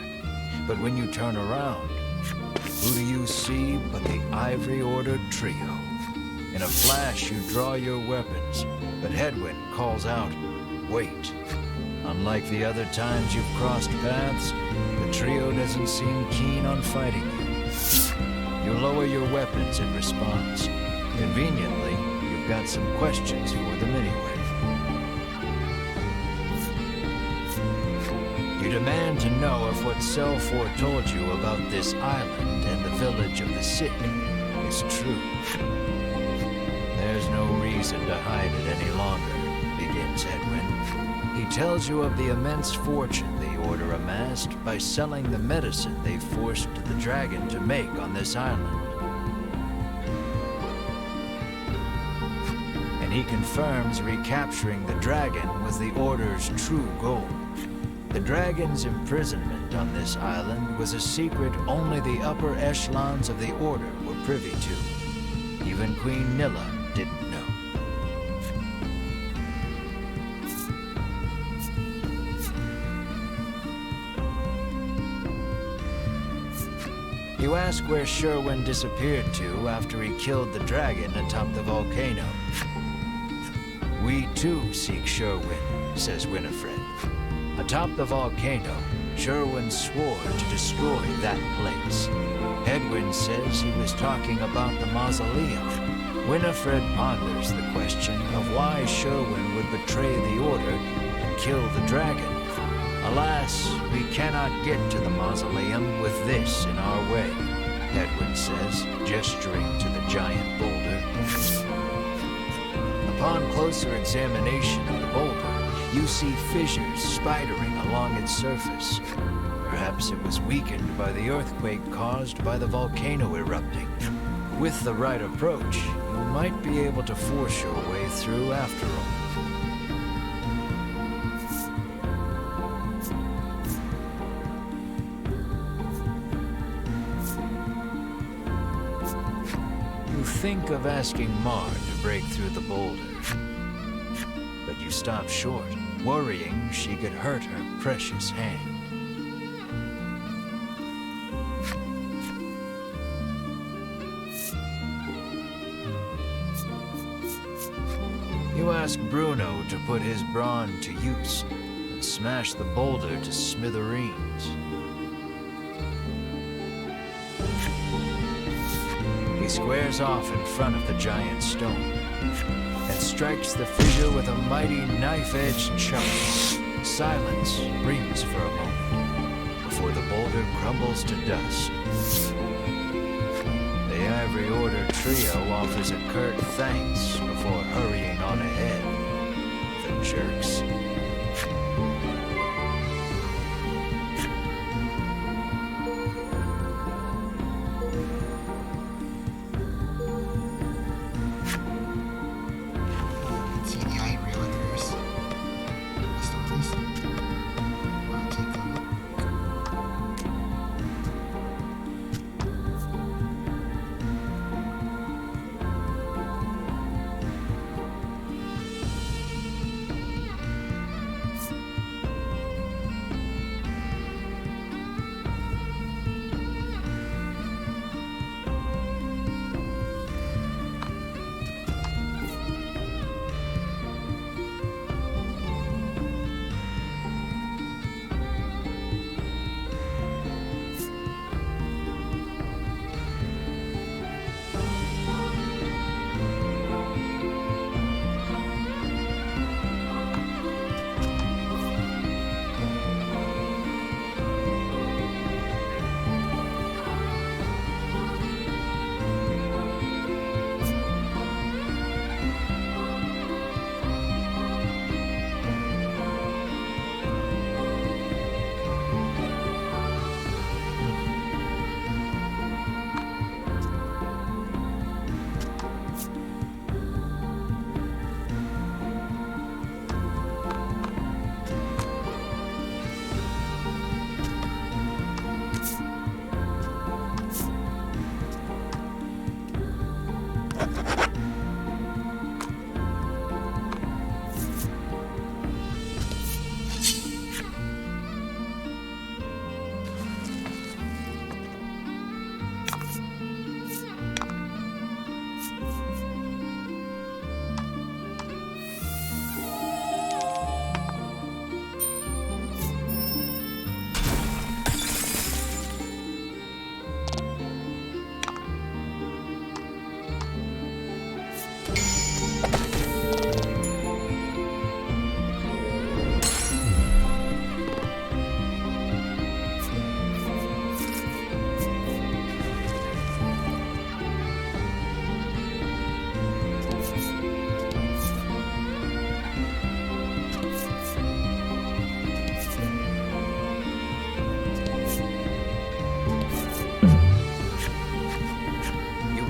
But when you turn around, who do you see but the Ivory Order trio? In a flash, you draw your weapons, but Hedwyn calls out, "Wait." Unlike the other times you've crossed paths, the trio doesn't seem keen on fighting you. You lower your weapons in response. Conveniently, you've got some questions for them anyway. You demand to know if what Sel foretold you about this island and the village of the sick is true. There's no reason to hide it any longer, begins Hedwyn. He tells you of the immense fortune the Order amassed by selling the medicine they forced the dragon to make on this island. And he confirms recapturing the dragon was the Order's true goal. The dragon's imprisonment on this island was a secret only the upper echelons of the Order were privy to. Even Queen Nilla didn't know. You ask where Sherwin disappeared to after he killed the dragon atop the volcano. We too seek Sherwin, says Winifred. Atop the volcano, Sherwin swore to destroy that place. Hedwyn says he was talking about the mausoleum. Winifred ponders the question of why Sherwin would betray the Order and kill the dragon. Alas, we cannot get to the mausoleum with this in our way, Hedwyn says, gesturing to the giant boulder. Upon closer examination of the boulder, you see fissures spidering along its surface. Perhaps it was weakened by the earthquake caused by the volcano erupting. With the right approach, you might be able to force your way through after all. You think of asking Mar to break through the boulder, but you stop short, worrying she could hurt her precious hand. You ask Bruno to put his brawn to use and smash the boulder to smithereens. He squares off in front of the giant stone and strikes the fissure with a mighty knife-edged chop. Silence rings for a moment before the boulder crumbles to dust. The Ivory Order trio offers a curt thanks before hurrying on ahead. The jerks.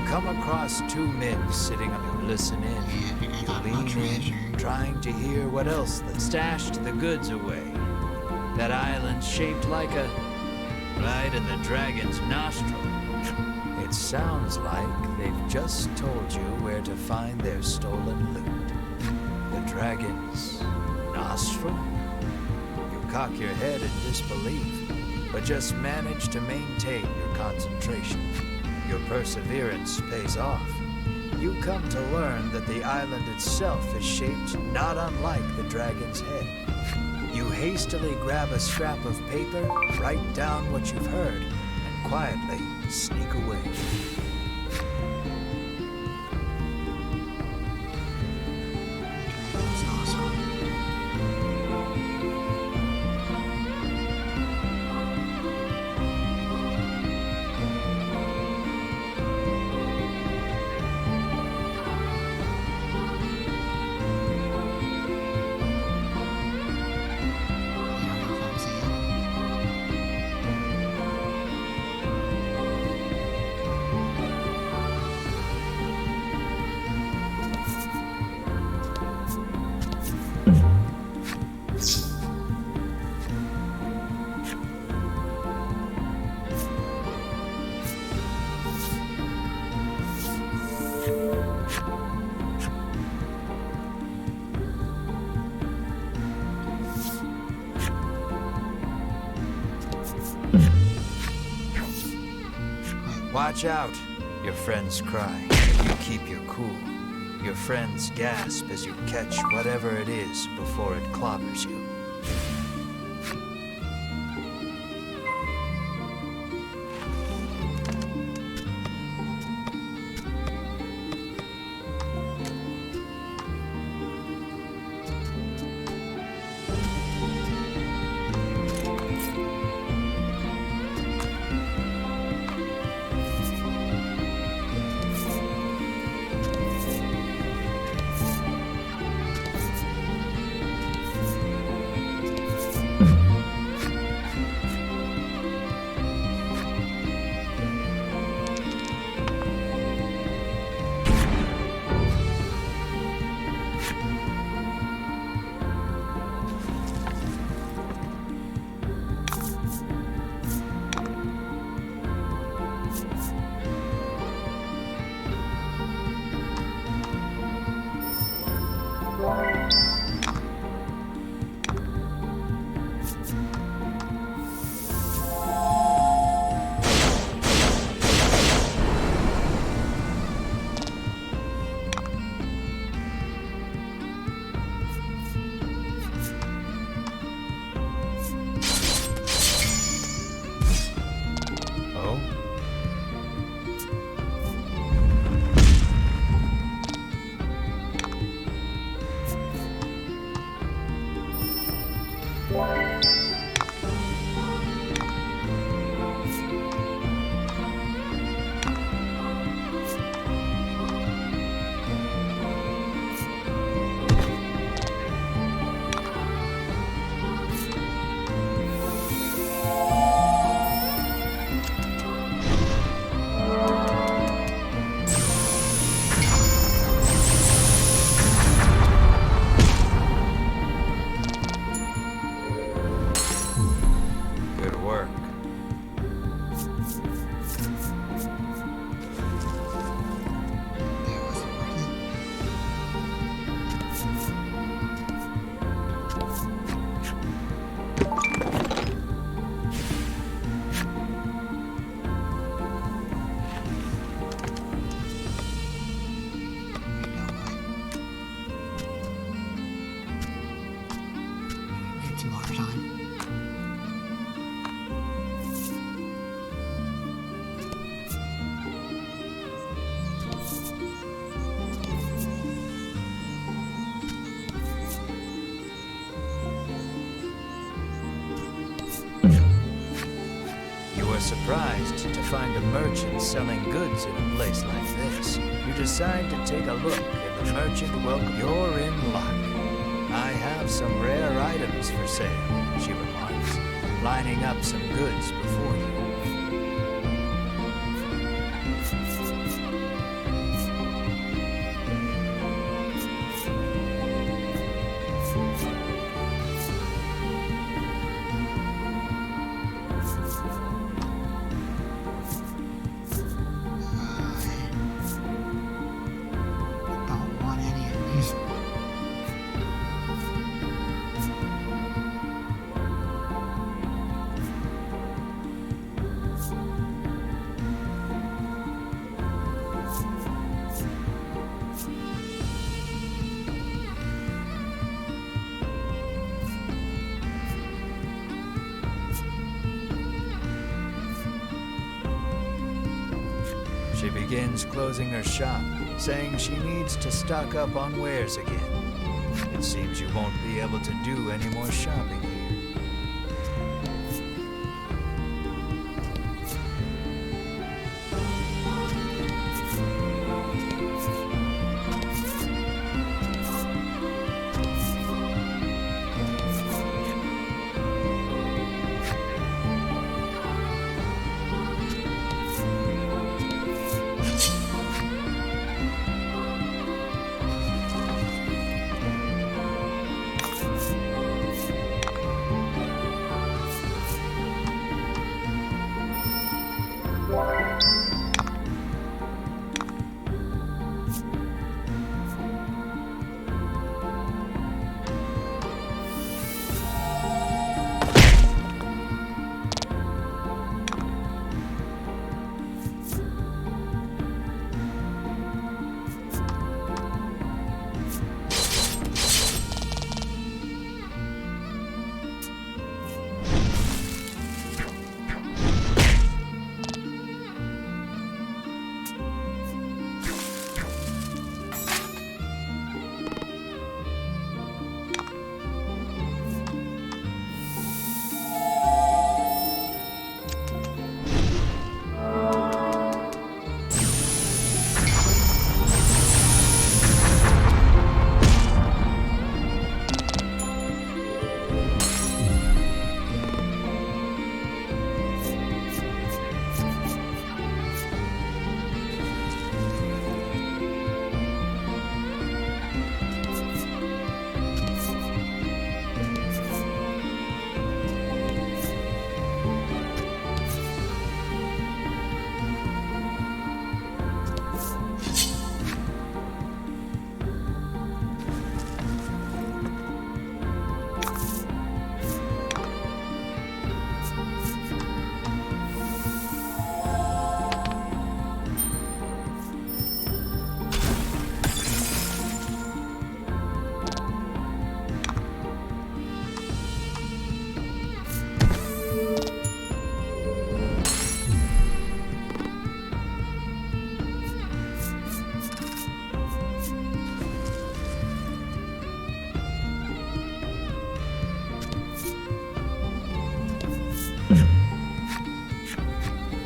Come across two men sitting up. You listen in. Yeah, you guys You got lean no treasure. in, trying to hear what else that stashed the goods away. That island shaped like a... right in the dragon's nostril. It sounds like they've just told you where to find their stolen loot. The dragon's nostril? You cock your head in disbelief, but just manage to maintain your concentration. Your perseverance pays off. You come to learn that the island itself is shaped not unlike the dragon's head. You hastily grab a scrap of paper, write down what you've heard, and quietly sneak away. Dragon's nostril. I don't know if I'm seeing. Watch out, your friends cry. You keep your cool. Your friends gasp as you catch whatever it is before it clobbers you. surprised to find a merchant selling goods in a place like this. You decide to take a look, and the merchant welcomes. You're in luck. I have some rare items for sale, she remarks, lining up some goods before you. Don't want any of these. She begins closing her shop, saying she needs to stock up on wares again. It seems you won't be able to do any more shopping here.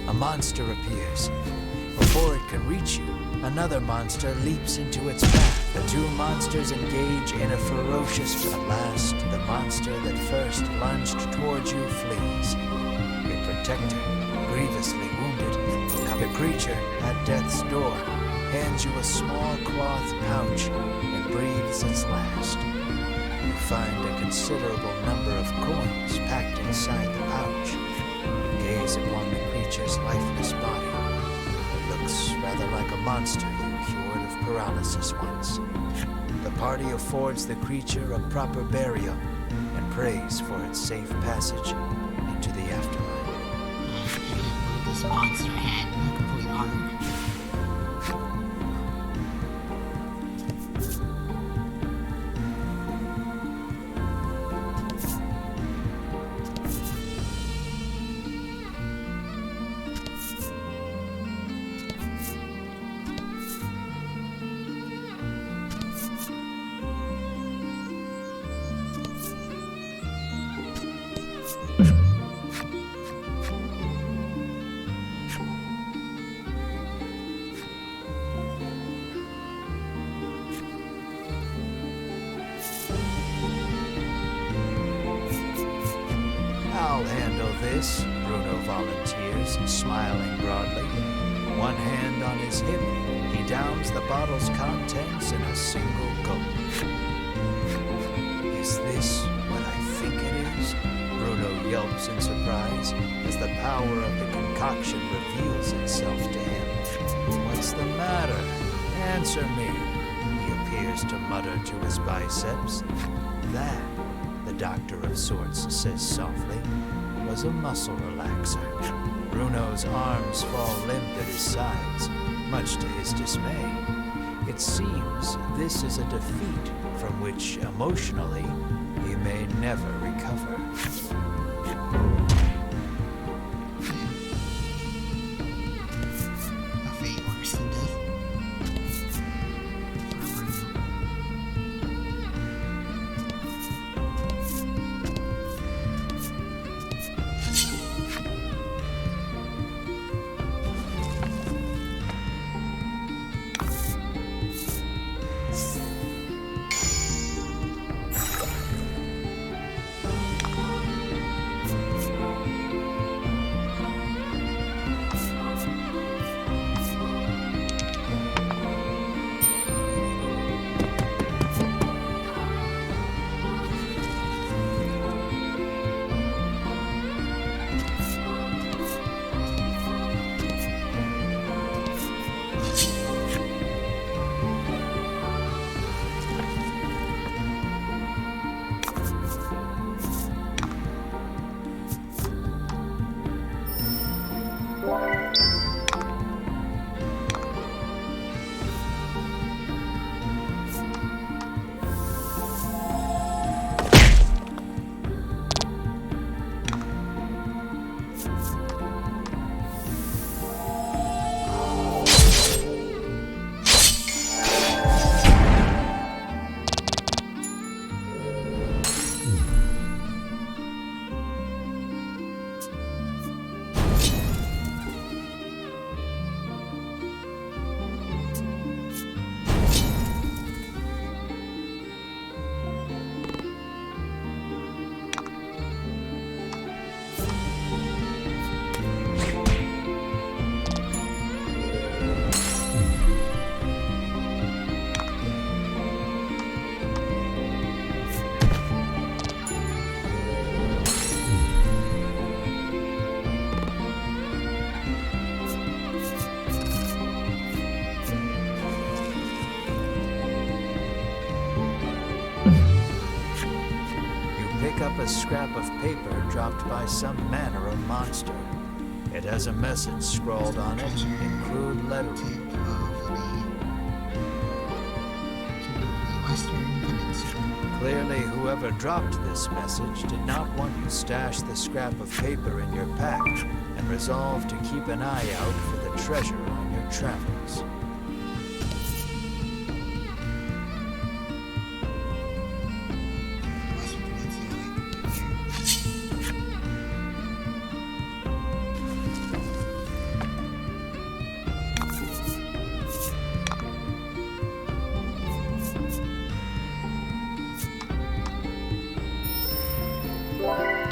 A monster appears. Before it can reach you, another monster leaps into its path. The two monsters engage in a ferocious. At last, the monster that first lunged towards you flees. Your protector, grievously wounded, the creature at death's door hands you a small cloth pouch and breathes its last. You find a considerable number of coins packed inside the pouch. Gaze upon the creature's lifeless body. It looks rather like a monster you cured of paralysis once. The party affords the creature a proper burial and prays for its safe passage into the afterlife. This monster had a complete armor. this, Bruno volunteers, smiling broadly. One hand on his hip, he downs the bottle's contents in a single gulp. Is this what I think it is? Bruno yelps in surprise as the power of the concoction reveals itself to him. What's the matter? Answer me, he appears to mutter to his biceps. That, the doctor of sorts says softly, was a muscle relaxer. Bruno's arms fall limp at his sides, much to his dismay. It seems this is a defeat from which, emotionally, he may never recover. A fate worse than death. For Bruno. Up a scrap of paper dropped by some man or a monster. It has a message scrawled on it in crude lettering. Tip of the Western Peninsula. Clearly, whoever dropped this message did not want you stashed the scrap of paper in your pack and resolved to keep an eye out for the treasure on your travels. Western Peninsula. Here.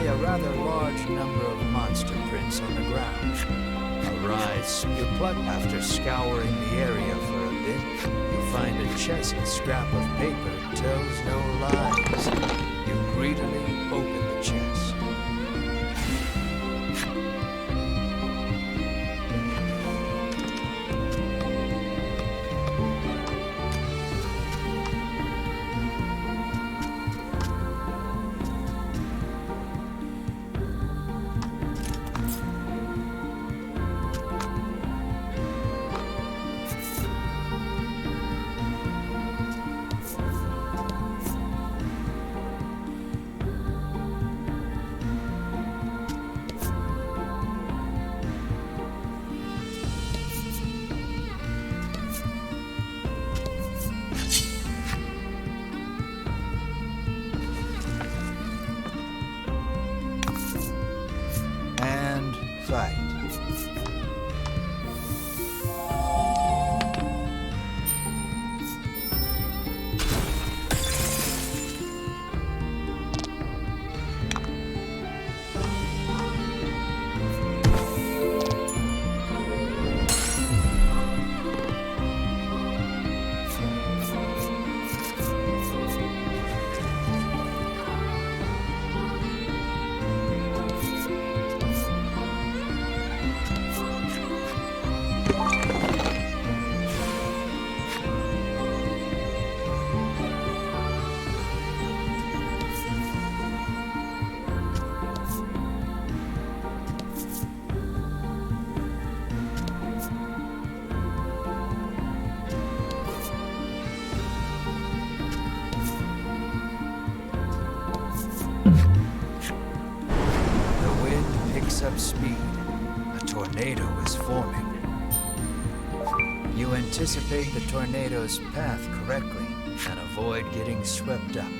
a rather large number of monster prints on the ground. Arise, you pluck. After scouring the area for a bit, you find a chest. A scrap of paper tells no lies. You greedily open the chest. And fight. Up speed. A tornado is forming. You anticipate the tornado's path correctly and avoid getting swept up.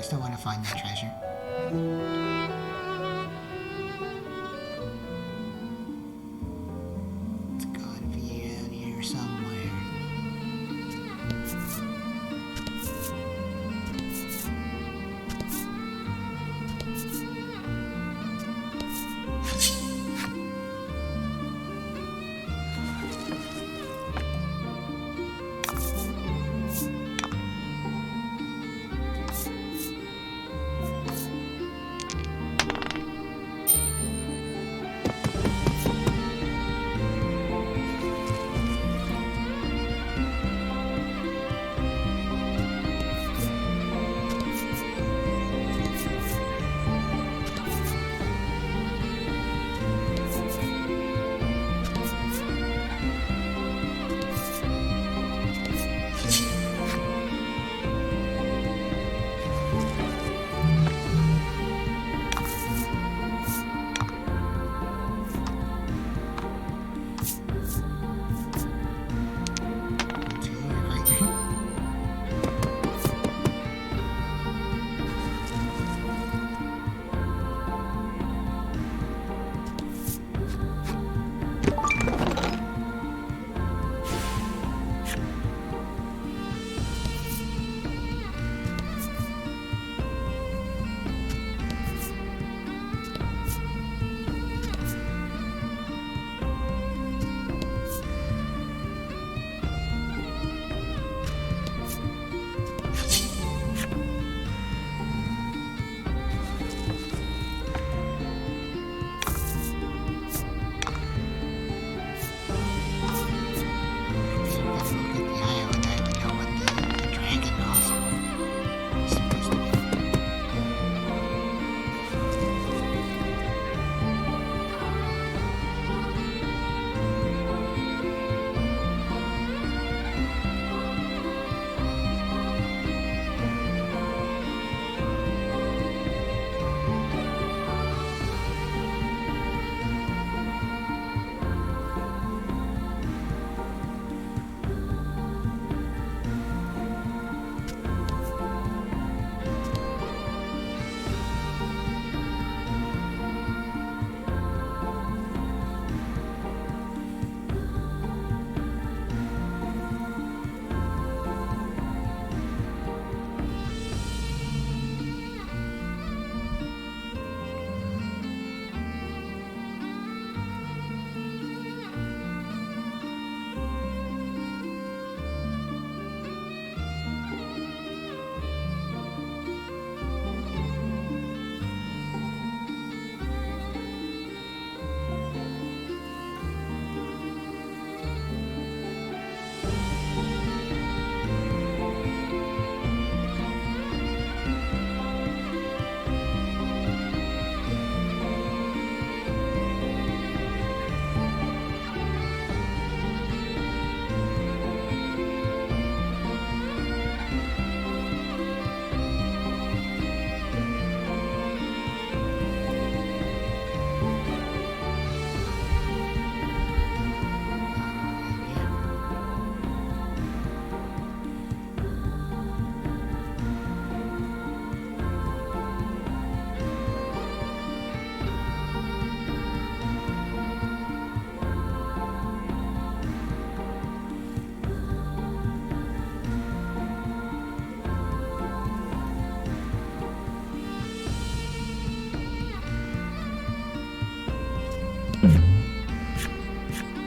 still want to find that treasure. It's gotta be out here somewhere.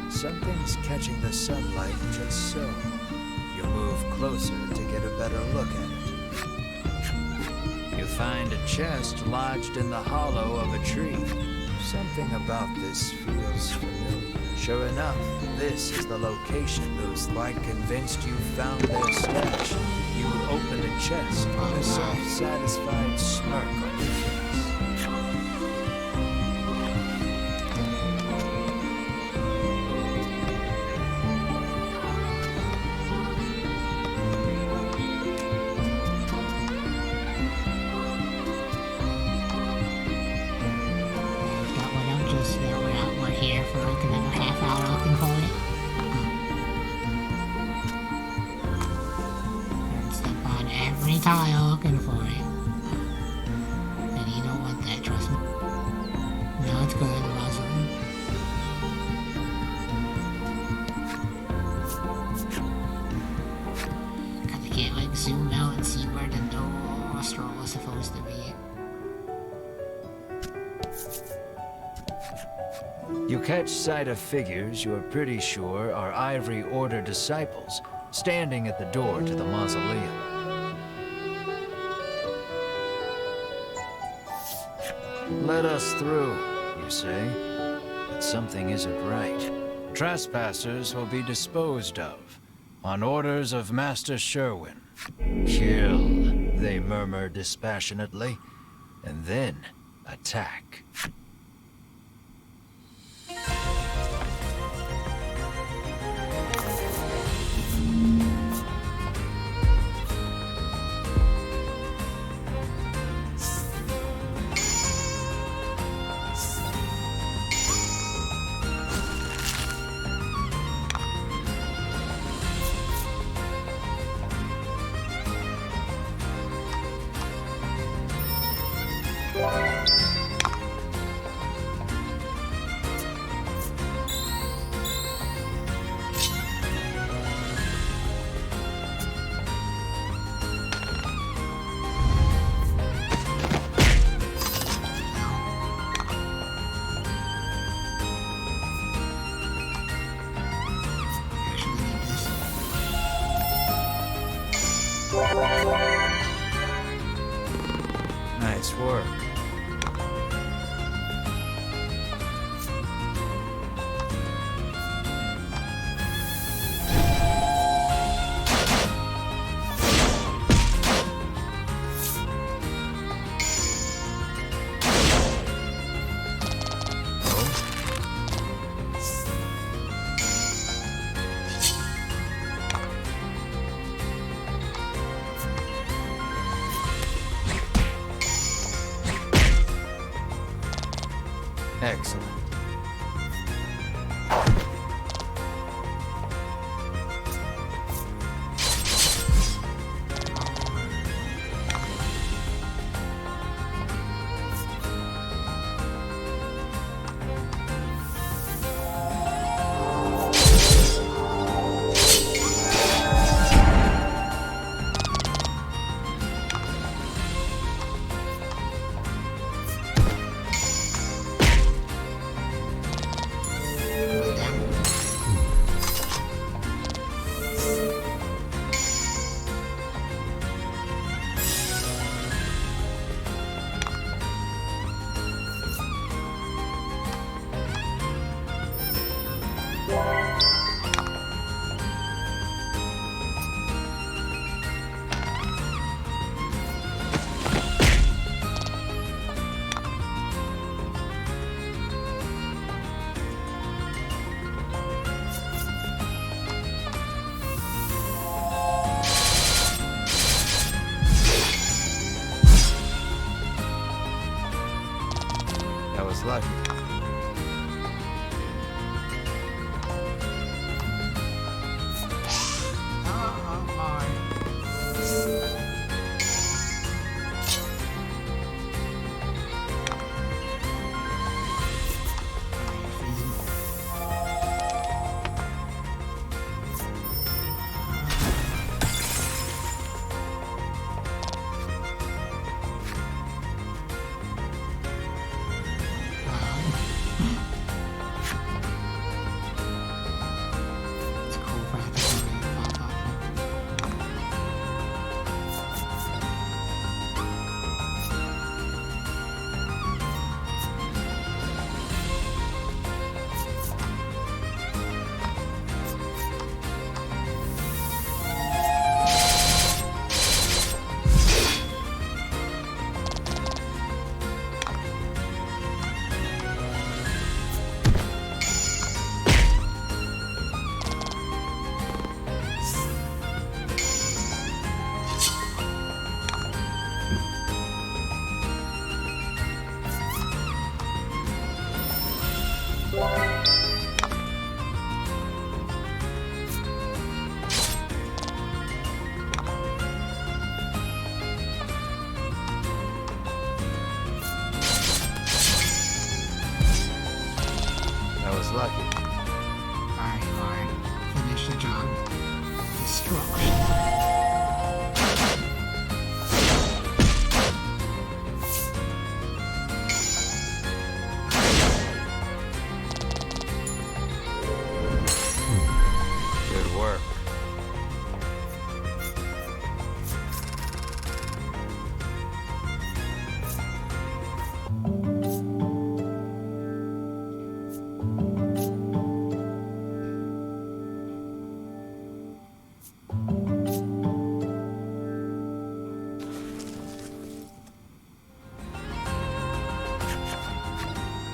Something's catching the sunlight just so. You move closer to get a better look at it. You find a chest lodged in the hollow of a tree. Something about this feels familiar. Sure enough, this is the location those like convinced you found their stash. You open the chest with a self-satisfied smirk on your face. Tile looking for it. You catch sight of figures you're pretty sure are Ivory Order disciples standing at the door to the mausoleum. Let us through, you say, but something isn't right. Trespassers will be disposed of on orders of Master Sherwin. Kill, they murmur dispassionately, and then attack. Actually need this. Nice work. Excellent. Way down. That was lucky.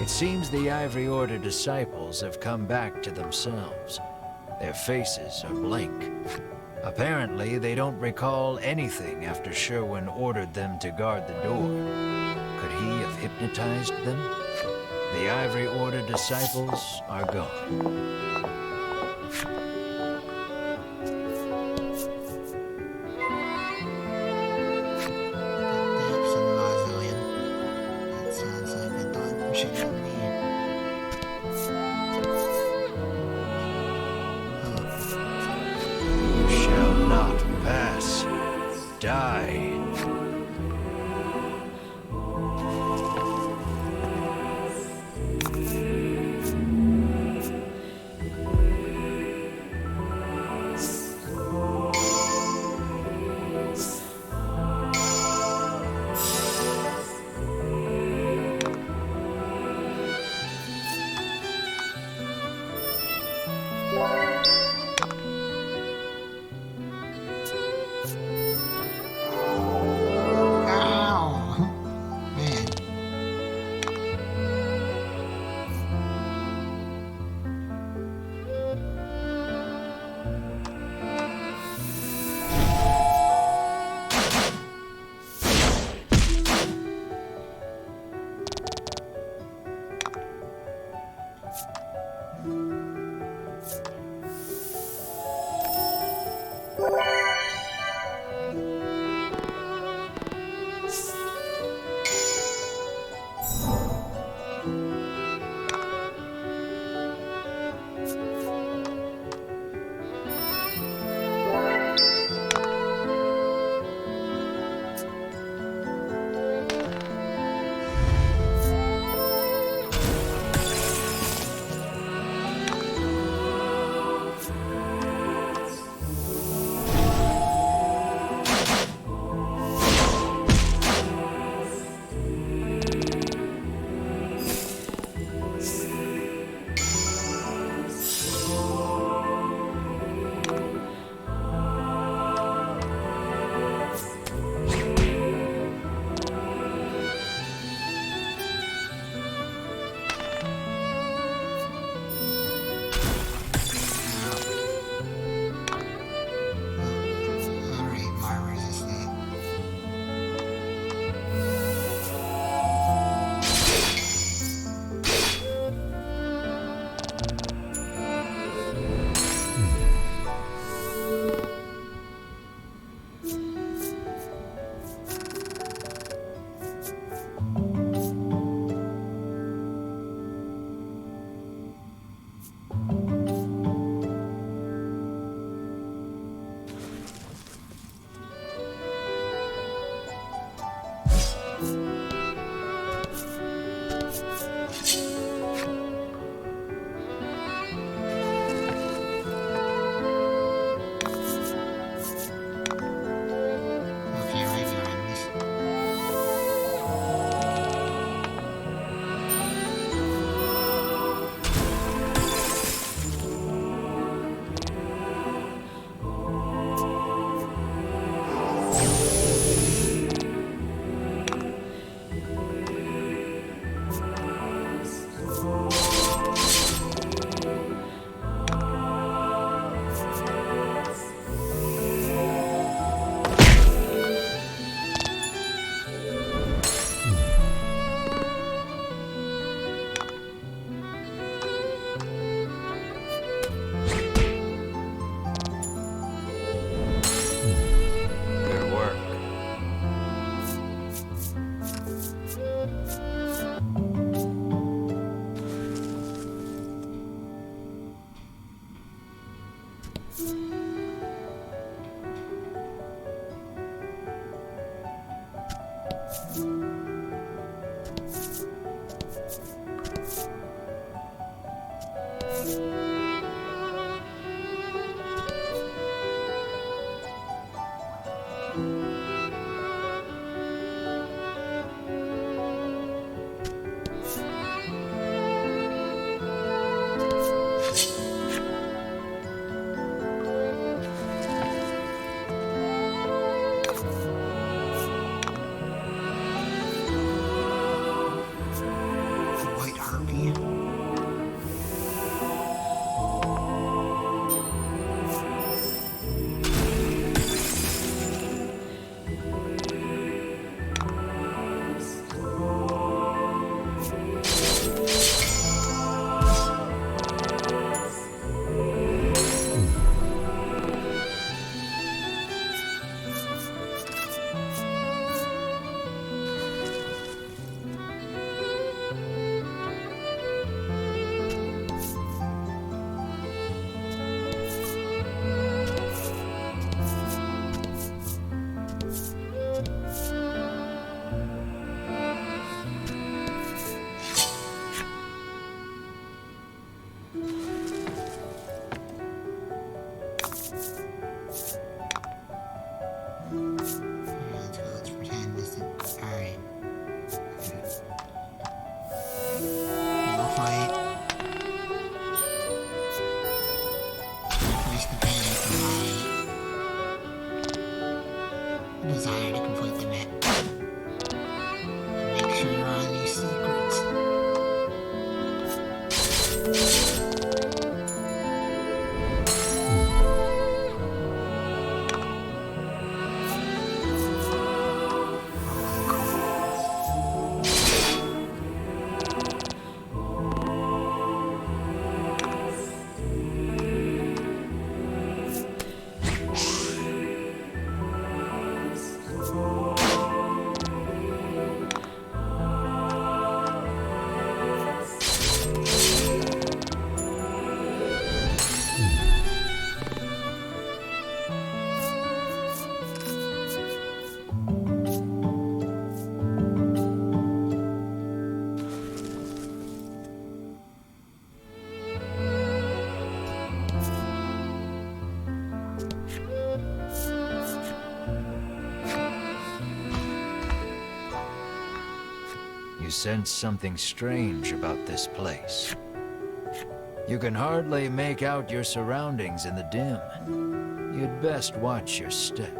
It seems the Ivory Order disciples have come back to themselves. Their faces are blank. Apparently, they don't recall anything after Sherwin ordered them to guard the door. Could he have hypnotized them? The Ivory Order disciples are gone. Depths in the mausoleum. That sounds like a dungeon to me. You shall not pass. Die. Ow! Man. Alright, Marmor's estate. Okay, regular enemies. Good work. complete the net. Make sure there are these secrets. You sense something strange about this place. You can hardly make out your surroundings in the dim. You'd best watch your step.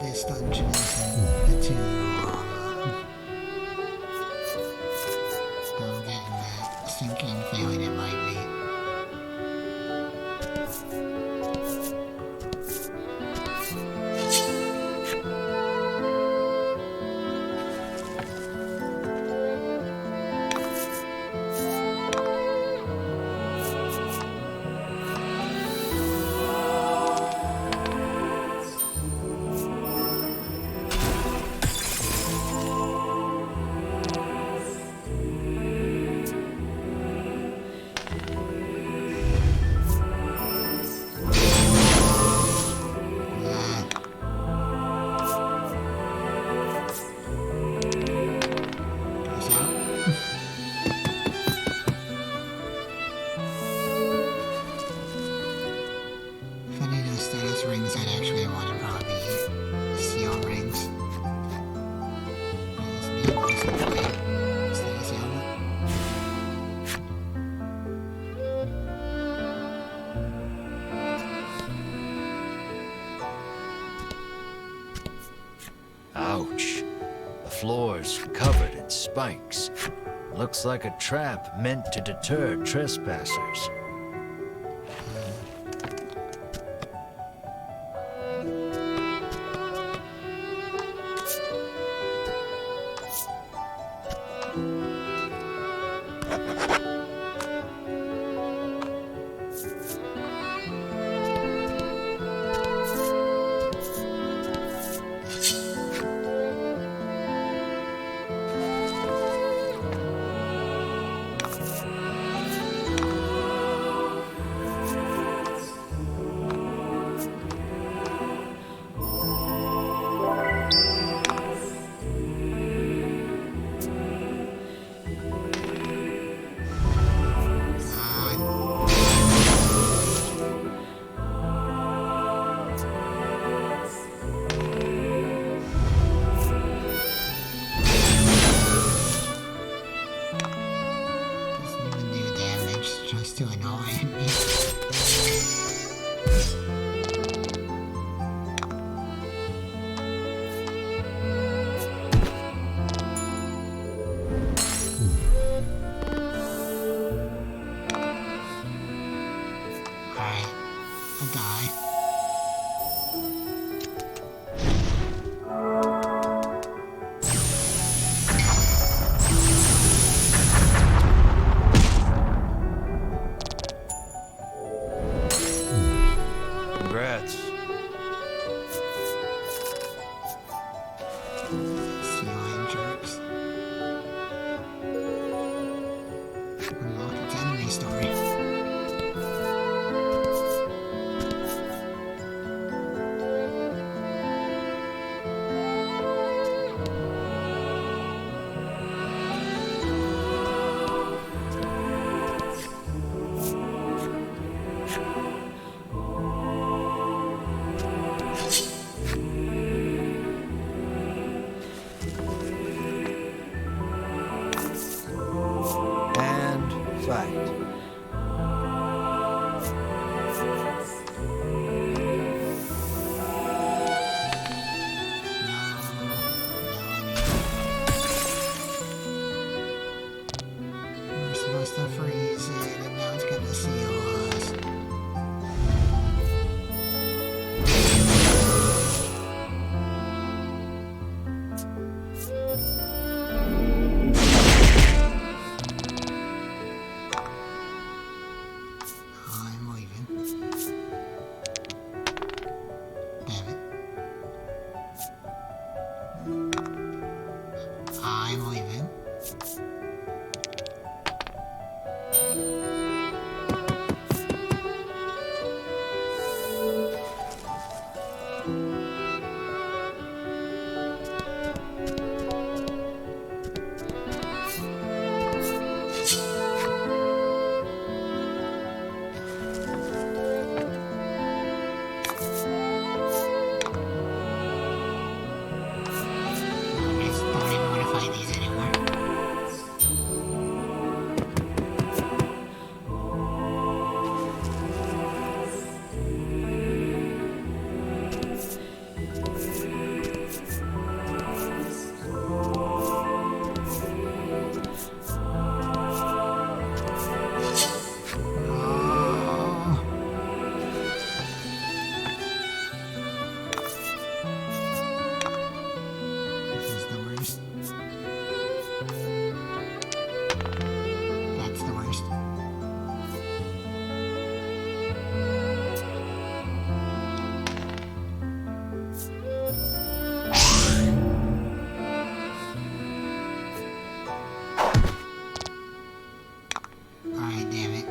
This dungeon isn't too long. I'm getting that sinking feeling it might be. Status rings I'd actually want to probably seal rings. Status helmet. Ouch. The floor's covered in spikes. Looks like a trap meant to deter trespassers. to annoy me. Alright, a guy. Congrats. Sea jerks. Unlock its enemy story. And fight. We're supposed to freeze it, and now it's gonna seal us. I'm leaving. Damn it. I'm leaving. I just don't even want to fight these anymore. Oh. This is the worst. That's the worst. Alright, damn it.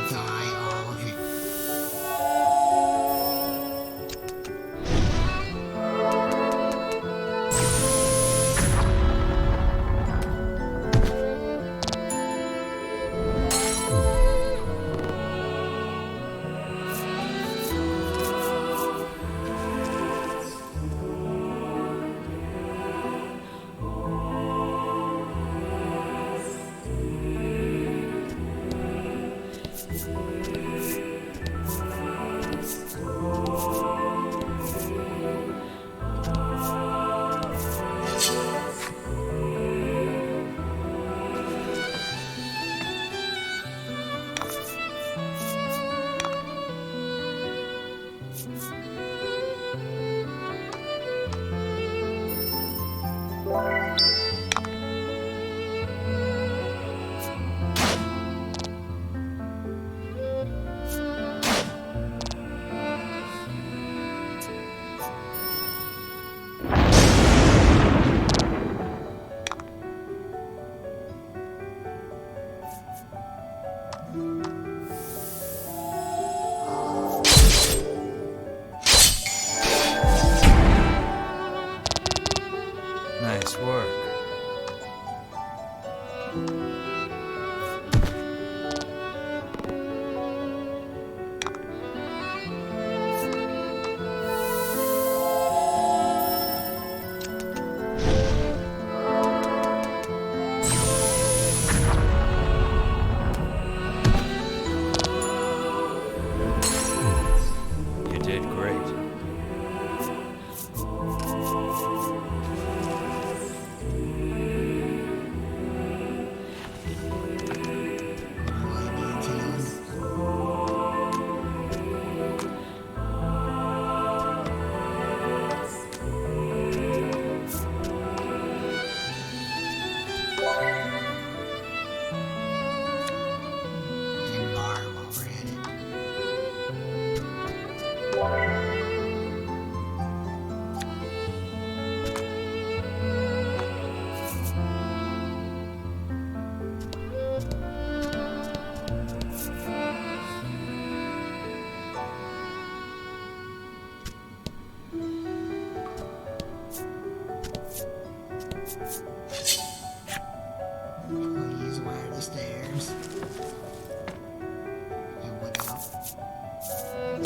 Die, all of you. Nice work.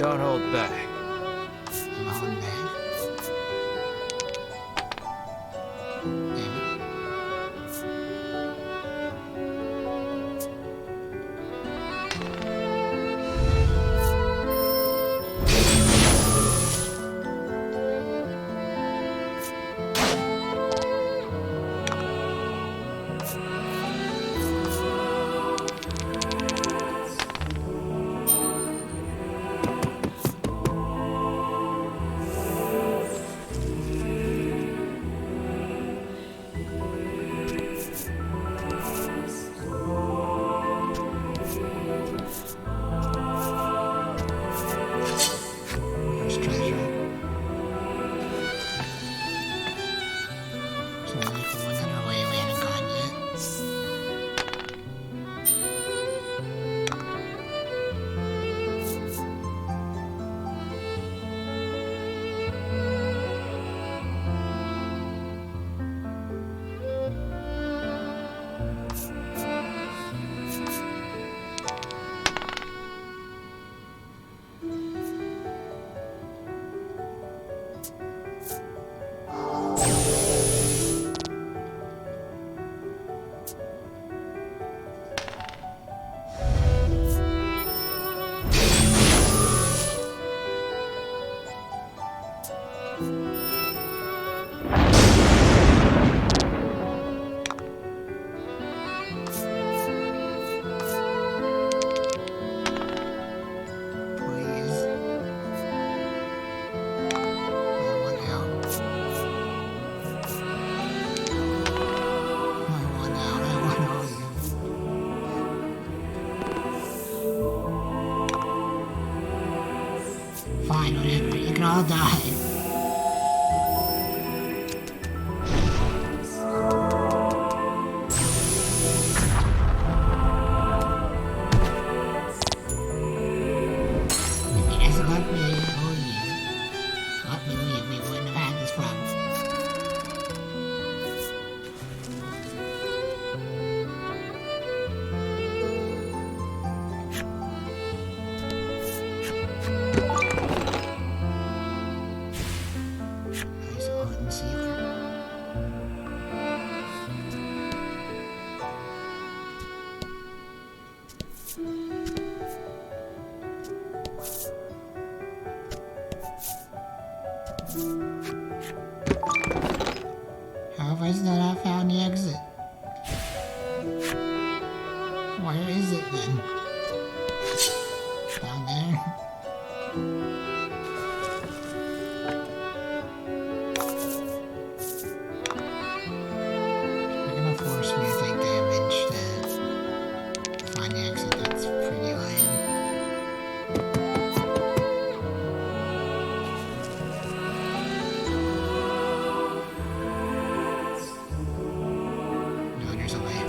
Don't hold back. I'm holding back. Damn it. There's treasure. So there's one other way we haven't gone yet. Please. I want out. I want out. I want all you. Fine, whatever. You can all die. If you guys let me leave, we wouldn't have had this problem. Nice Odin sealer. How have I still not found the exit? Where is it then? Down there? They're gonna force me to take damage to find the exit. That's pretty lame. No, there's a way.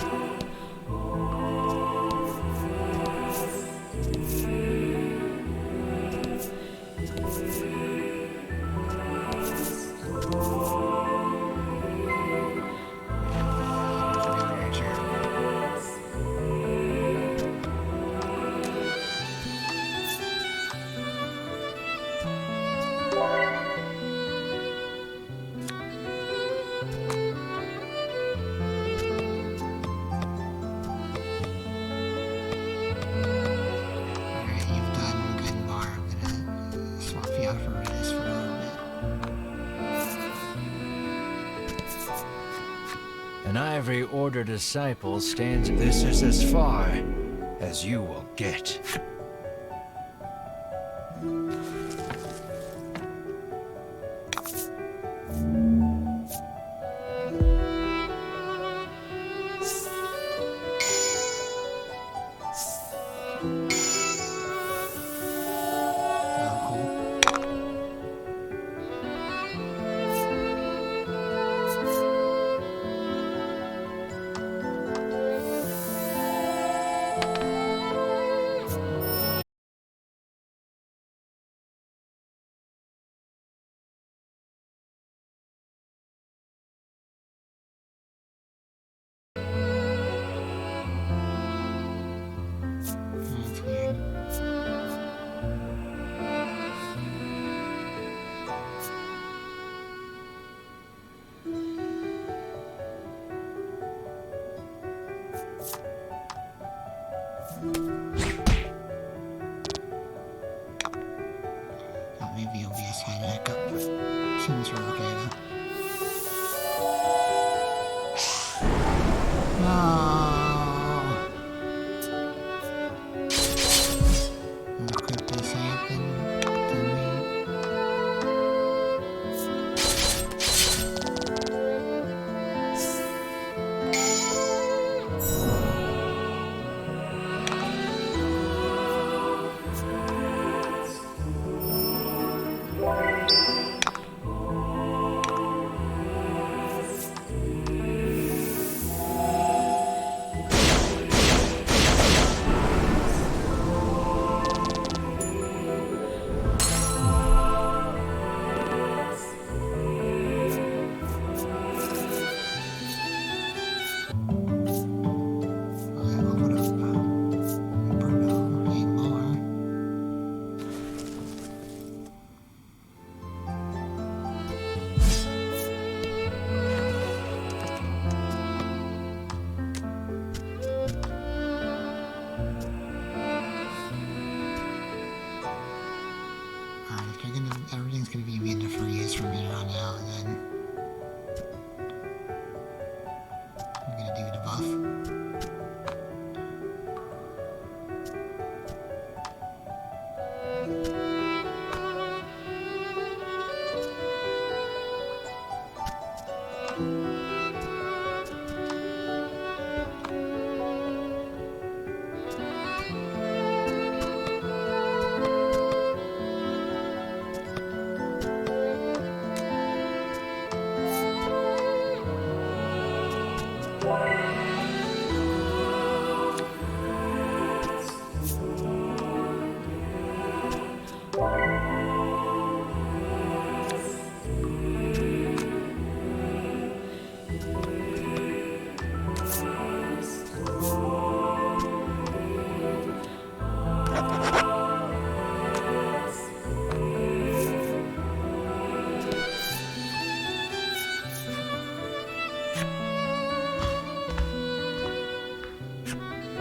Alright, you've done good and bar. I'm gonna swap you out for this for a little bit. An Ivory Order disciple stands. This is as far as you will get. Oh, cool.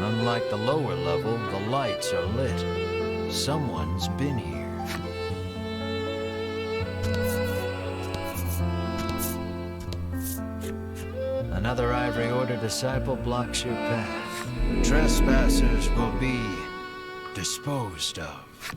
Unlike the lower level, the lights are lit. Someone's been here. Another Ivory Order disciple blocks your path. Trespassers will be disposed of.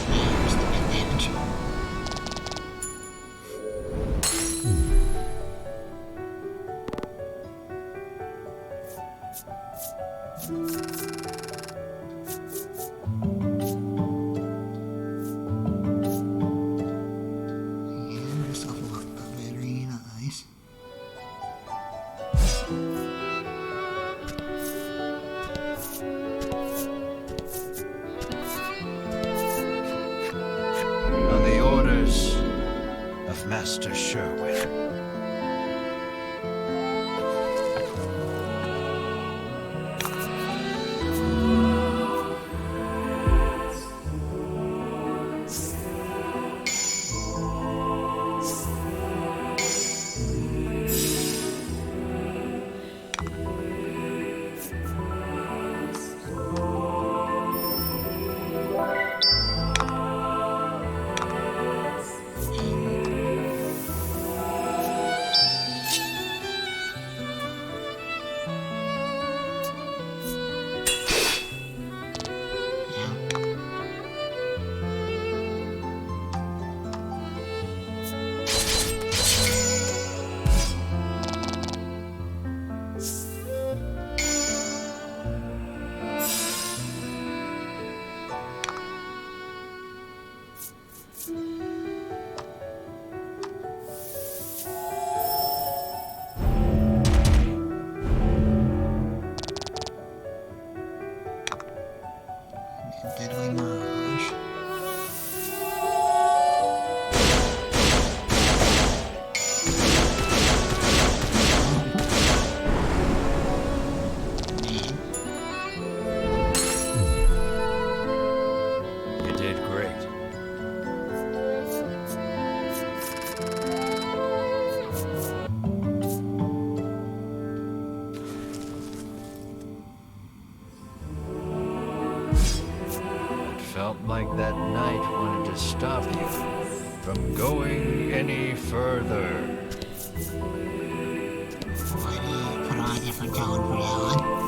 There's the big damage. And there's level up. Very nice. On the orders of Master Sherwin. Deadly Mirage. Man, You did great. It felt like that night wanted to stop you from going any further. why do you put on a different tone for that one?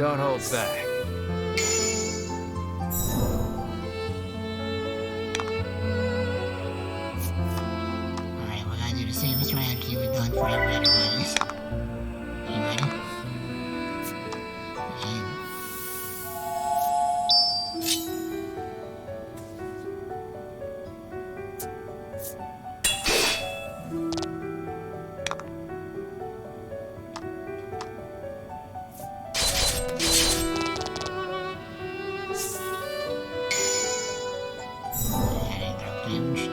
Don't hold back. Alright, we're gonna do the same strategy we've done for every other one of these. You ready? And adding drop damage.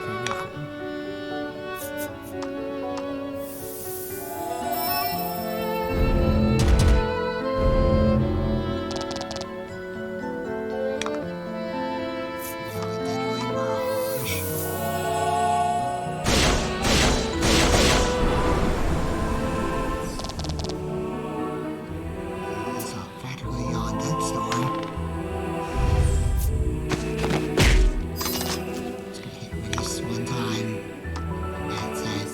Very cool. Now a deadly mirage. So practically on that storm. Just gonna hit release one time. That's it.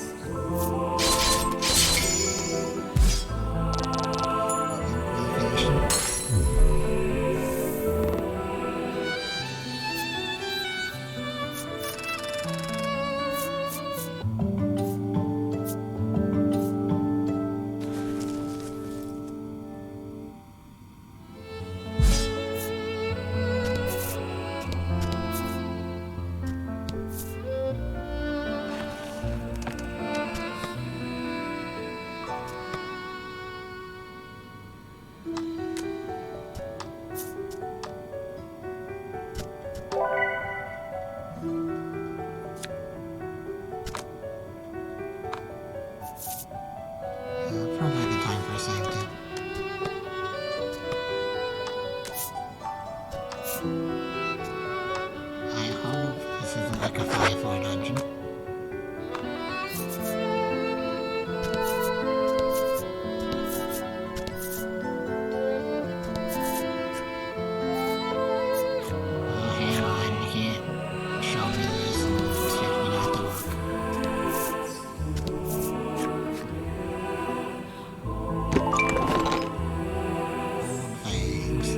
Really finishing. Probably a good time for a save too. I hope this isn't like a 5-4 dungeon. Oh, hang on, you can't show me this and expect me not to look. Old fangs.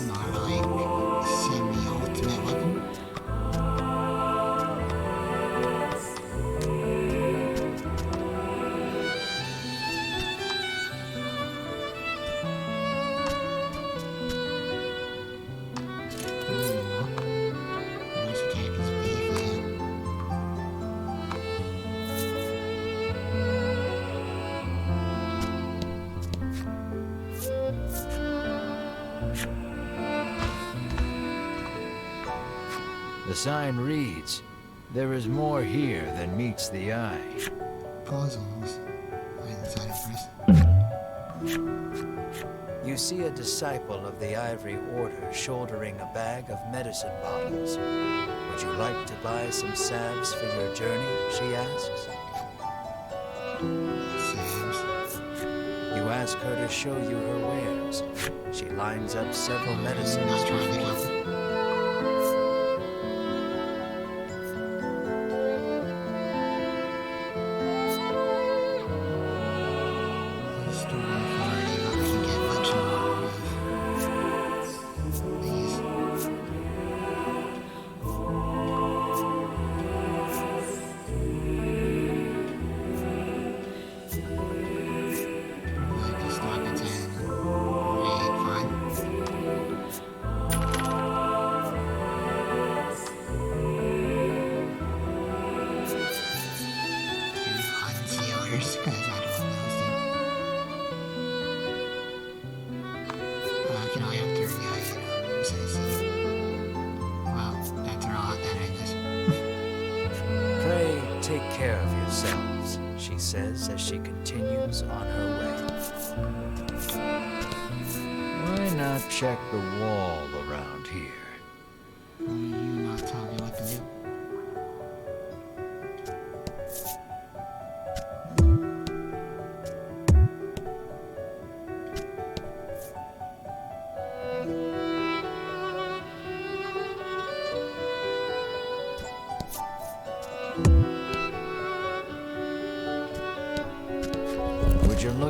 More like semi-ultimate weapon. Ooh. Voice attack is beefy. The sign reads, "There is more here than meets the eye." Puzzles. Right inside of first. You see a disciple of the Ivory Order shouldering a bag of medicine bottles. Would you like to buy some salves for your journey? She asks. Sam's. You ask her to show you her wares. She lines up several medicines Not to trying to you. kill. Store authority, but we can get much more of these. Like a stock of 10. Alright, fine. Unsealers, because I don't know those two. Can I have 30 items? I see. Well, that's a lot then, I guess. Pray take care of yourselves, she says as she continues on her way. Why not check the wall around here? Will you not tell me what to do?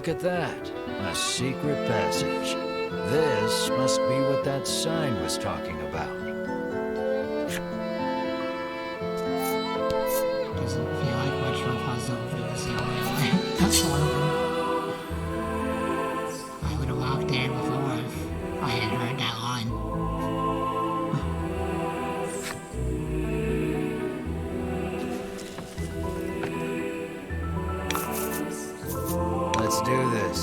Look at that. A secret passage. This must be what that sign was talking about. Doesn't feel like much of a puzzle if it was the only way. That's one of them. I would have walked there before if I had heard that line. Let's do this.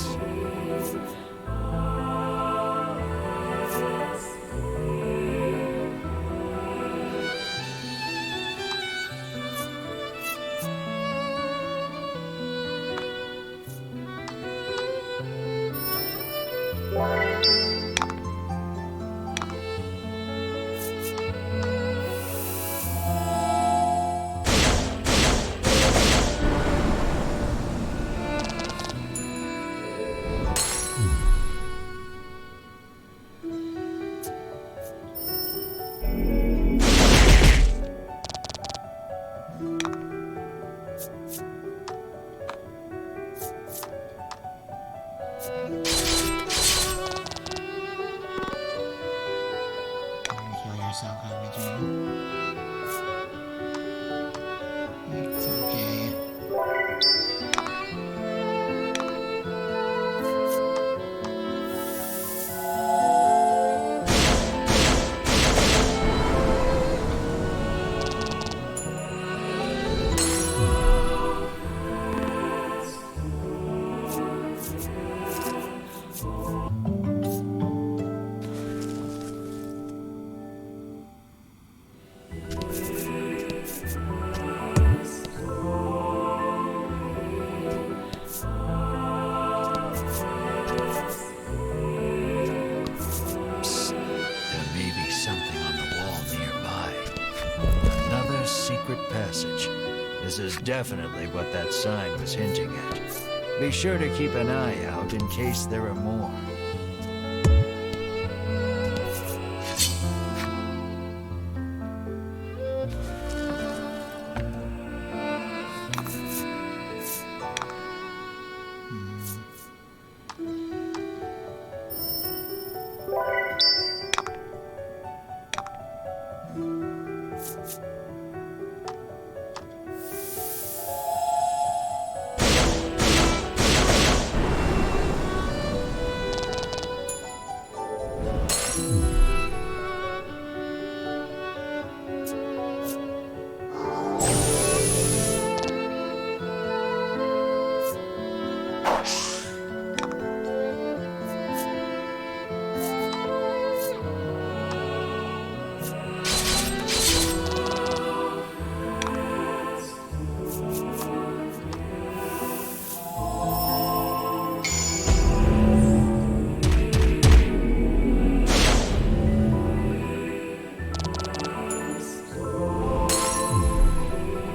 Kill yourself every dream. It's okay. There may be something on the wall nearby. Another secret passage. This is definitely what that sign was hinting at. Be sure to keep an eye out in case there are more.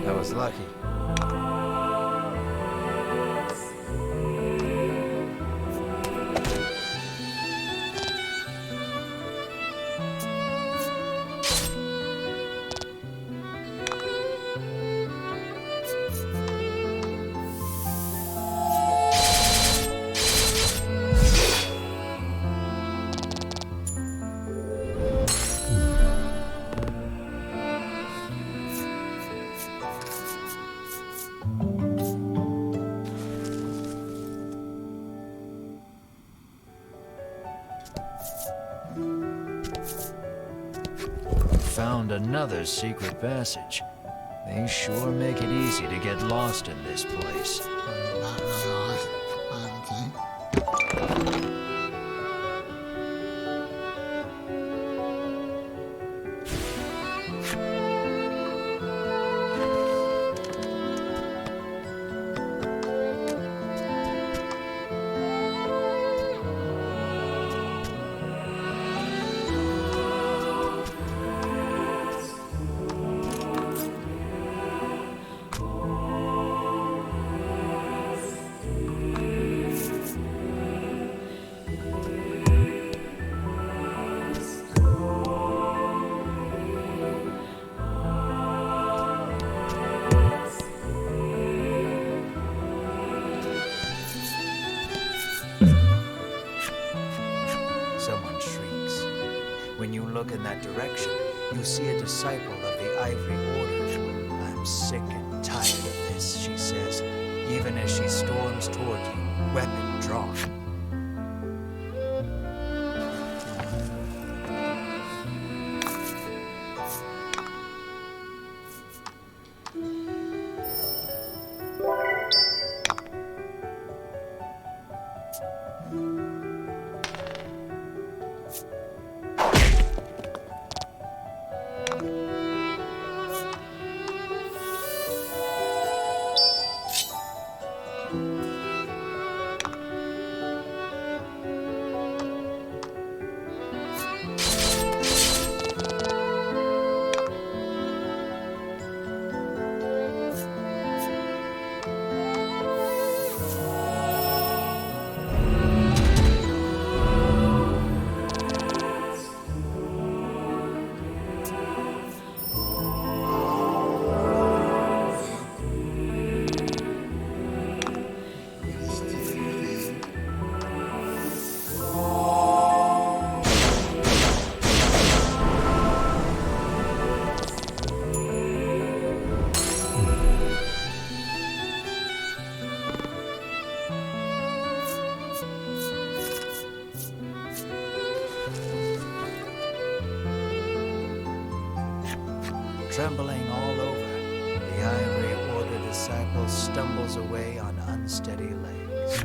That was lucky. Found another secret passage. They sure make it easy to get lost in this place. Not really lost, I would say. look in that direction, you see a disciple of the Ivory Order. I'm sick and tired of this, she says, even as she storms toward you, weapon drawn. Trembling all over, the Ivory Order disciple stumbles away on unsteady legs.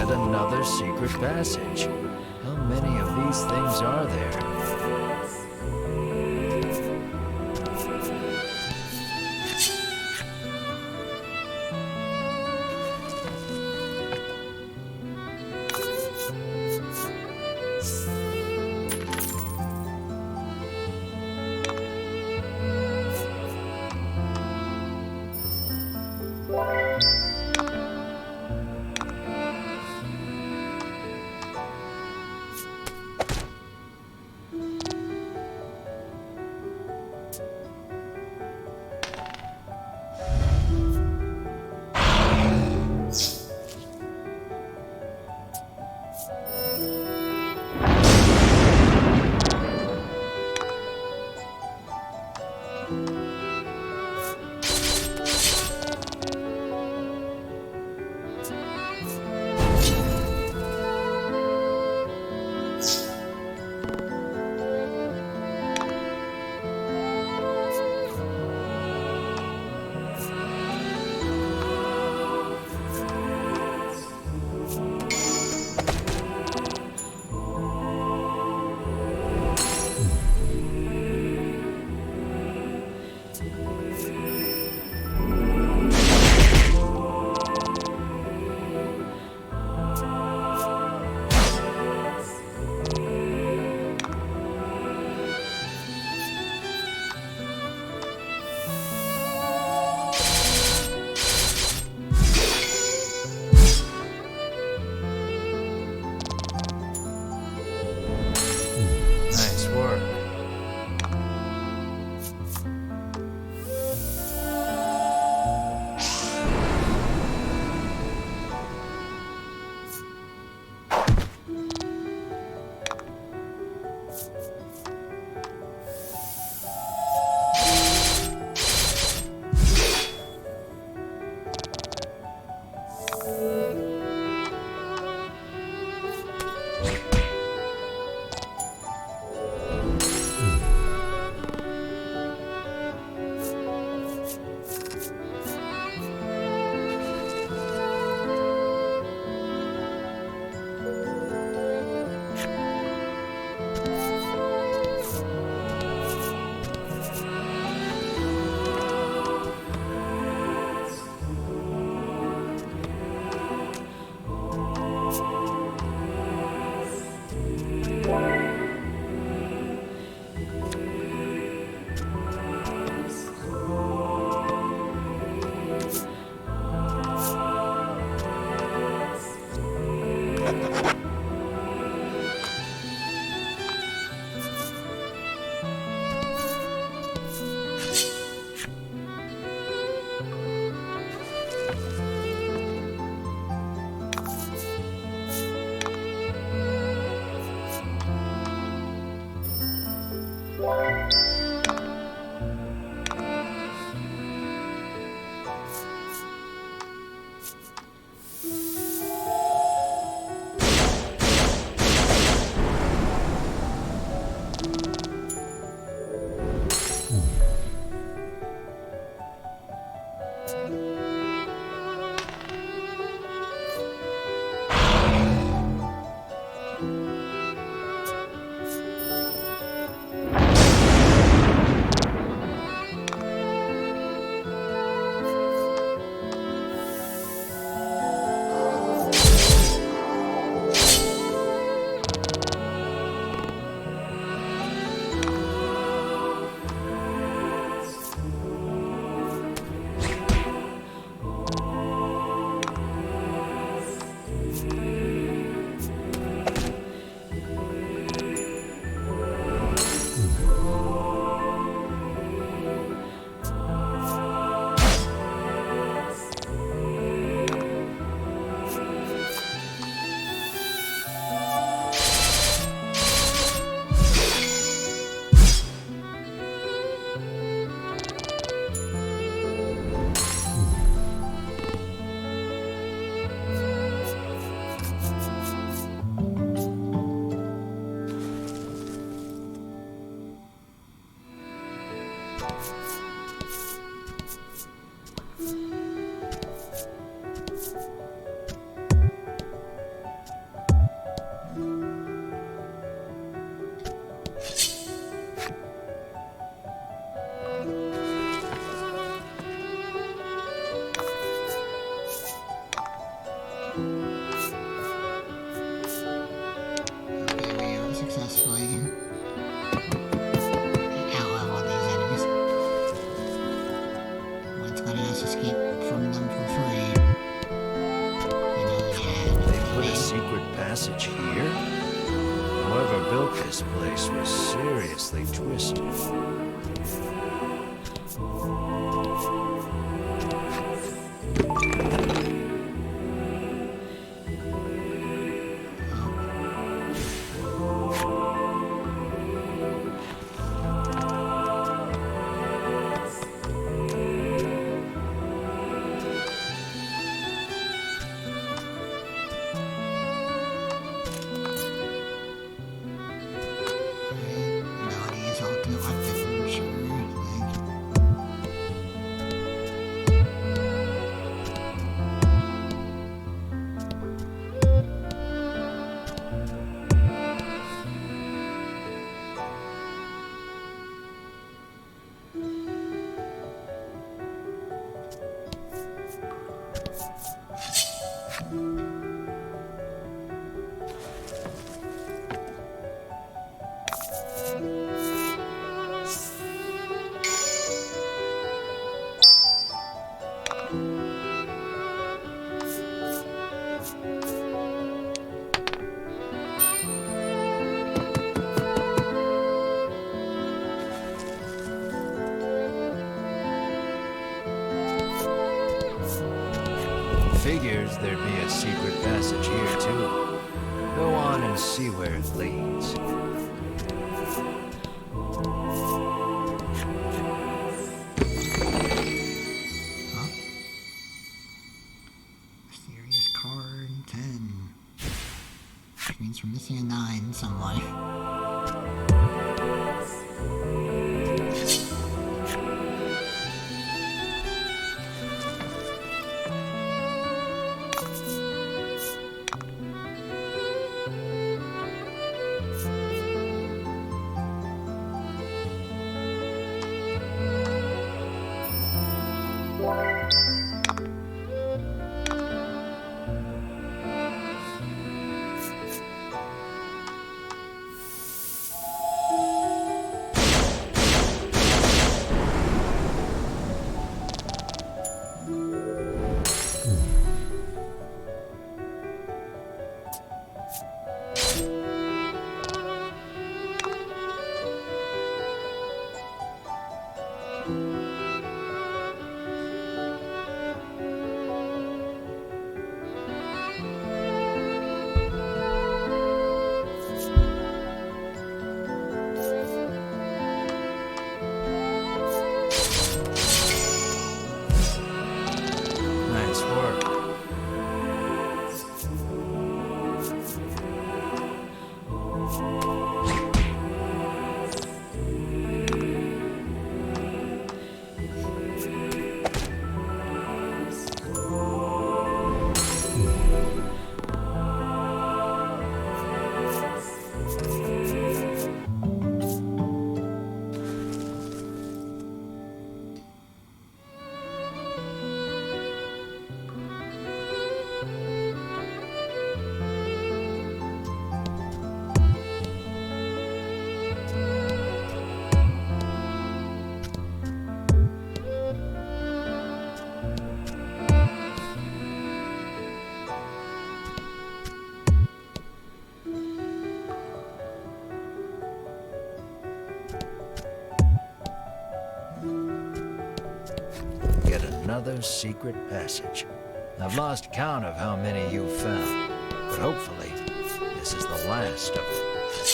Another secret passage. How many of these things are there? Okay, we are successfully out-leveled these enemies. One's letting us escape from them for free. They put a secret passage here? Whoever built this place was seriously twisted. Melodies, ultimate weapon, sure. Figures there'd be a secret passage here, too. Go on and see where it leads. Huh? Mysterious card 10. Which means we're missing a 9 somewhere. another secret passage. I've lost count of how many you've found, but hopefully, this is the last of them. Then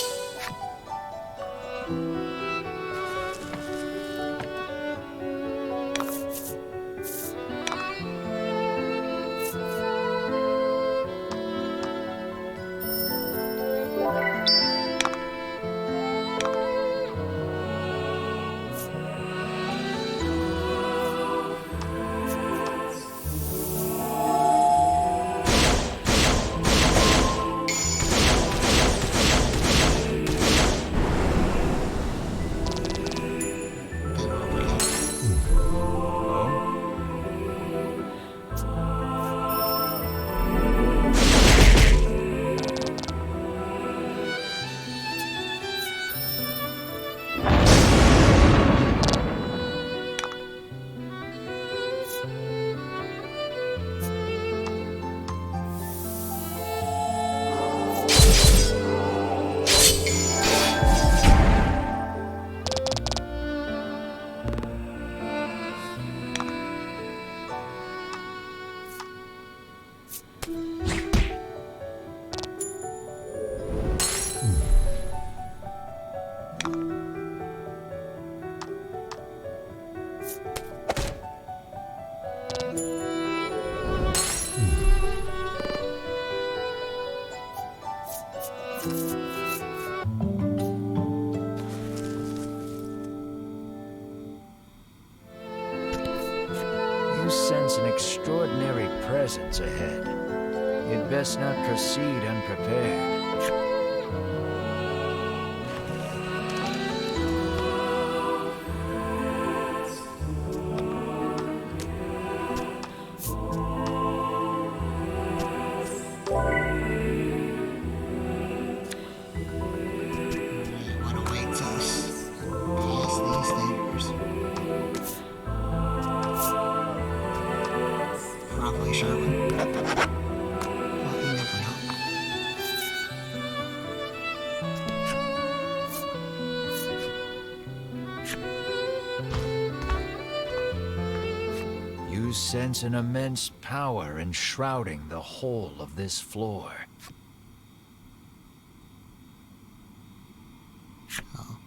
over here. You sense an extraordinary presence ahead. You'd best not proceed unprepared. What awaits us past these stairs? Probably Sherwin. Well, you never know. You sense an immense power enshrouding the whole of this floor. Oh.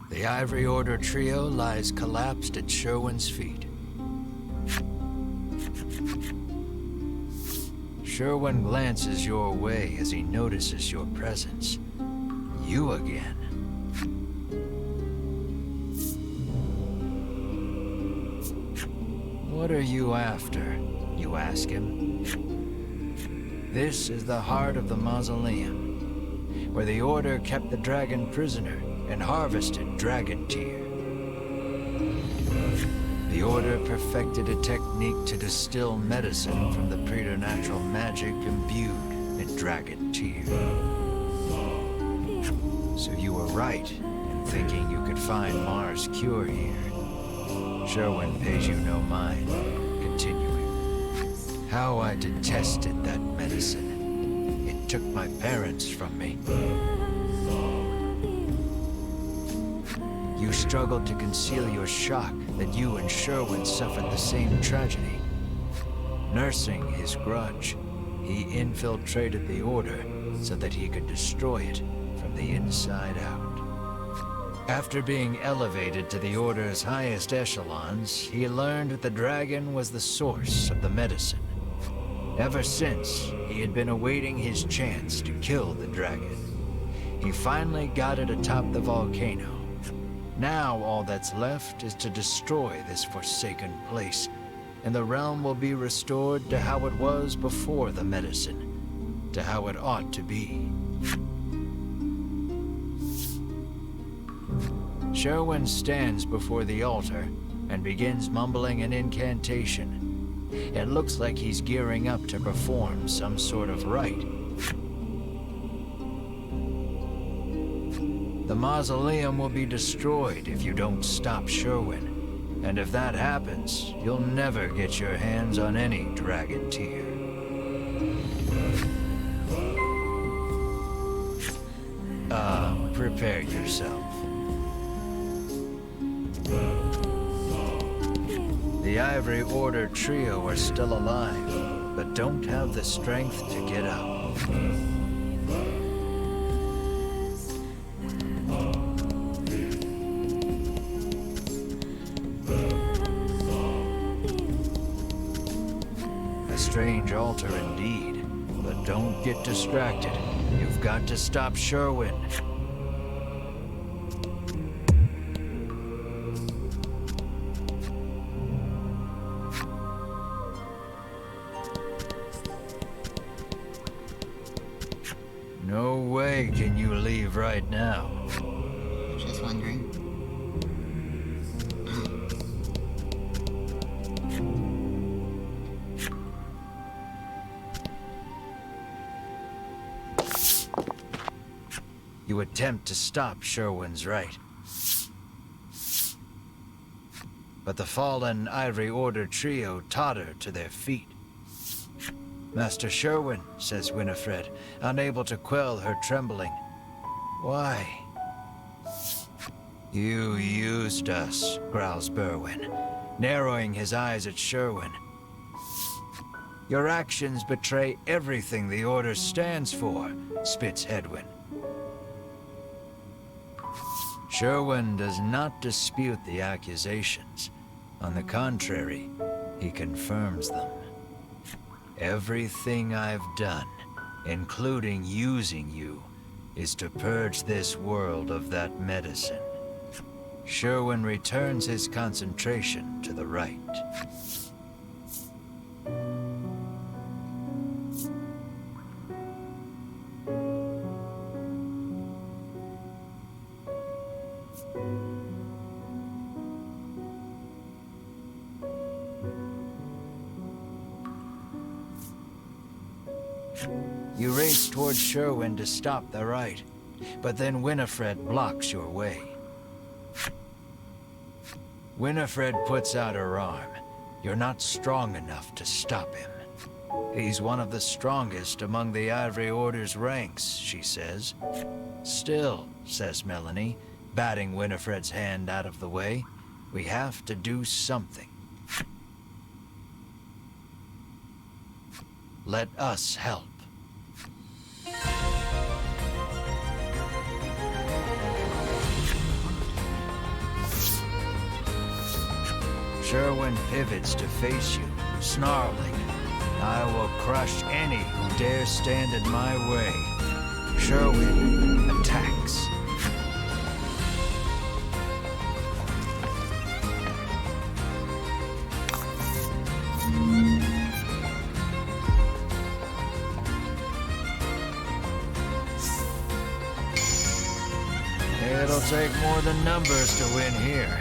The Ivory Order trio lies collapsed at Sherwin's feet. Sherwin glances your way as he notices your presence. You again. What are you after? You ask him. This is the heart of the mausoleum, where the Order kept the dragon prisoner and harvested dragon tear. The Order perfected a technique to distill medicine from the preternatural magic imbued in dragon tear. So you were right in thinking you could find Mars' cure here. Sherwin pays you no mind, continuing. How I detested that medicine. It took my parents from me. You struggled to conceal your shock that you and Sherwin suffered the same tragedy. Nursing his grudge, he infiltrated the Order so that he could destroy it from the inside out. After being elevated to the Order's highest echelons, he learned that the dragon was the source of the medicine. Ever since, he had been awaiting his chance to kill the dragon. He finally got it atop the volcano. Now all that's left is to destroy this forsaken place, and the realm will be restored to how it was before the medicine, to how it ought to be. Sherwin stands before the altar, and begins mumbling an incantation. It looks like he's gearing up to perform some sort of rite. The mausoleum will be destroyed if you don't stop Sherwin. And if that happens, you'll never get your hands on any dragon tear. Prepare yourself. The Ivory Order trio are still alive, but don't have the strength to get up. A strange altar indeed, but don't get distracted. You've got to stop Sherwin. No way can you leave right now. Just wondering. You attempt to stop Sherwin's rite. But the fallen Ivory Order trio totter to their feet. Master Sherwin, says Winifred, unable to quell her trembling. Why? You used us, growls Berwin, narrowing his eyes at Sherwin. Your actions betray everything the Order stands for, spits Hedwyn. Sherwin does not dispute the accusations. On the contrary, he confirms them. Everything I've done, including using you, is to purge this world of that medicine. Sherwin returns his concentration to the rite. You race towards Sherwin to stop the rite, but then Winifred blocks your way. Winifred puts out her arm. You're not strong enough to stop him. He's one of the strongest among the Ivory Order's ranks, she says. Still, says Melanie, batting Winifred's hand out of the way, we have to do something. Let us help. Sherwin pivots to face you, snarling. I will crush any who dare stand in my way. Sherwin attacks. It'll take more than numbers to win here.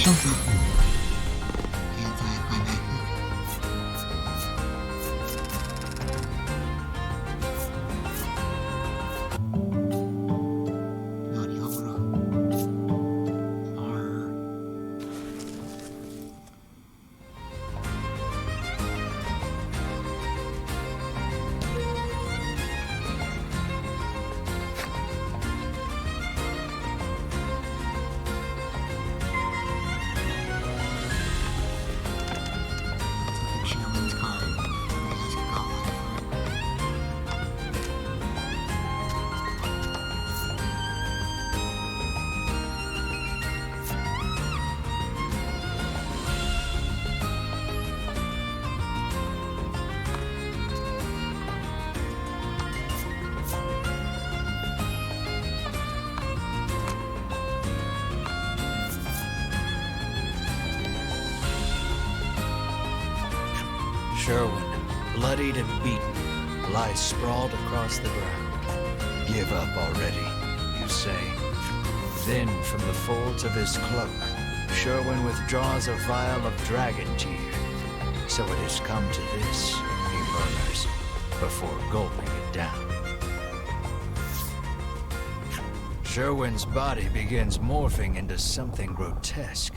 shelter. Anticlimactic. Naughty Aura. R. Took Chairman's card. He has God. Sherwin, bloodied and beaten, lies sprawled across the ground. Give up already, you say. Then, from the folds of his cloak, Sherwin withdraws a vial of dragon tear. So it has come to this, he murmurs, before gulping it down. Sherwin's body begins morphing into something grotesque.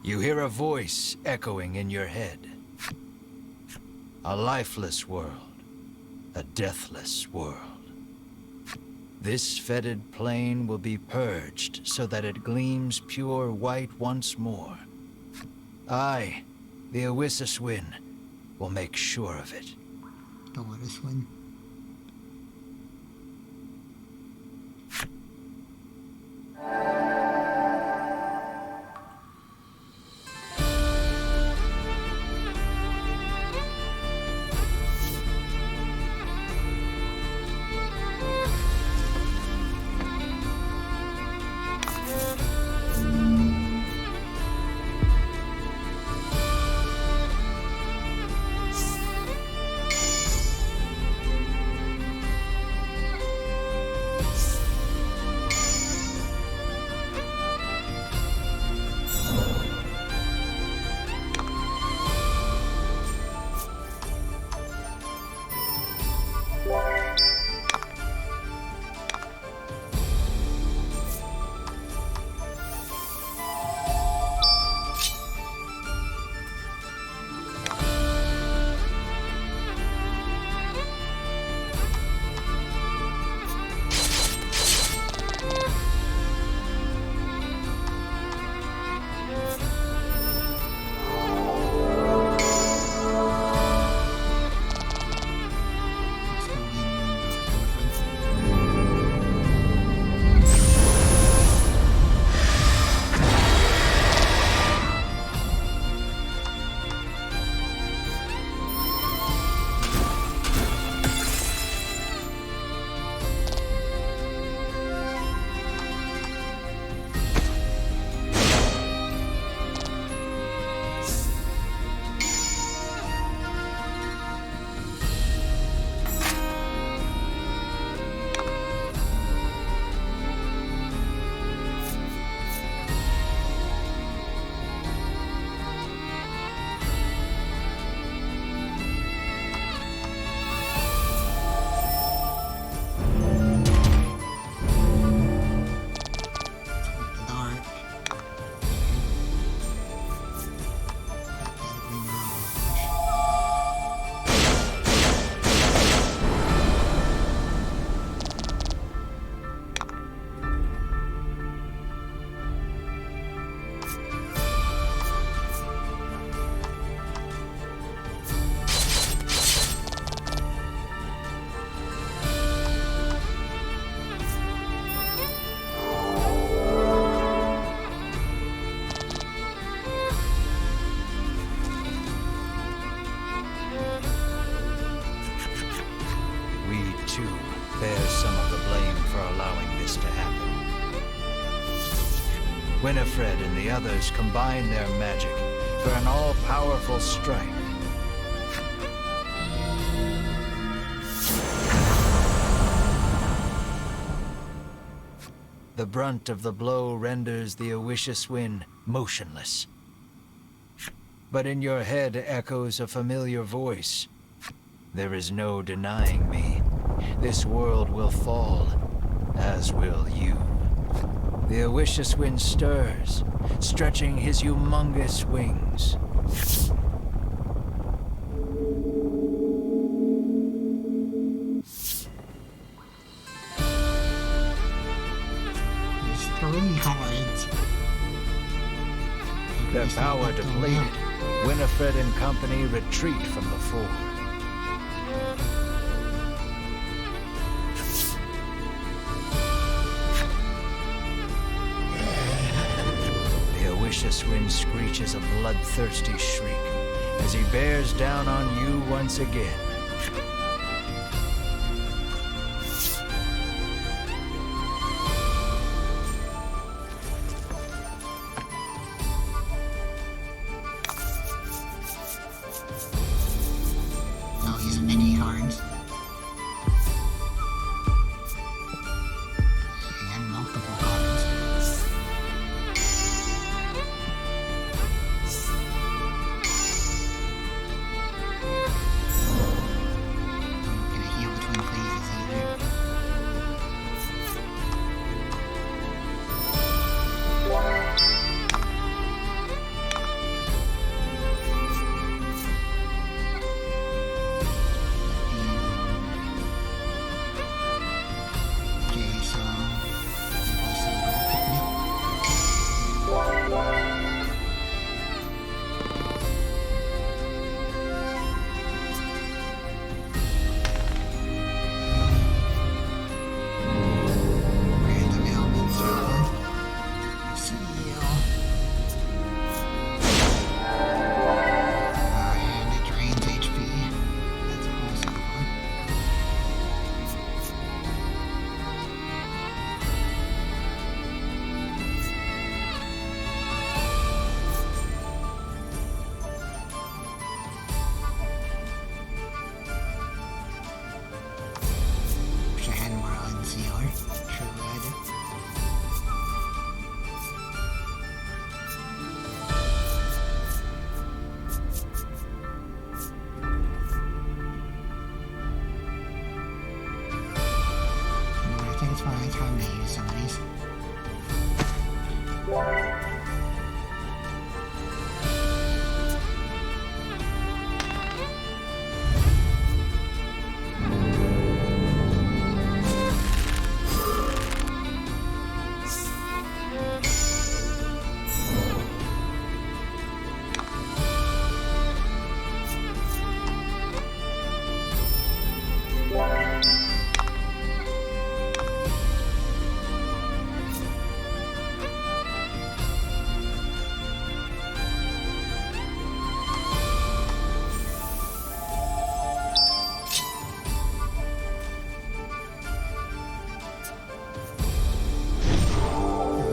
You hear a voice echoing in your head. A lifeless world, a deathless world. This fetid plane will be purged so that it gleams pure white once more. I, the Awisaswin, will make sure of it. Don't let us win. Winifred and the others combine their magic for an all-powerful strike. The brunt of the blow renders the Oishaswin motionless. But in your head echoes a familiar voice. There is no denying me. This world will fall, as will you. The Oishaswin stirs, stretching his humongous wings. There's 3 cards. Their power depleted, Winifred and company retreat from the ford. The Oishaswin screeches a bloodthirsty shriek as he bears down on you once again. I'll use many cards. And multiple cards. I'm gonna heal between phases either. Okay, so random ailments are seal. And it drains HP. That's also fun. Wish I had more unsealer. True red. I think it's probably time to use some of these.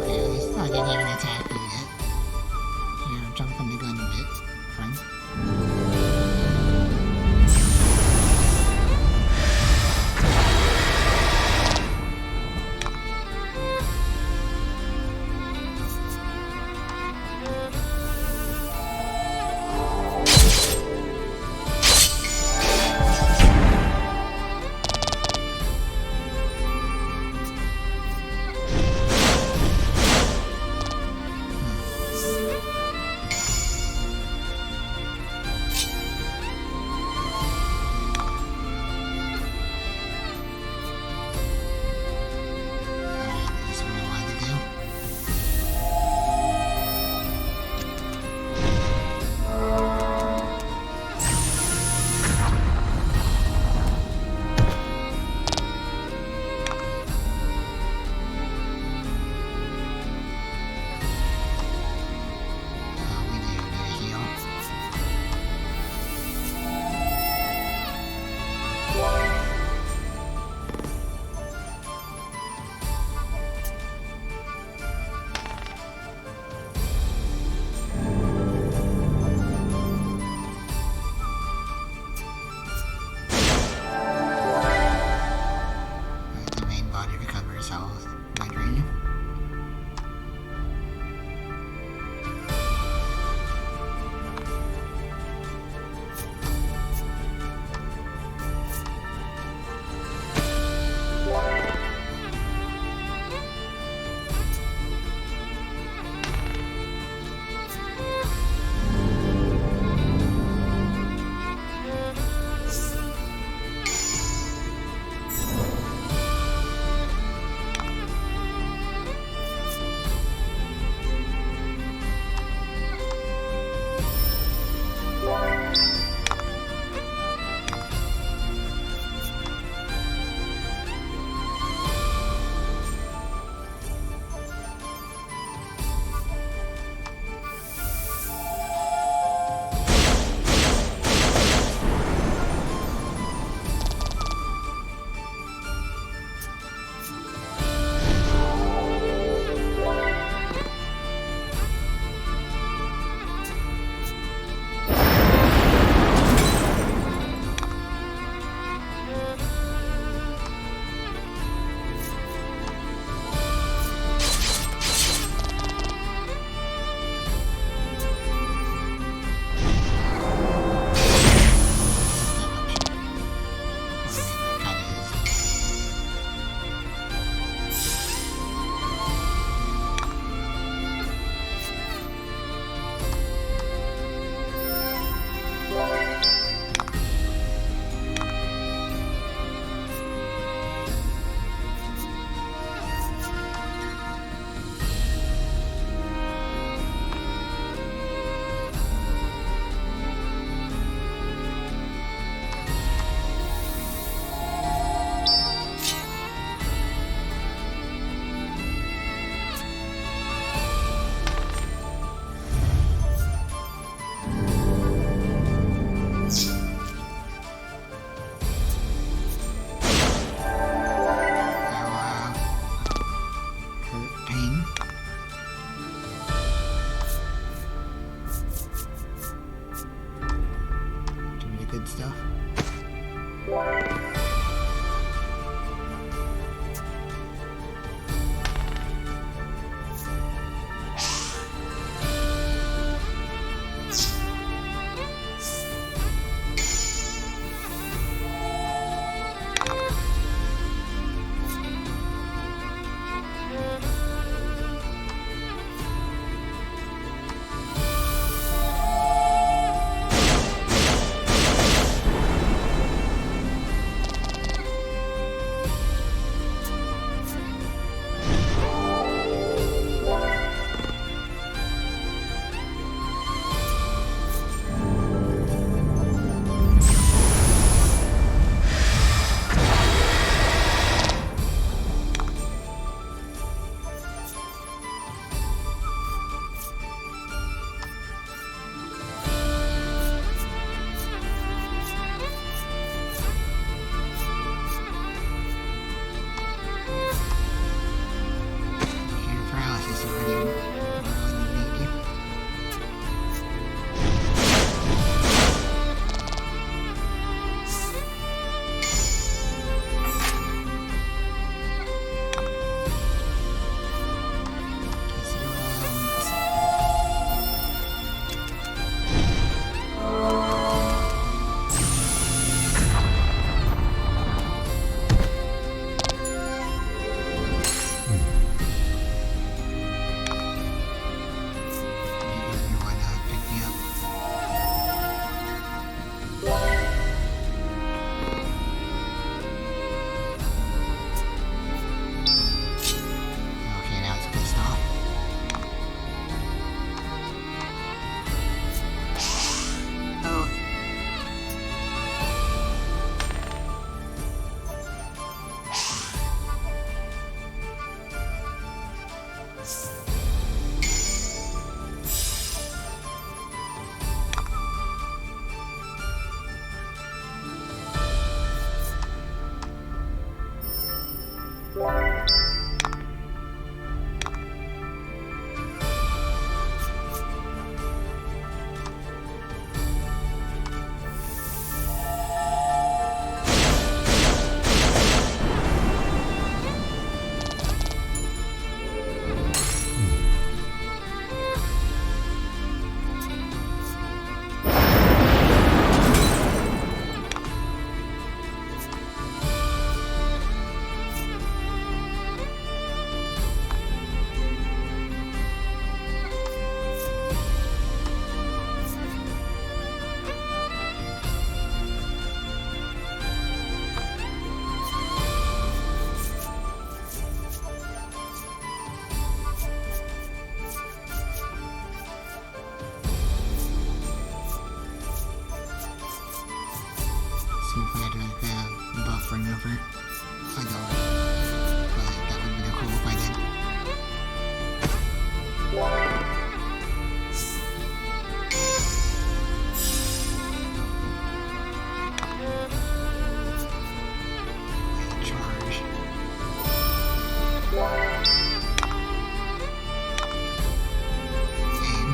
Okay, at least I didn't even attack you yet. Here, I'm jumping the gun a bit, friend. good stuff. Your paralysis already more than you. Guess you're you wanna pick me up? Okay, now it's pissed off. Oh. See if I had like a buff remover. I don't. But that would have been cool if I did. Charge. Aim.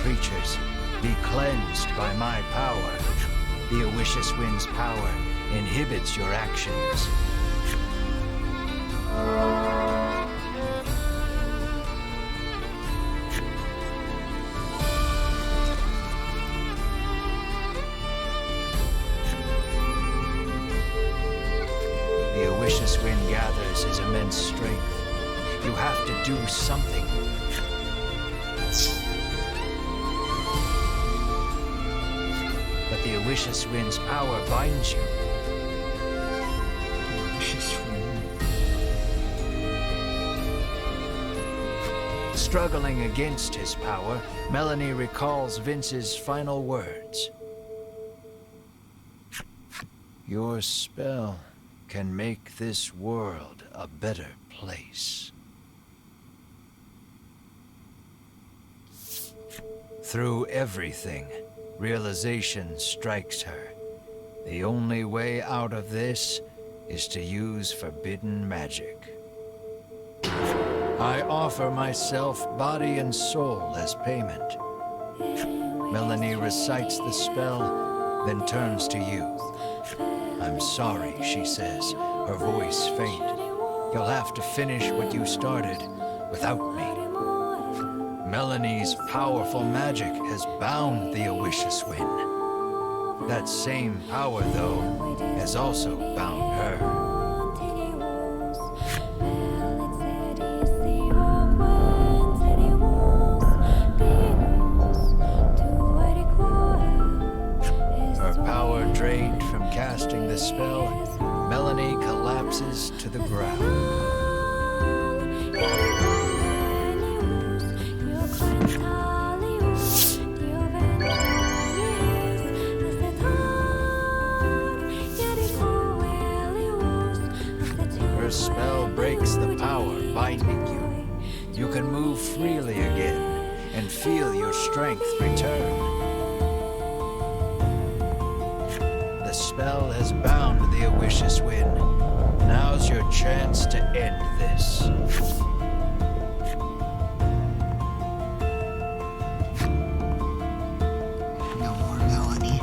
creatures, be cleansed by my power. The Owishus Wind's power inhibits your actions. The Owishus Wind gathers his immense strength. You have to do something. But the Owishus Wind's power binds you. Delicious food. Struggling against his power, Melanie recalls Vince's final words. Your spell can make this world a better place. Through everything, realization strikes her. The only way out of this is to use forbidden magic. I offer myself, body and soul, as payment. Melanie recites the spell, then turns to you. I'm sorry, she says, her voice faint. You'll have to finish what you started without me. Melanie's powerful magic has bound the Owishus Wind. That same power, though, has also bound her. Her power drained from casting the spell, Melanie collapses to the ground. Her spell breaks the power binding you. You can move freely again and feel your strength return. The spell has bound the Owishus Wind. Now's your chance to end this. No more Melanie.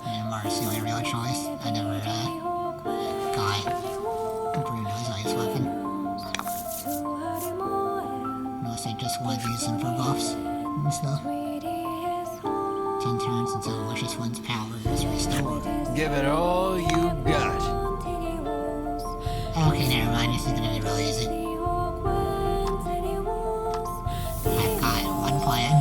And Mars, the only real choice. I never got Bruno's ice weapon. Unless I just want to use them for buffs and stuff. 10 turns until Owishus Wind's power is restored. Give it all you got. Okay, never mind. This is gonna be real easy. I've got one plan.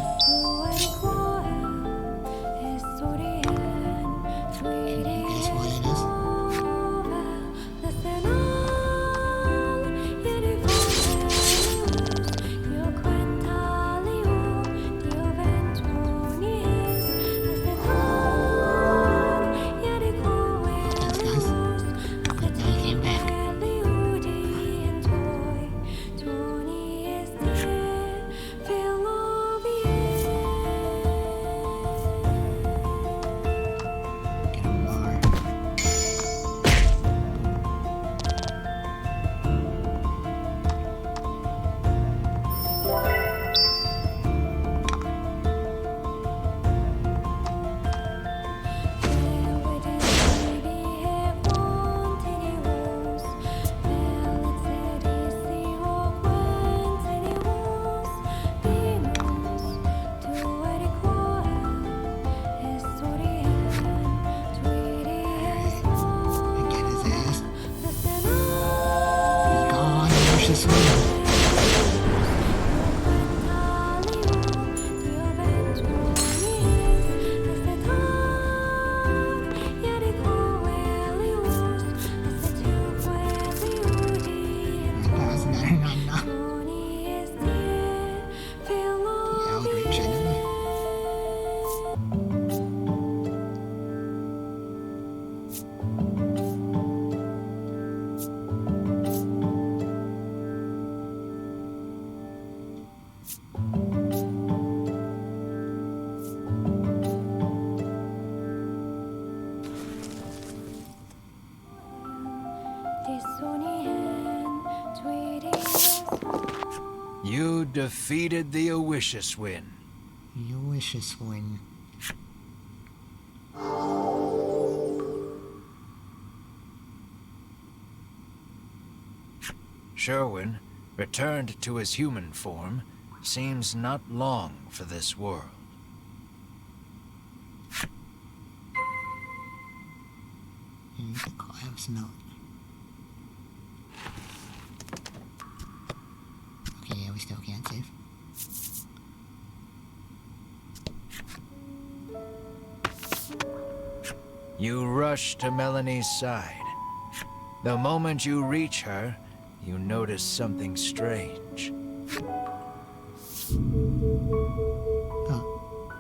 Can you guess what it is? Thanks, guys. Good that you came back. You defeated the Owishiswin. You wish us win. Sherwin, returned to his human form, seems not long for this world. You need to call Ev's note. Okay, yeah, we still can't save. You rush to Melanie's side. The moment you reach her, you notice something strange. Oh,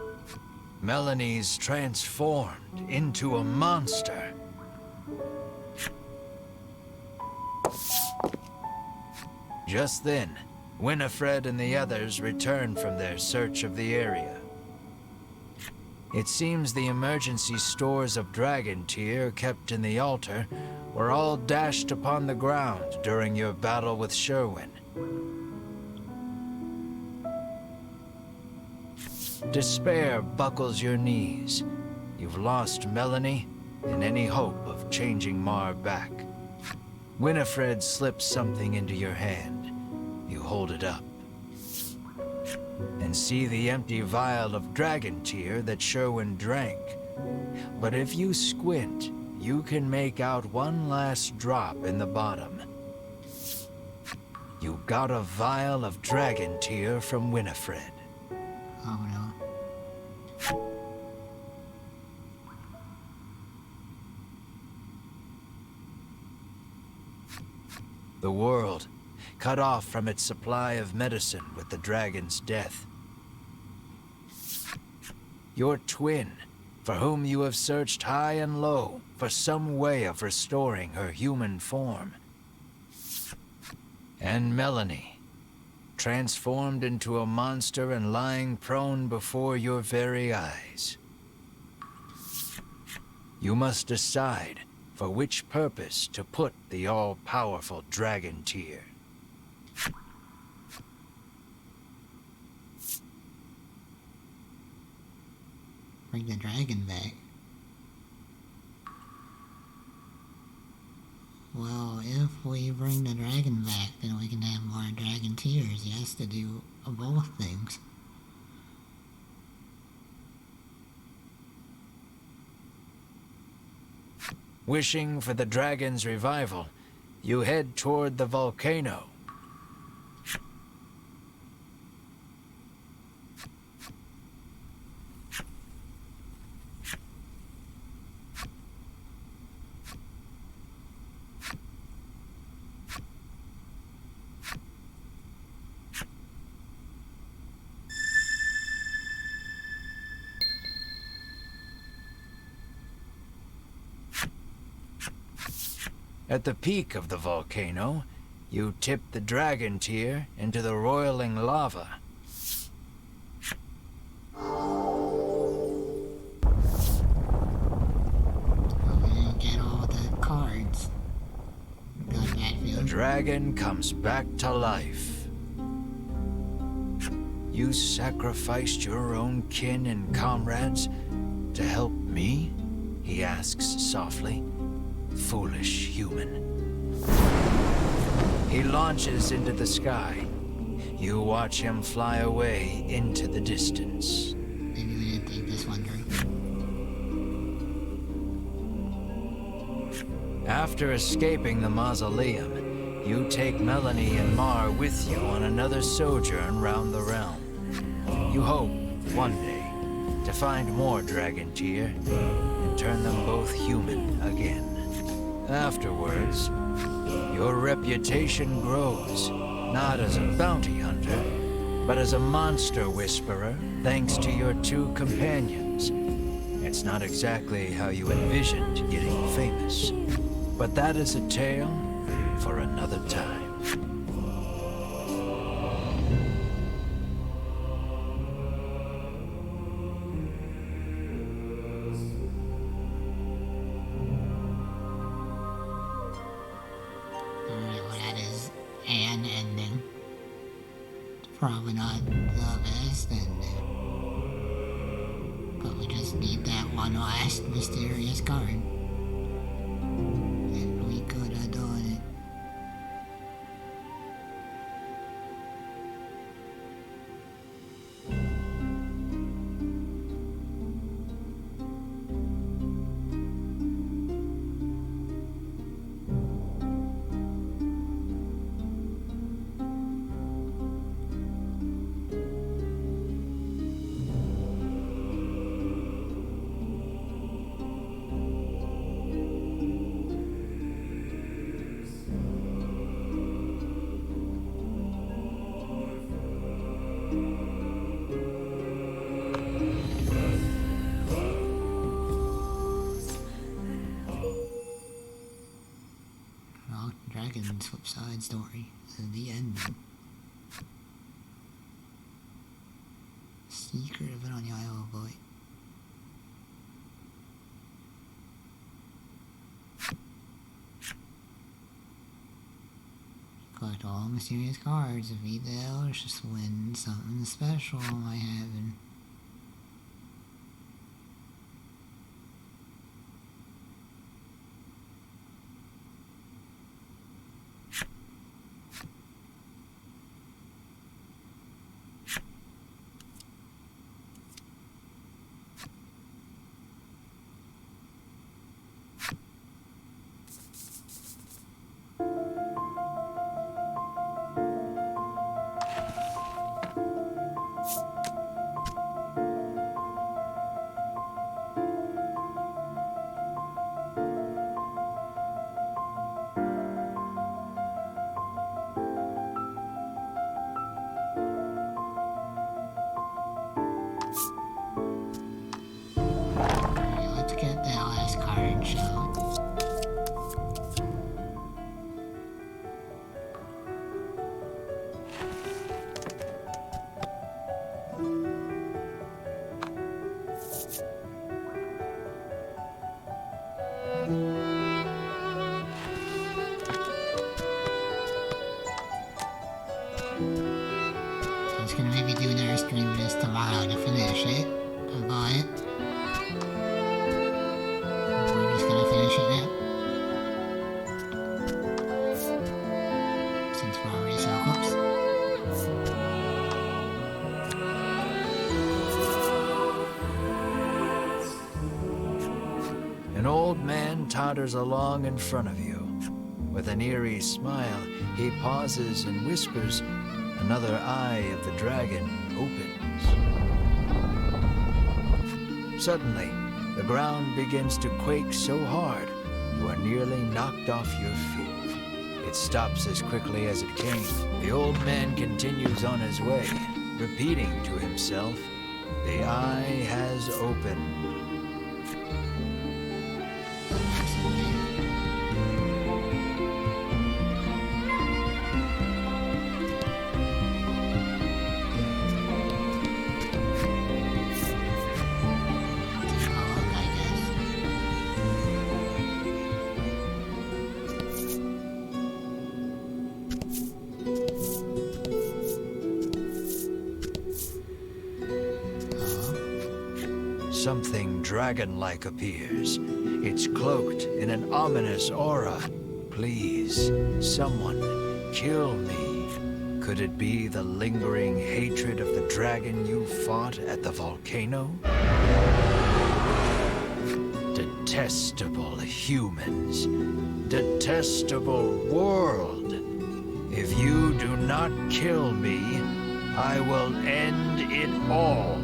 Melanie's transformed into a monster. Just then, Winifred and the others return from their search of the area. It seems the emergency stores of dragon tear kept in the altar were all dashed upon the ground during your battle with Sherwin. Despair buckles your knees. You've lost Melanie and any hope of changing Mar back. Winifred slips something into your hand. You hold it up and see the empty vial of dragon tear that Sherwin drank. But if you squint, you can make out one last drop in the bottom. You got a vial of dragon tear from Winifred. oh no. The world, cut off from its supply of medicine with the dragon's death. Your twin, for whom you have searched high and low for some way of restoring her human form. And Melanie, transformed into a monster and lying prone before your very eyes. You must decide for which purpose to put the all-powerful dragon tear. Bring the dragon back. Well, if we bring the dragon back, then we can have more dragon tears. He has to do both things. Wishing for the dragon's revival, you head toward the volcano. At the peak of the volcano, you tip the dragon tear into the roiling lava. But we didn't get all the cards. Got that The feeling. dragon comes back to life. You sacrificed your own kin and comrades to help me? He asks softly. Foolish human. He launches into the sky. You watch him fly away into the distance. Maybe we didn't think this one through. After escaping the mausoleum, you take Melanie and Mar with you on another sojourn round the realm. You hope, one day, to find more dragon tear and turn them both human again. Afterwards, your reputation grows, not as a bounty hunter, but as a monster whisperer, thanks to your two companions, and It's not exactly how you envisioned getting famous, but that is a tale for another time. Alright, well that is an ending. Probably not the best ending. But we just need that one last mysterious card. And we could have done it. Well, Dragon's Flip Side story. The ending. Secret of it on the Isle of Light. Collect all mysterious cards. Defeat the Elders, just win something special might happen. Alright, let's get that last card shown. I was gonna maybe do another stream of this tomorrow to finish it. But we're just gonna finish it now. Since we're already so close. An old man totters along in front of you. With an eerie smile, he pauses and whispers, "Another eye of the dragon opens." Suddenly, the ground begins to quake so hard, you are nearly knocked off your feet. It stops as quickly as it came. The old man continues on his way, repeating to himself, "The eye has opened." Something dragon-like appears. It's cloaked in an ominous aura. "Please, someone, kill me." Could it be the lingering hatred of the dragon you fought at the volcano? Detestable humans. Detestable world. If you do not kill me, I will end it all.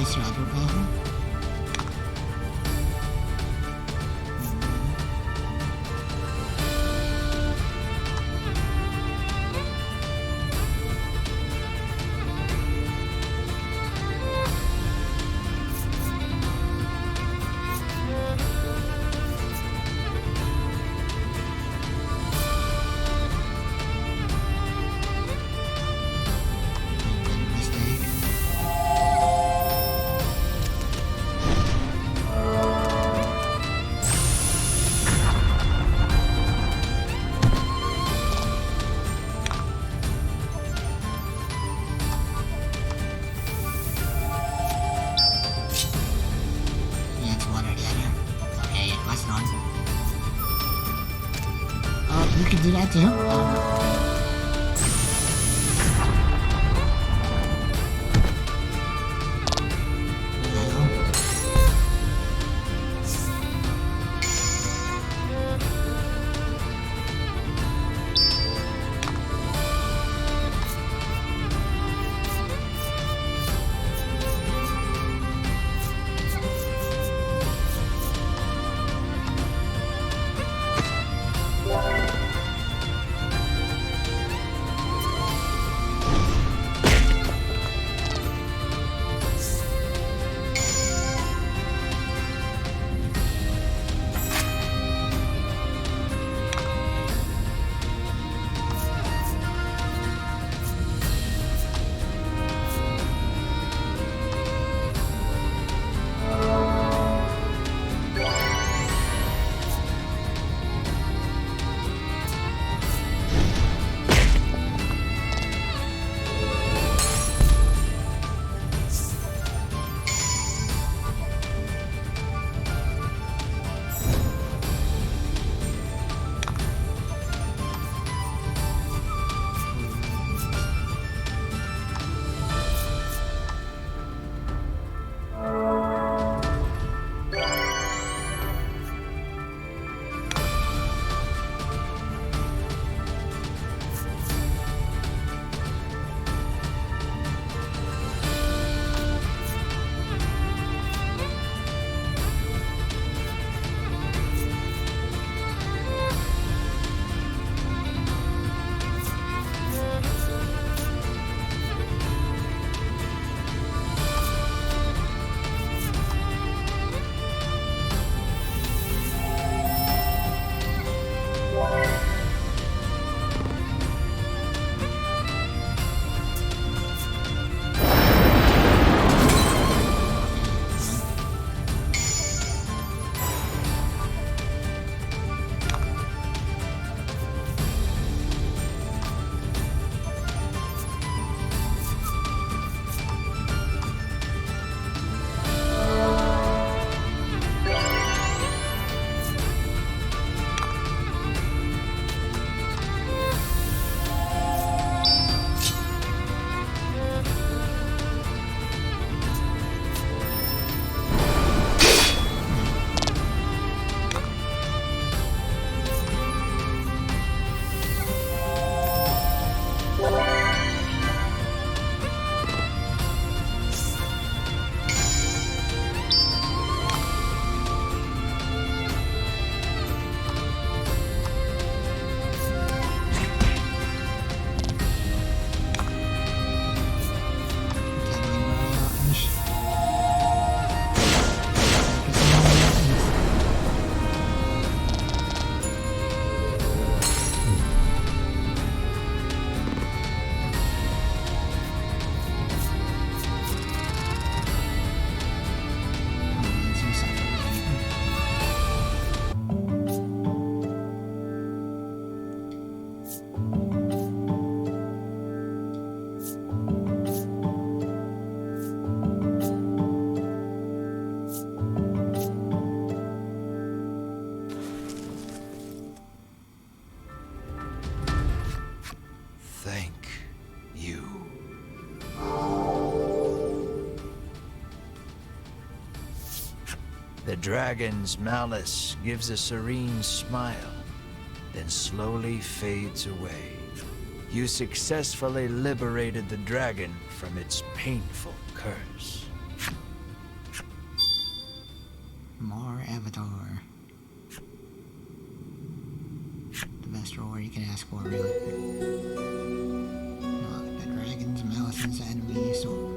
Mr. Upperbow. Mistake. Yeah, it's one or the other. Okay, yeah, last one. Oh, you can do that too? The dragon's malice gives a serene smile, then slowly fades away. You successfully liberated the dragon from its painful curse. More Avatar. The best reward you can ask for, really. Not the dragons, Malice's enemies, or...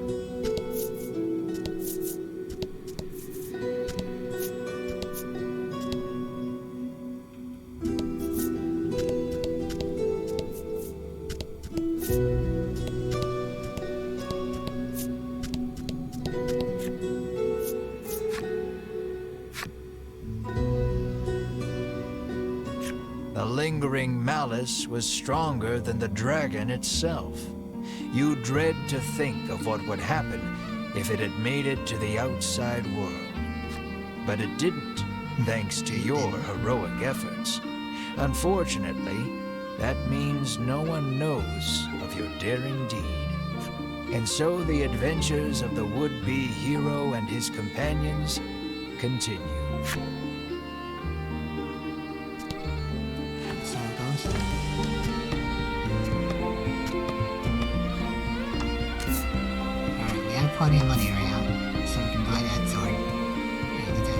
The lingering malice was stronger than the dragon itself. You dread to think of what would happen if it had made it to the outside world. But it didn't, thanks to your heroic efforts. Unfortunately, that means no one knows of your daring deed. And so the adventures of the would-be hero and his companions continue. That's how it goes. Alright, we have plenty of money right now, so we can buy that sword. And the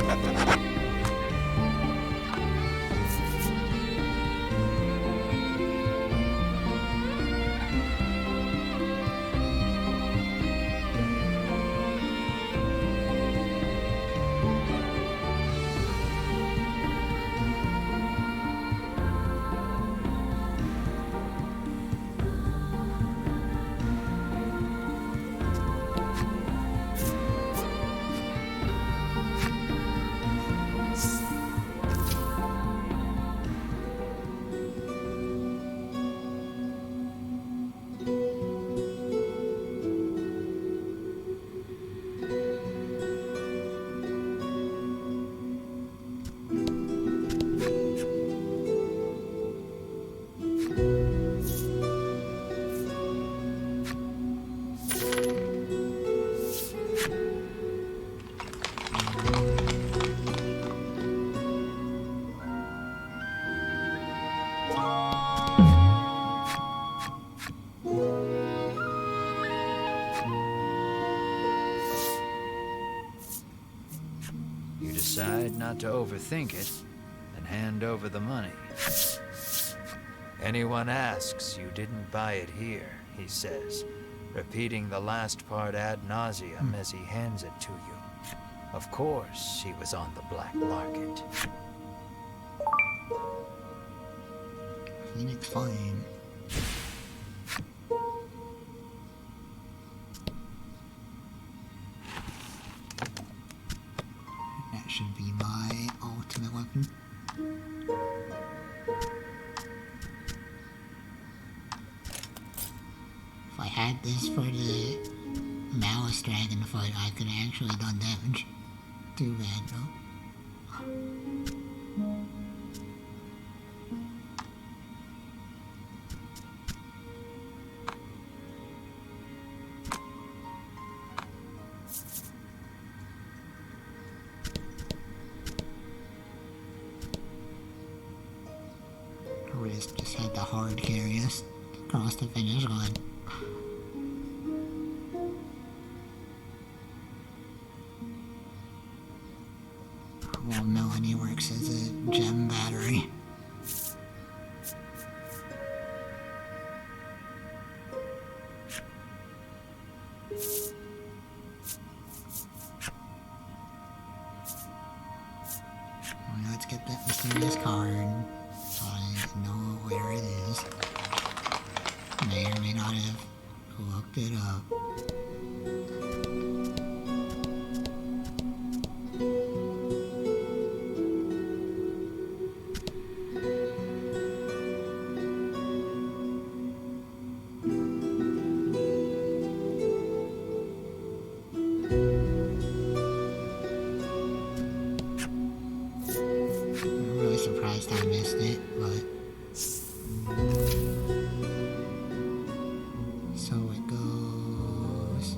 You decide not to overthink it and hand over the money. Anyone asks, you didn't buy it here, he says, repeating the last part ad nauseum as he hands it to you. Of course, he was on the black market. Phoenix Flame. That should be my ultimate weapon. If I had this for the Malice Dragon fight, I could have actually done damage. Too bad, though. Risk just had to hard carry us across the finish line. Well, Melanie works as a gem battery. Well, let's get that mysterious card. So I know where it is. May or may not have looked it up. I'm really surprised I missed it, but so it goes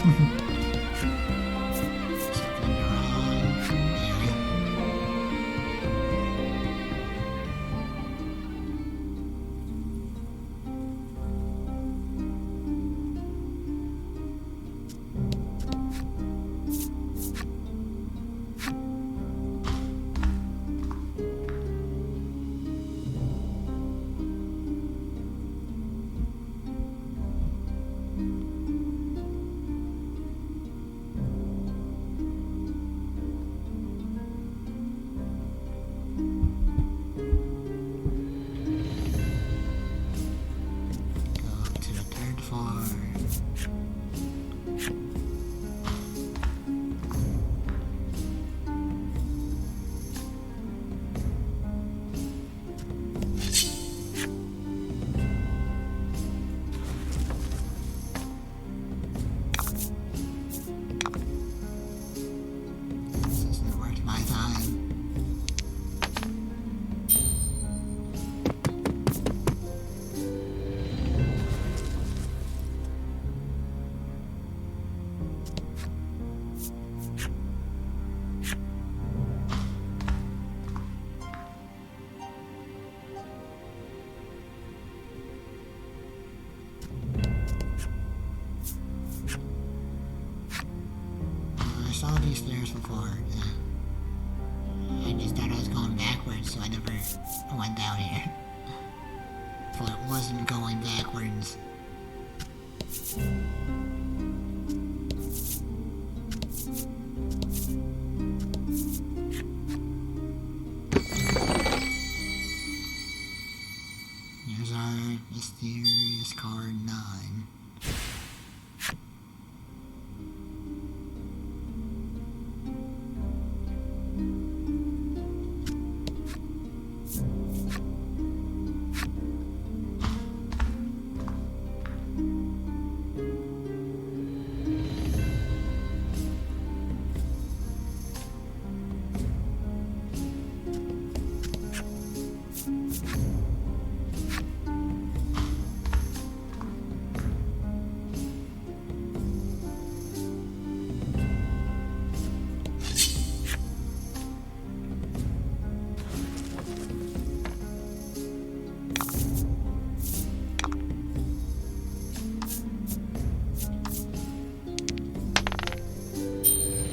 Something wrong. Area. Go to the third floor. This isn't worth my time. I saw these stairs before. I just thought I was going backwards, so I never went down here. So it wasn't going backwards. Here's our mysterious card 9.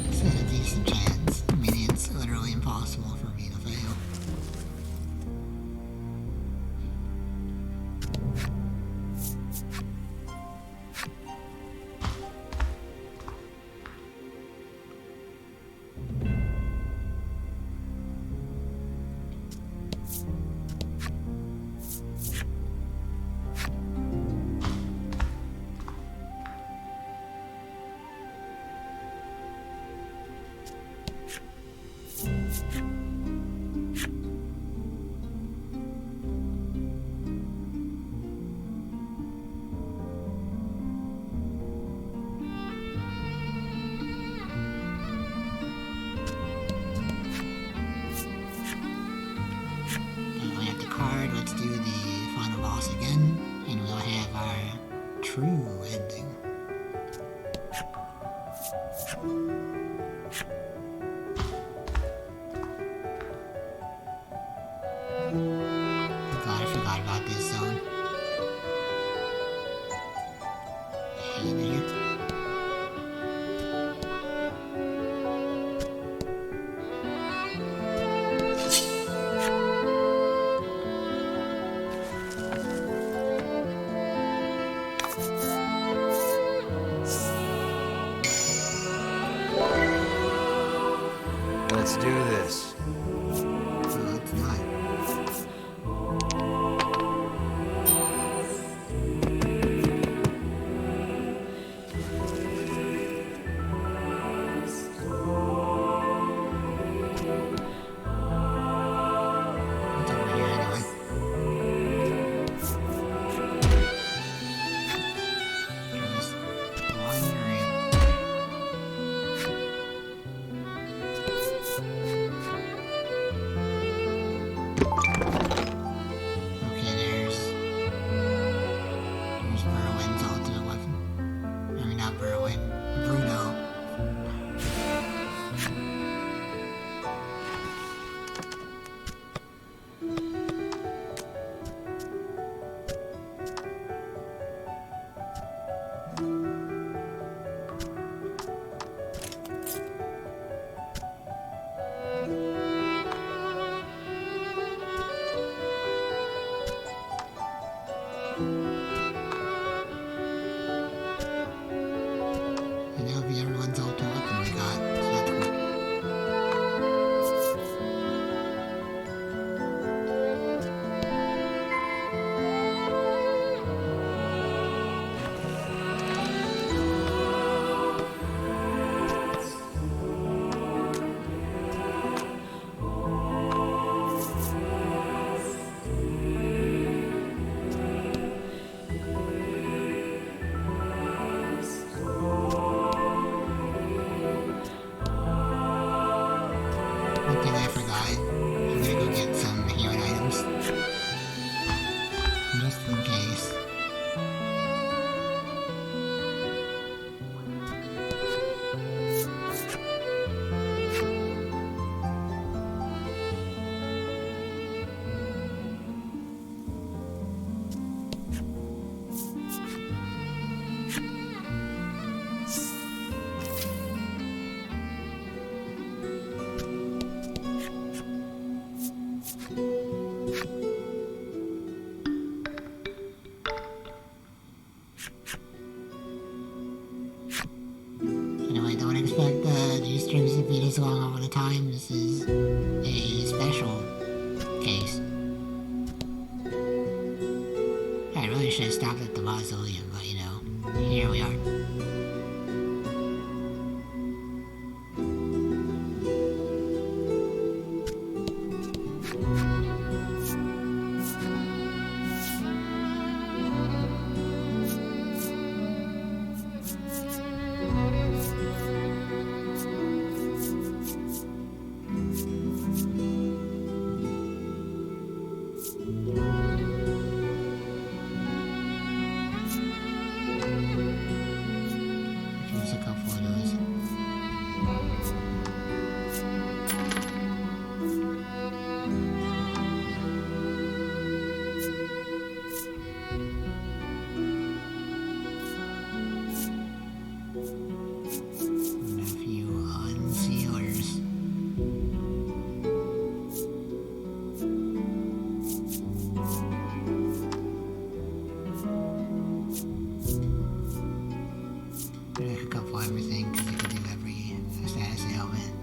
It's a decent chance. I mean, it's literally impossible for me to fail. And we have the card. Let's do the final boss again, and we'll have our true ending. God, I forgot about this zone. Hey there. Let's do this. It's not. It's over here anyway. Just wandering. Anyway, don't expect these streams to be this long all the time. This is a special case. I really should have stopped at the mausoleum, but you know, here we are. Here's a couple of those. And a few unsealers. A couple everything because you can do every status ailment.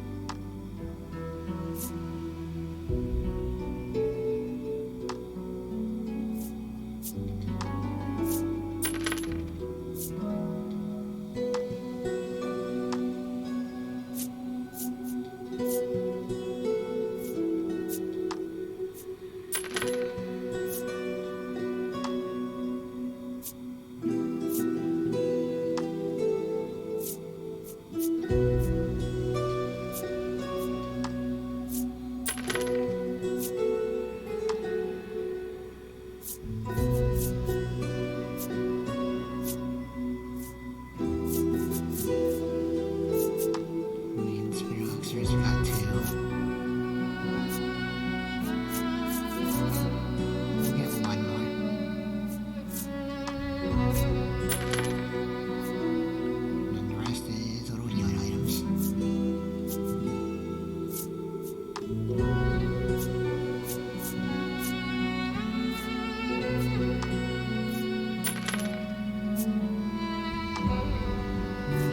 And spirit elixirs, we got 2. We'll get 1 more. And the rest is little healing items.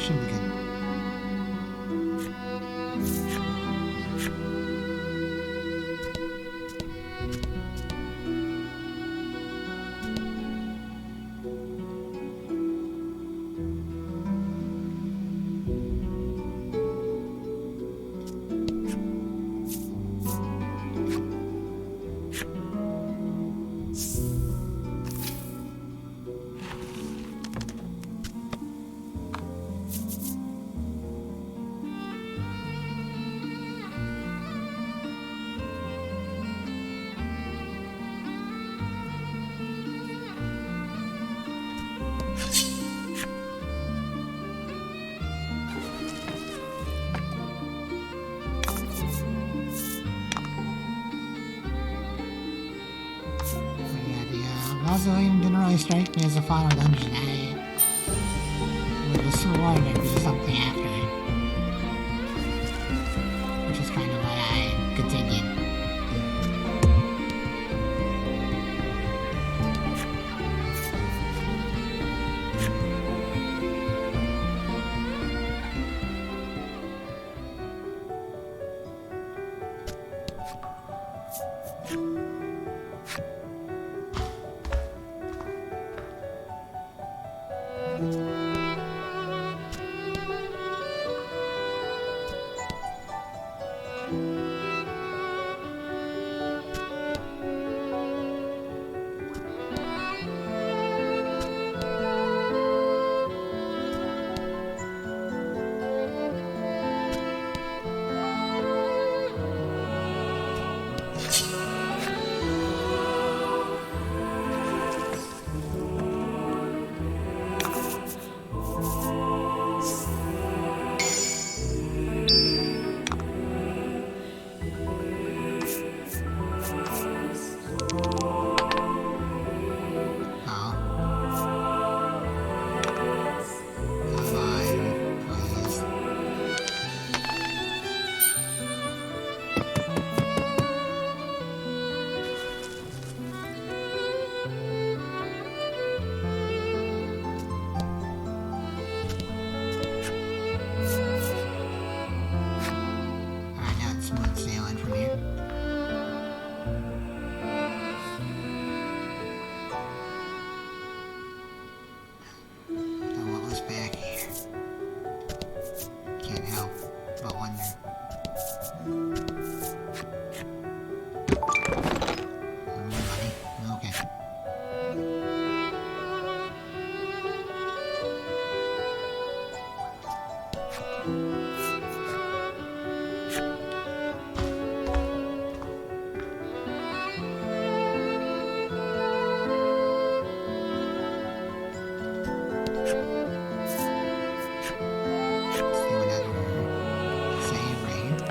Should be good. Yeah, the mausoleum didn't really strike me as a final dungeon. I would have sworn there'd be something after it. Which is kind of why I continued. Let's do another save raid.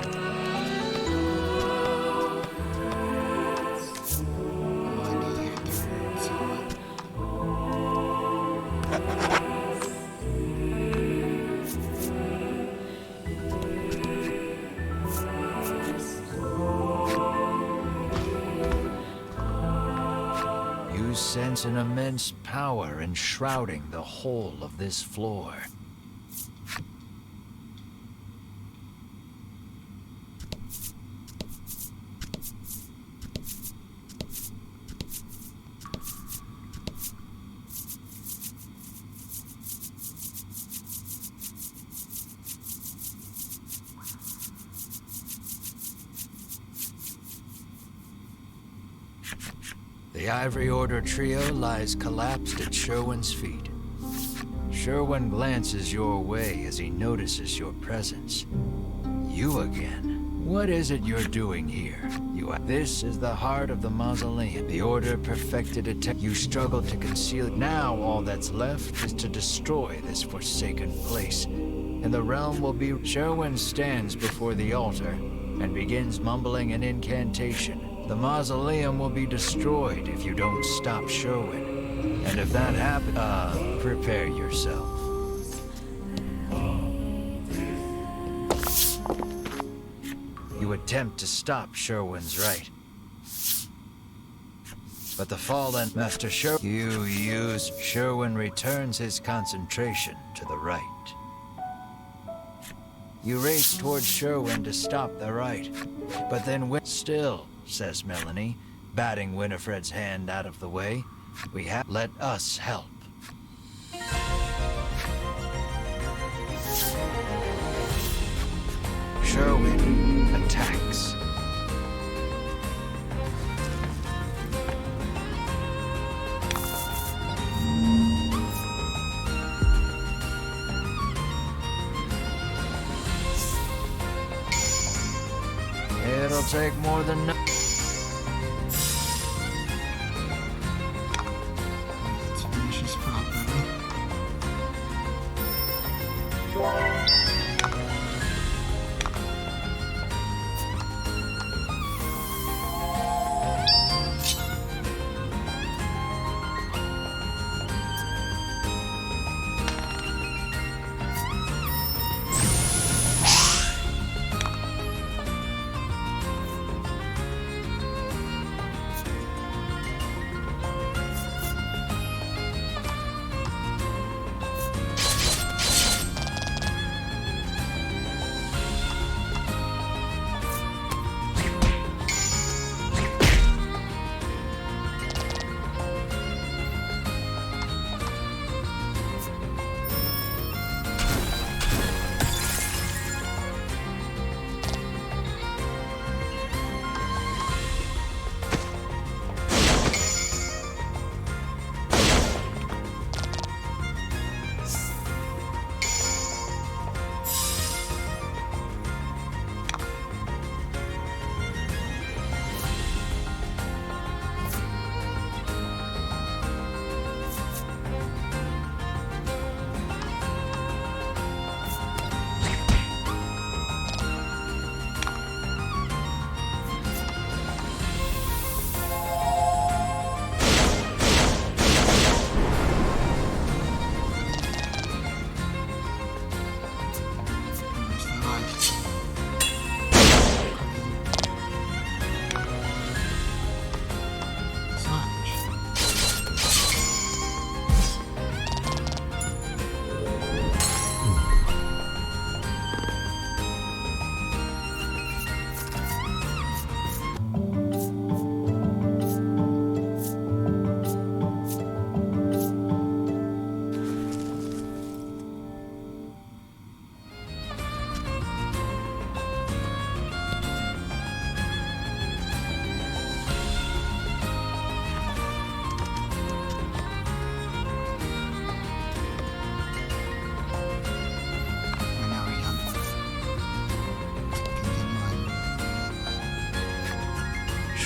On the third slot. You sense an immense power enshrouding the whole of this floor. The Ivory Order trio lies collapsed at Sherwin's feet. Sherwin glances your way as he notices your presence. You again. What is it you're doing here? This is the heart of the mausoleum. The Order perfected it. You struggle to conceal it. Now all that's left is to destroy this forsaken place, and the realm will be... Sherwin stands before the altar and begins mumbling an incantation. The mausoleum will be destroyed if you don't stop Sherwin. And if that happens, prepare yourself. You attempt to stop Sherwin's right. But the fallen Master Sherwin... You use... Sherwin returns his concentration to the right. You race towards Sherwin to stop the right. But then... Still, says Melanie, batting Winifred's hand out of the way. Let us help. Sherwin attacks. It'll take more than... Let's finish this properly.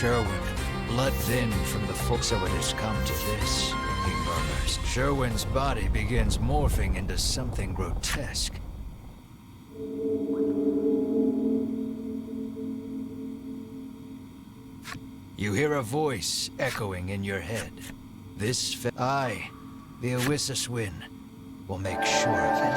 Sherwin, blood thin from the full, so it has come to this, he murmurs. Sherwin's body begins morphing into something grotesque. You hear a voice echoing in your head. I, the Awisaswin, will make sure of it.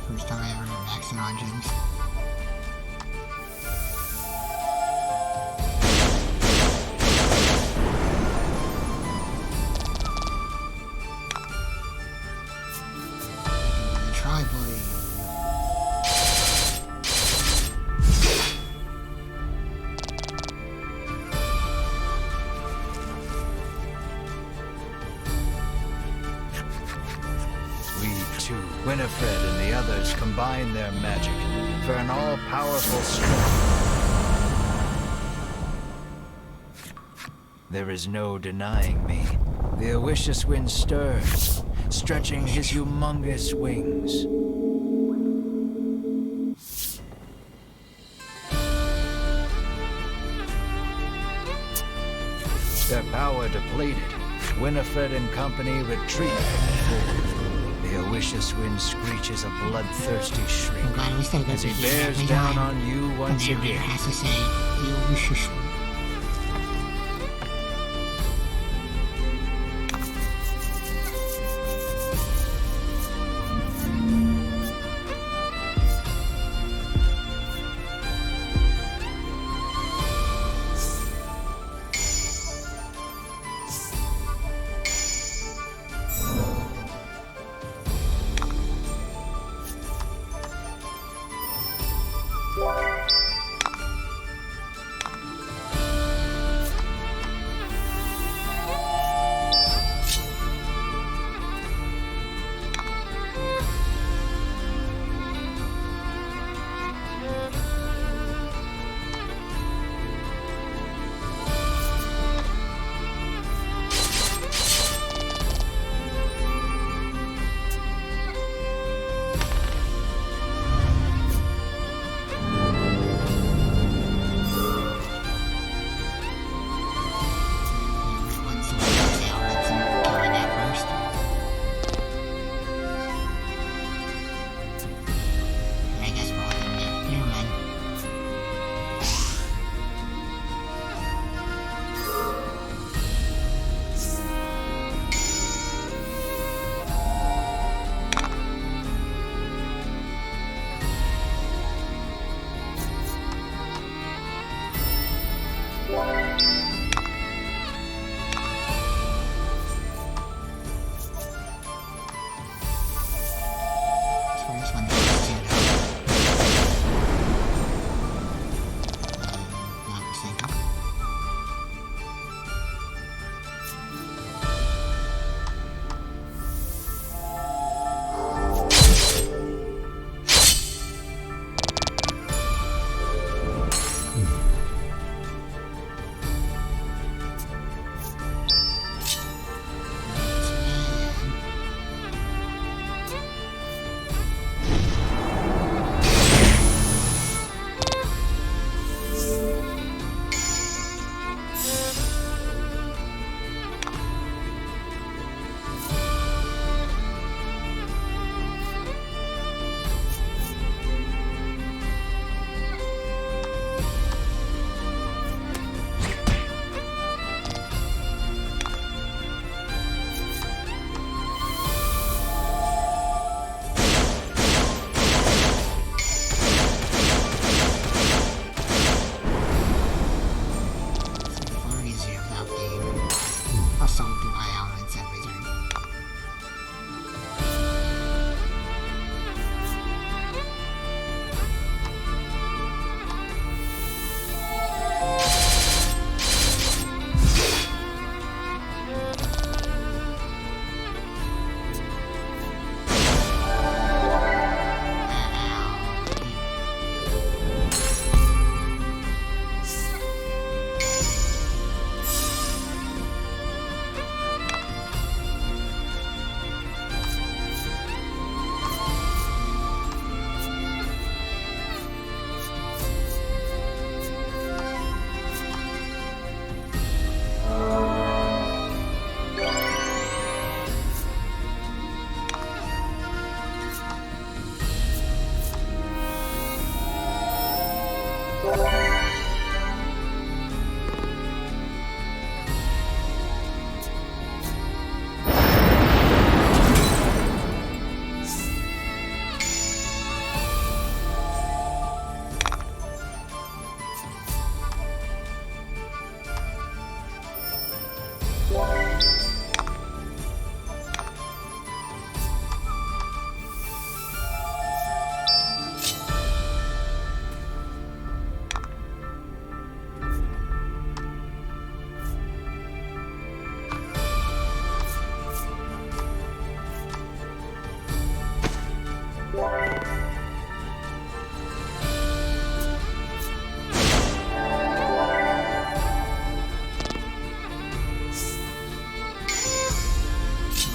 First time I ever maxed it on gems. Tri-blade. Winifred and the others combine their magic for an all-powerful strength. There is no denying me. The Awisaswin stirs, stretching his humongous wings. Their power depleted, Winifred and company retreat from the fold. The Awisaswin screeches a bloodthirsty shriek I'm glad we said that as he bears down on you once the narrator again. has to say, the Awisaswin.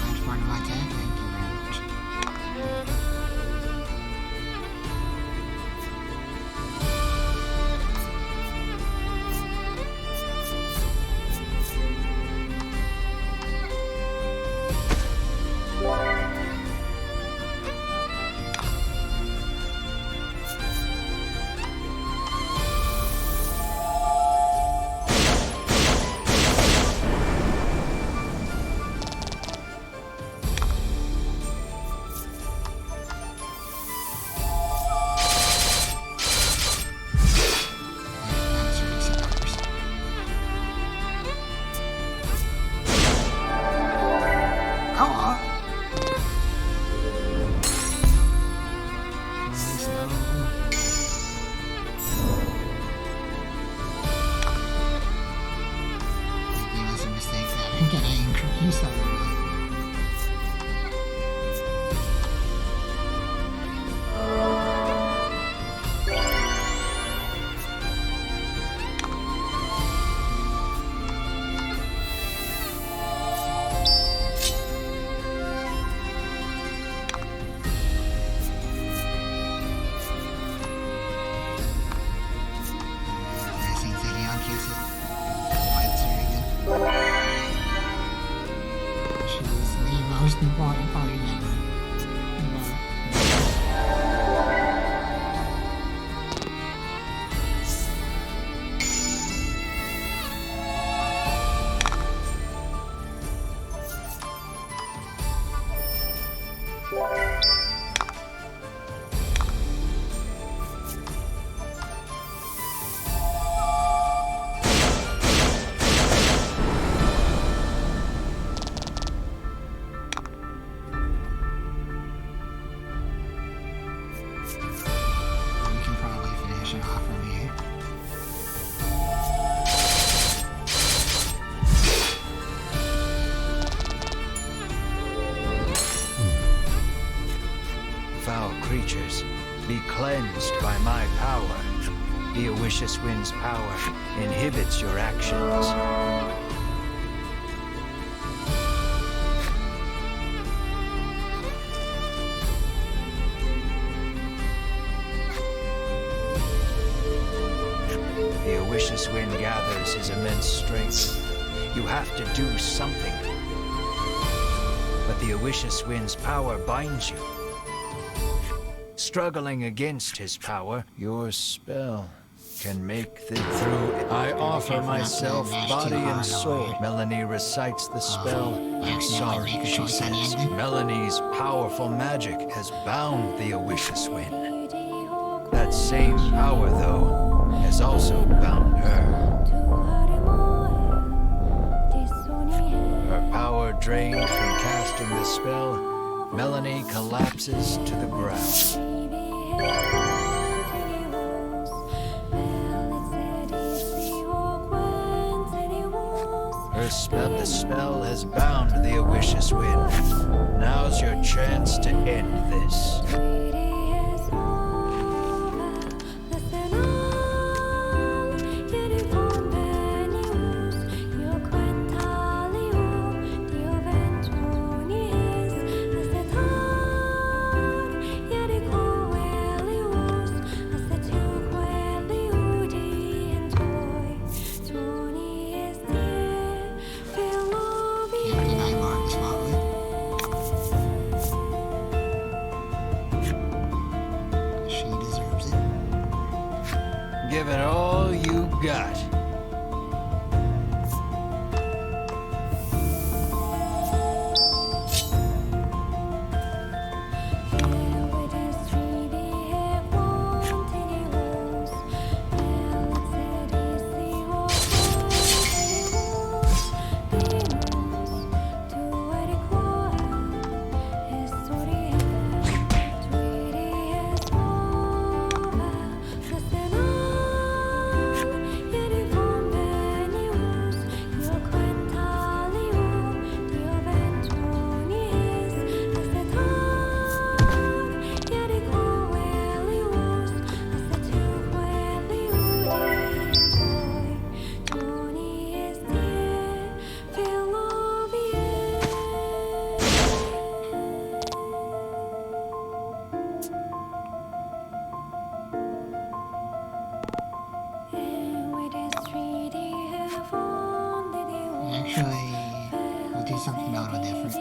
Large part of my attack, thank you very much. That's your DC numbers. Come on! Please, no. Maybe it was a mistake that I'm getting increased already. That seems like he outcases fights her again. Choose the most important party member. We can probably finish it off from here. Foul creatures, be cleansed by my power. The Owicious Wind's power inhibits your actions. The Owicious Wind gathers his immense strength. You have to do something. But the Owicious Wind's power binds you. Struggling against his power, your spell can make the through. I offer myself body and soul. Melanie recites the spell. Accidentally Sorry, make a she choice on the says. ending. Melanie's powerful magic has bound the Owicious Wind. That same power, though, has also bound her. Her power drained from casting the spell, Melanie collapses to the ground. The spell has bound the Owicious Wind. Now's your chance to end this. Can't deny Mark's wallet. Give it all you got. Actually, we'll do something a little different.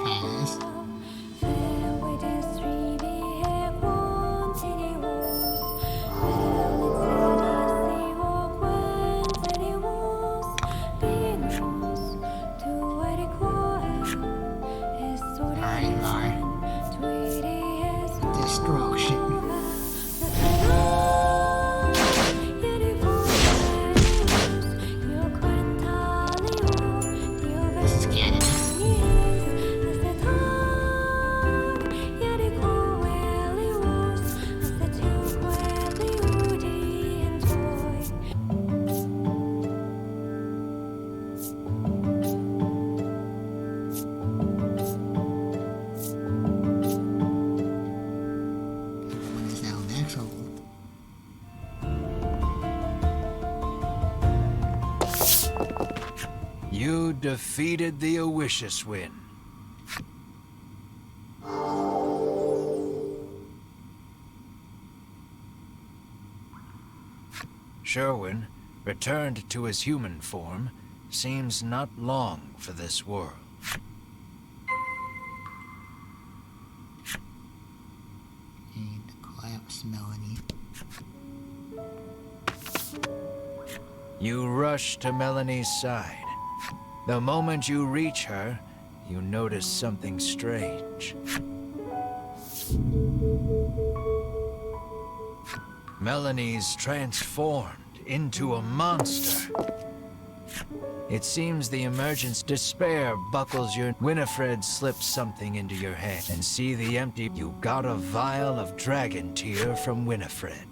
Pass. Destruction. This is canon. One is now Maxwell. You defeated the Owishiswin. Sherwin, returned to his human form, seems not long for this world. And collapse Melanie. You rush to Melanie's side. The moment you reach her, you notice something strange. Melanie's transformed into a monster. It seems the emergence despair buckles your... Winifred slips something into your hand and see the empty... You got a vial of dragon tear from Winifred.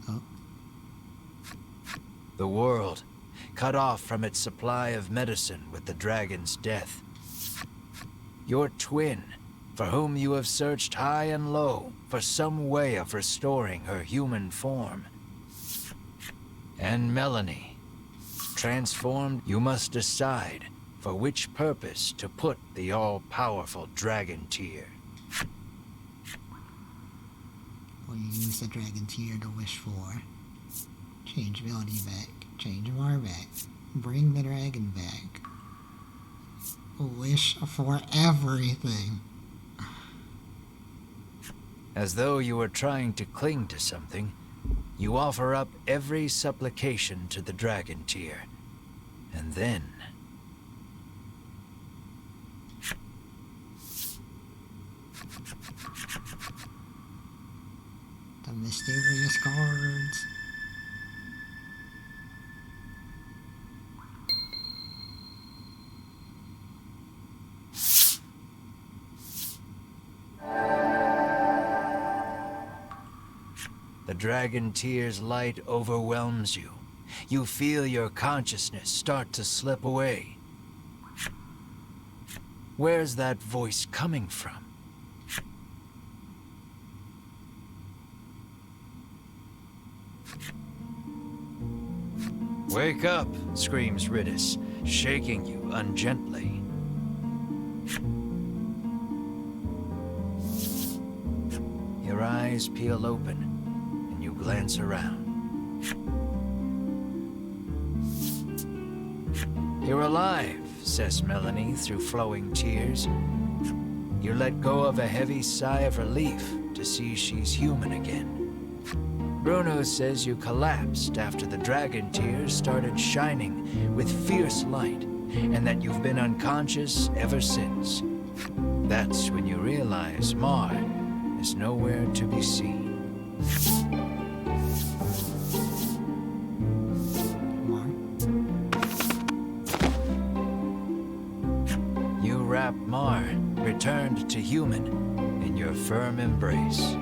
Oh. The world, cut off from its supply of medicine with the dragon's death. Your twin, for whom you have searched high and low for some way of restoring her human form. And Melanie, transformed, you must decide for which purpose to put the all-powerful dragon tear. Or you use the dragon tear to wish for. Change Melanie back. Change Var back. Bring the dragon back. Wish for everything. As though you were trying to cling to something, you offer up every supplication to the dragon tear. And then... The mysterious cards. The dragon tear's light overwhelms you. You feel your consciousness start to slip away. Where's that voice coming from? Wake up, screams Ridis, shaking you ungently. Your eyes peel open, and you glance around. alive, says Melanie through flowing tears. You let go of a heavy sigh of relief to see she's human again. Bruno says you collapsed after the dragon tears started shining with fierce light, and that you've been unconscious ever since. That's when you realize Mar is nowhere to be seen. You wrap Mar, returned to human, in your firm embrace.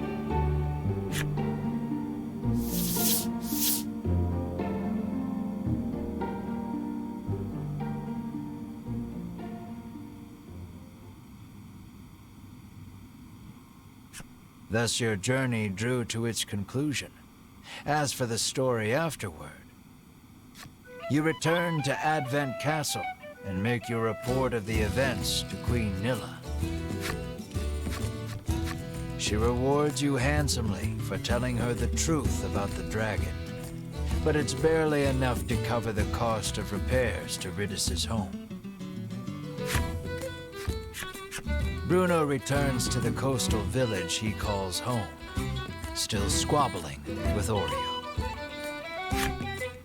Thus your journey drew to its conclusion. As for the story afterward, you return to Advent Castle and make your report of the events to Queen Nilla. She rewards you handsomely for telling her the truth about the dragon, but it's barely enough to cover the cost of repairs to Ridus's home. Bruno returns to the coastal village he calls home, still squabbling with Oreo.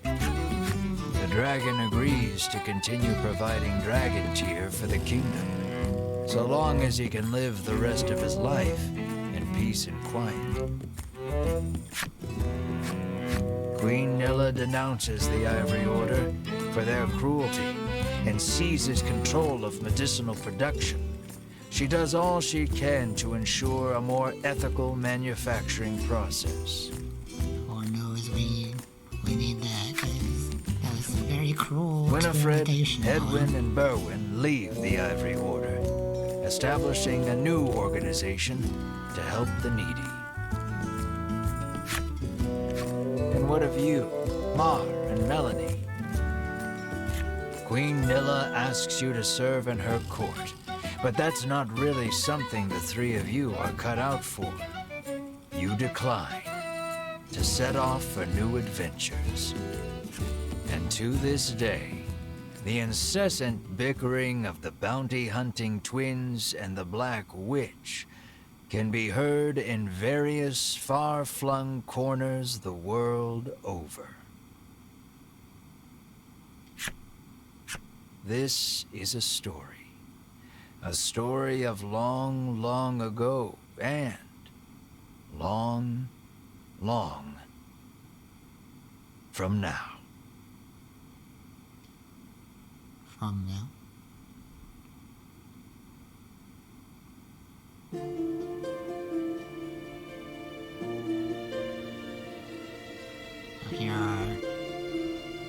The dragon agrees to continue providing dragon tear for the kingdom, so long as he can live the rest of his life in peace and quiet. Queen Nilla denounces the Ivory Order for their cruelty and seizes control of medicinal production. She does all she can to ensure a more ethical manufacturing process. Lord knows we need that, 'cause that was very cruel Winifred, experimentation. Edwin, and Berwin leave the Ivory Order, establishing a new organization to help the needy. And what of you, Mar and Melanie? Queen Nilla asks you to serve in her court, but that's not really something the three of you are cut out for. You decline to set off for new adventures. And to this day, the incessant bickering of the bounty-hunting twins and the Black Witch can be heard in various far-flung corners the world over. This is a story of long, long ago, and long, long from now. From now. Here are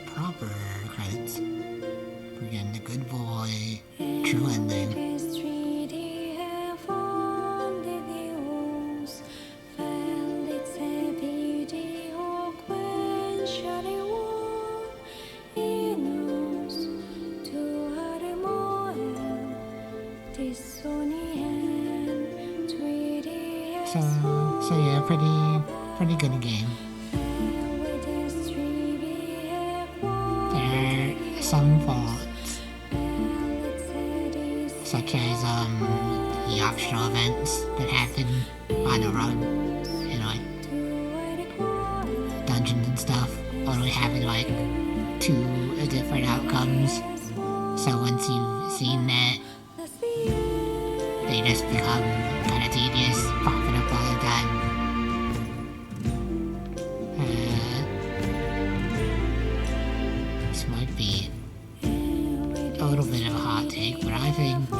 proper credits. We're getting the good boy, true ending. So yeah, pretty good game. There are some faults, such as the optional events that happen on the run, you know, like dungeons and stuff, only having like 2 different outcomes. So once you've seen that, they just become kind of tedious, popping up all the time. This might be a little bit of a hot take, but I think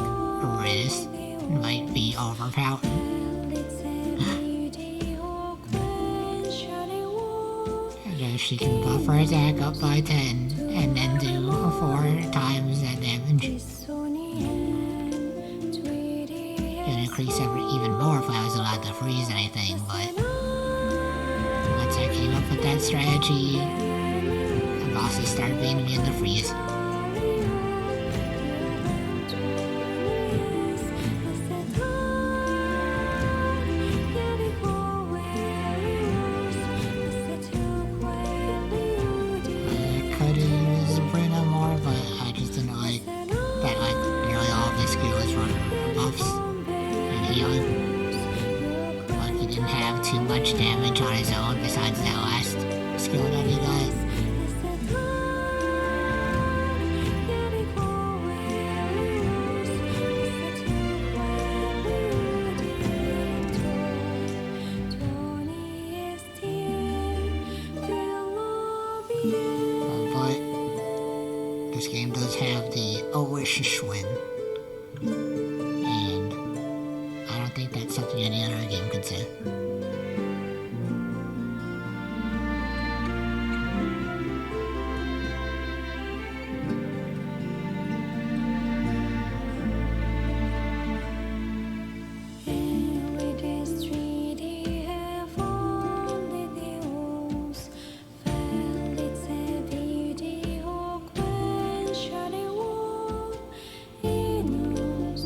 Riz might be overpowered. If she can buff her attack up by 10 and then do 4 times that damage, it'd increase even more if I was allowed to freeze anything, but once I came up with that strategy, the bosses started beating me in the freeze. I could use Brina more, but I just didn't like much damage on his own besides that last skill that he got. But this game does have the Oasis win. And I don't think that's something any other game could say.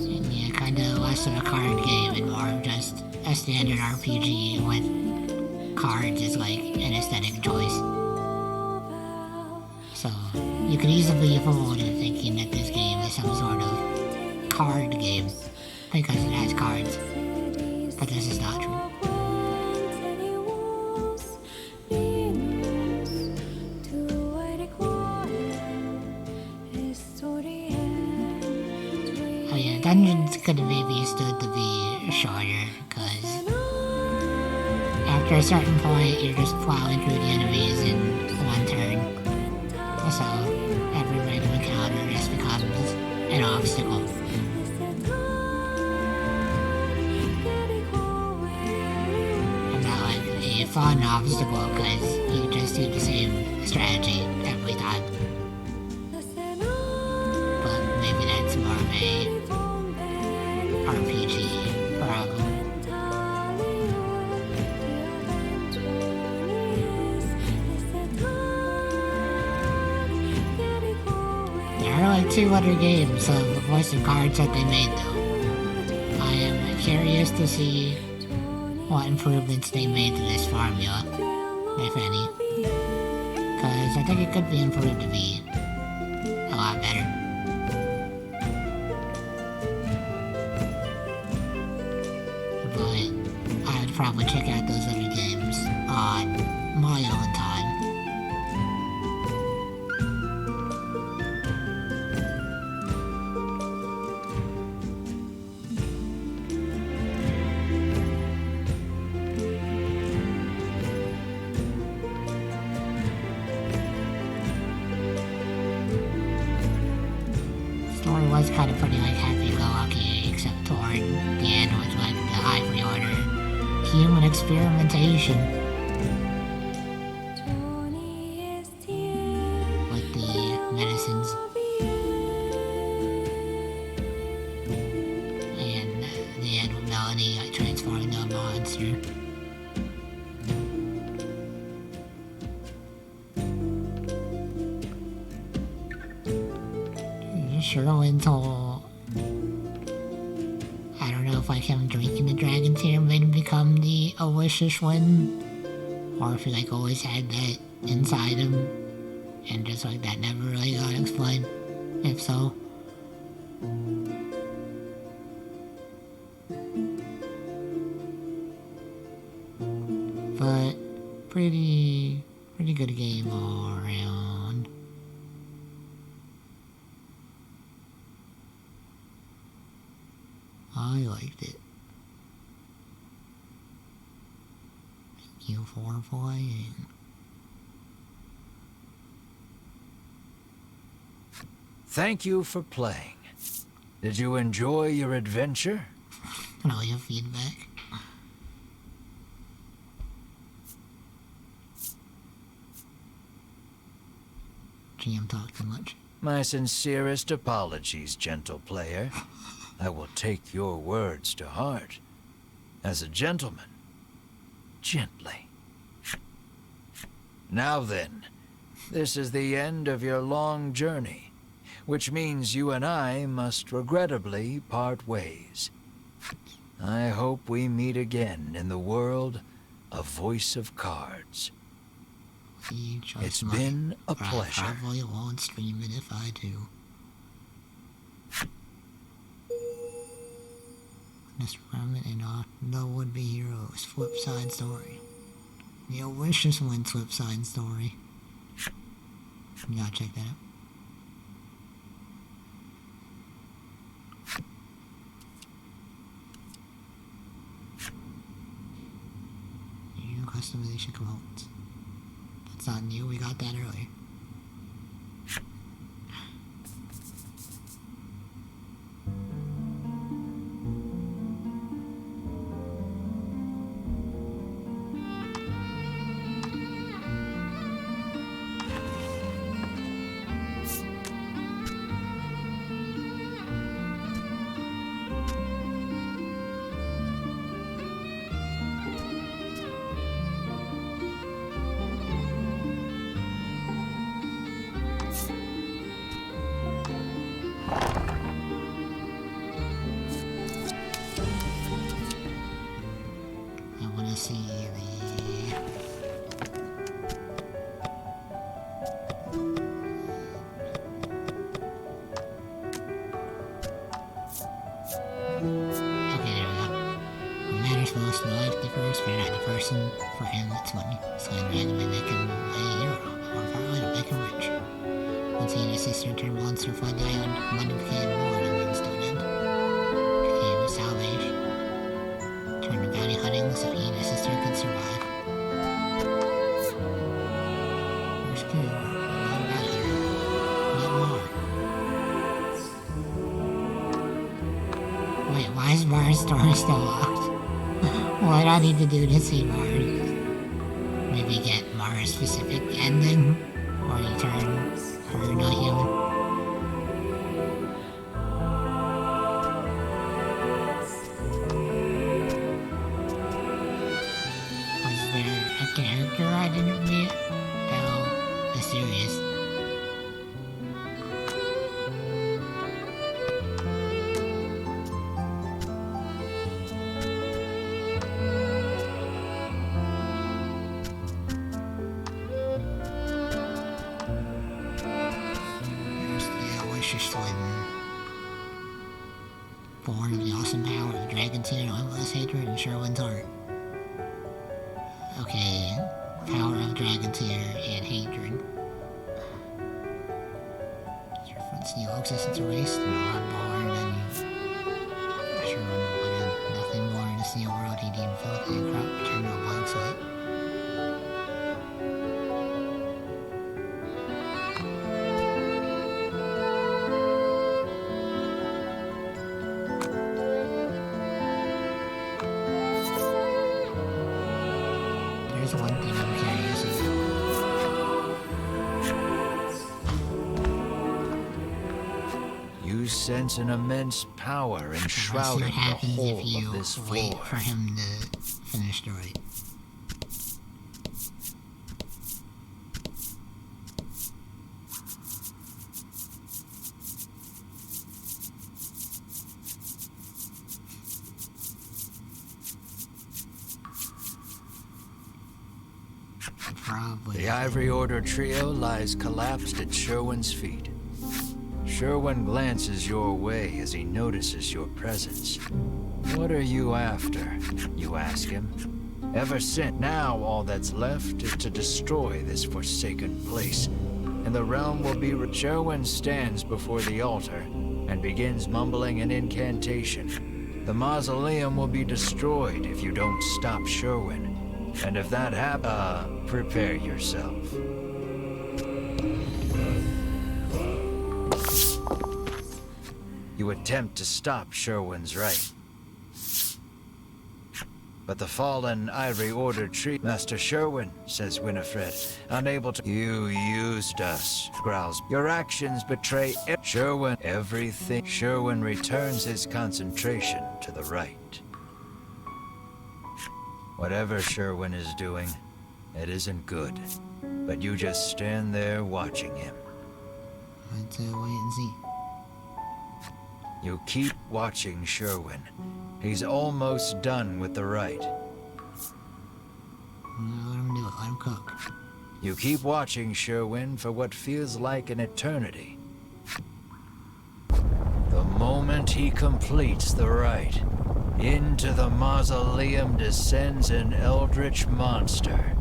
And yeah, kinda less of a card game and more of just a standard RPG with cards as like an aesthetic choice. So you could easily be fooled into thinking that this game is some sort of card game because it has cards. But this is not true. Oh yeah, dungeons could have maybe stood to be shorter, because after a certain point, you're just plowing through the enemies in one turn. So every random encounter just becomes an obstacle. And not like a fun obstacle, because you just do the same strategy every time. But maybe that's more of a RPG problem. There are like 2 other games of voice of cards that they made though. I am curious to see what improvements they made to this formula, if any. Because I think it could be improved to be a lot better. But I would probably check out those other games on my own time. Story was kind of pretty like happy-go-lucky, except toward the end was like the Ivory Order human experimentation with the medicines and the end with Melanie like transforming into a monster. Sure until I don't know if like him drinking the dragon tear made him become the Oasis one, or if he like always had that inside him and just like that never really got explained. If so, but pretty good game all around. I liked it. Thank you for playing. Thank you for playing. Did you enjoy your adventure? No, your feedback. GM talked too much. My sincerest apologies, gentle player. I will take your words to heart. As a gentleman, gently. Now then, this is the end of your long journey, which means you and I must regrettably part ways. I hope we meet again in the world of Voice of Cards. It's been a pleasure. I probably won't stream it if I do. Mr. Rabbit and the would-be hero's flip side story. The Aloysius Wins flip side story. You gotta check that out. New customization components. That's not new, we got that earlier. See the okay, there we go. What matters most in life differs, but not the person. For him, it's money. Slaying dragon may make him a hero, or partly to make him rich. Once he and his sister turned monster fled the island, money became more than means to an end. Became salvation. Turned to bounty hunting so he and his sister could survive. Where's Q? Not about here. Not more. Wait, why is Mars' story still locked? What do I need to do to see Mars? Maybe get Mars' specific ending? Or you turn her into a human? Character I didn't meet? How mysterious. There's the Aloysius Win. Born of the awesome power of Dragon Tear and endless hatred in Sherwin's heart. Okay, power of Dragon Tear and hatred. Your front steel existence erased, no I'm born, and Sherwin wanted nothing more in the steel world he deemed filthy and corrupt, turned to a blank slate. There's one thing I'm curious about. You sense an immense power Let's see enshrouding what the happens whole if you of this wait floor. for him to finish the raid. Probably. The Ivory Order trio lies collapsed at Sherwin's feet. Sherwin glances your way as he notices your presence. What are you after? You ask him. Ever since now, all that's left is to destroy this forsaken place, and the realm will be. Sherwin stands before the altar and begins mumbling an incantation. The mausoleum will be destroyed if you don't stop Sherwin. And if that happens, prepare yourself. You attempt to stop Sherwin's right. But the fallen Ivory Order tree... Master Sherwin, says Winifred, unable to... You used us, growls. Your actions betray... Sherwin, everything... Sherwin returns his concentration to the right. Whatever Sherwin is doing, it isn't good. But you just stand there watching him. Let's wait and see. You keep watching Sherwin. He's almost done with the rite. Let him do it. Let him cook. You keep watching Sherwin for what feels like an eternity. The moment he completes the rite, Into the mausoleum descends an eldritch monster.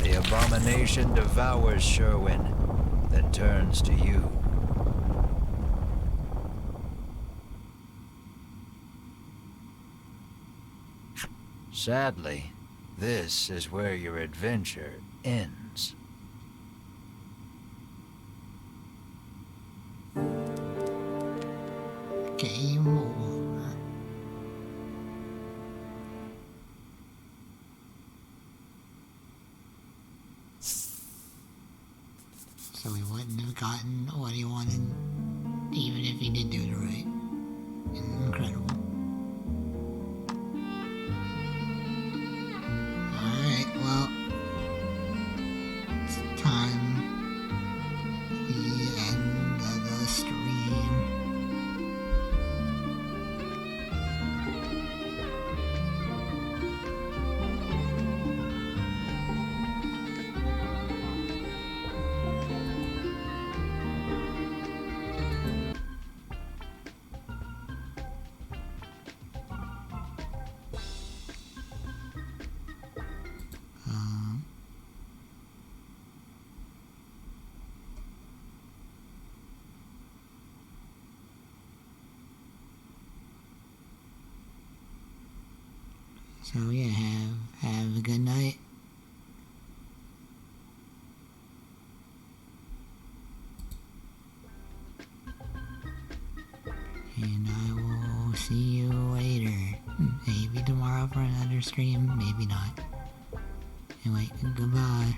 The abomination devours Sherwin, then turns to you. Sadly, this is where your adventure ends. Game over. So he wouldn't have gotten what he wanted, even if he did do it right. Incredible. Alright, well, it's time. The end of the stream. So yeah, have a good night. And I will see you later. Maybe tomorrow for another stream, maybe not. Anyway, goodbye.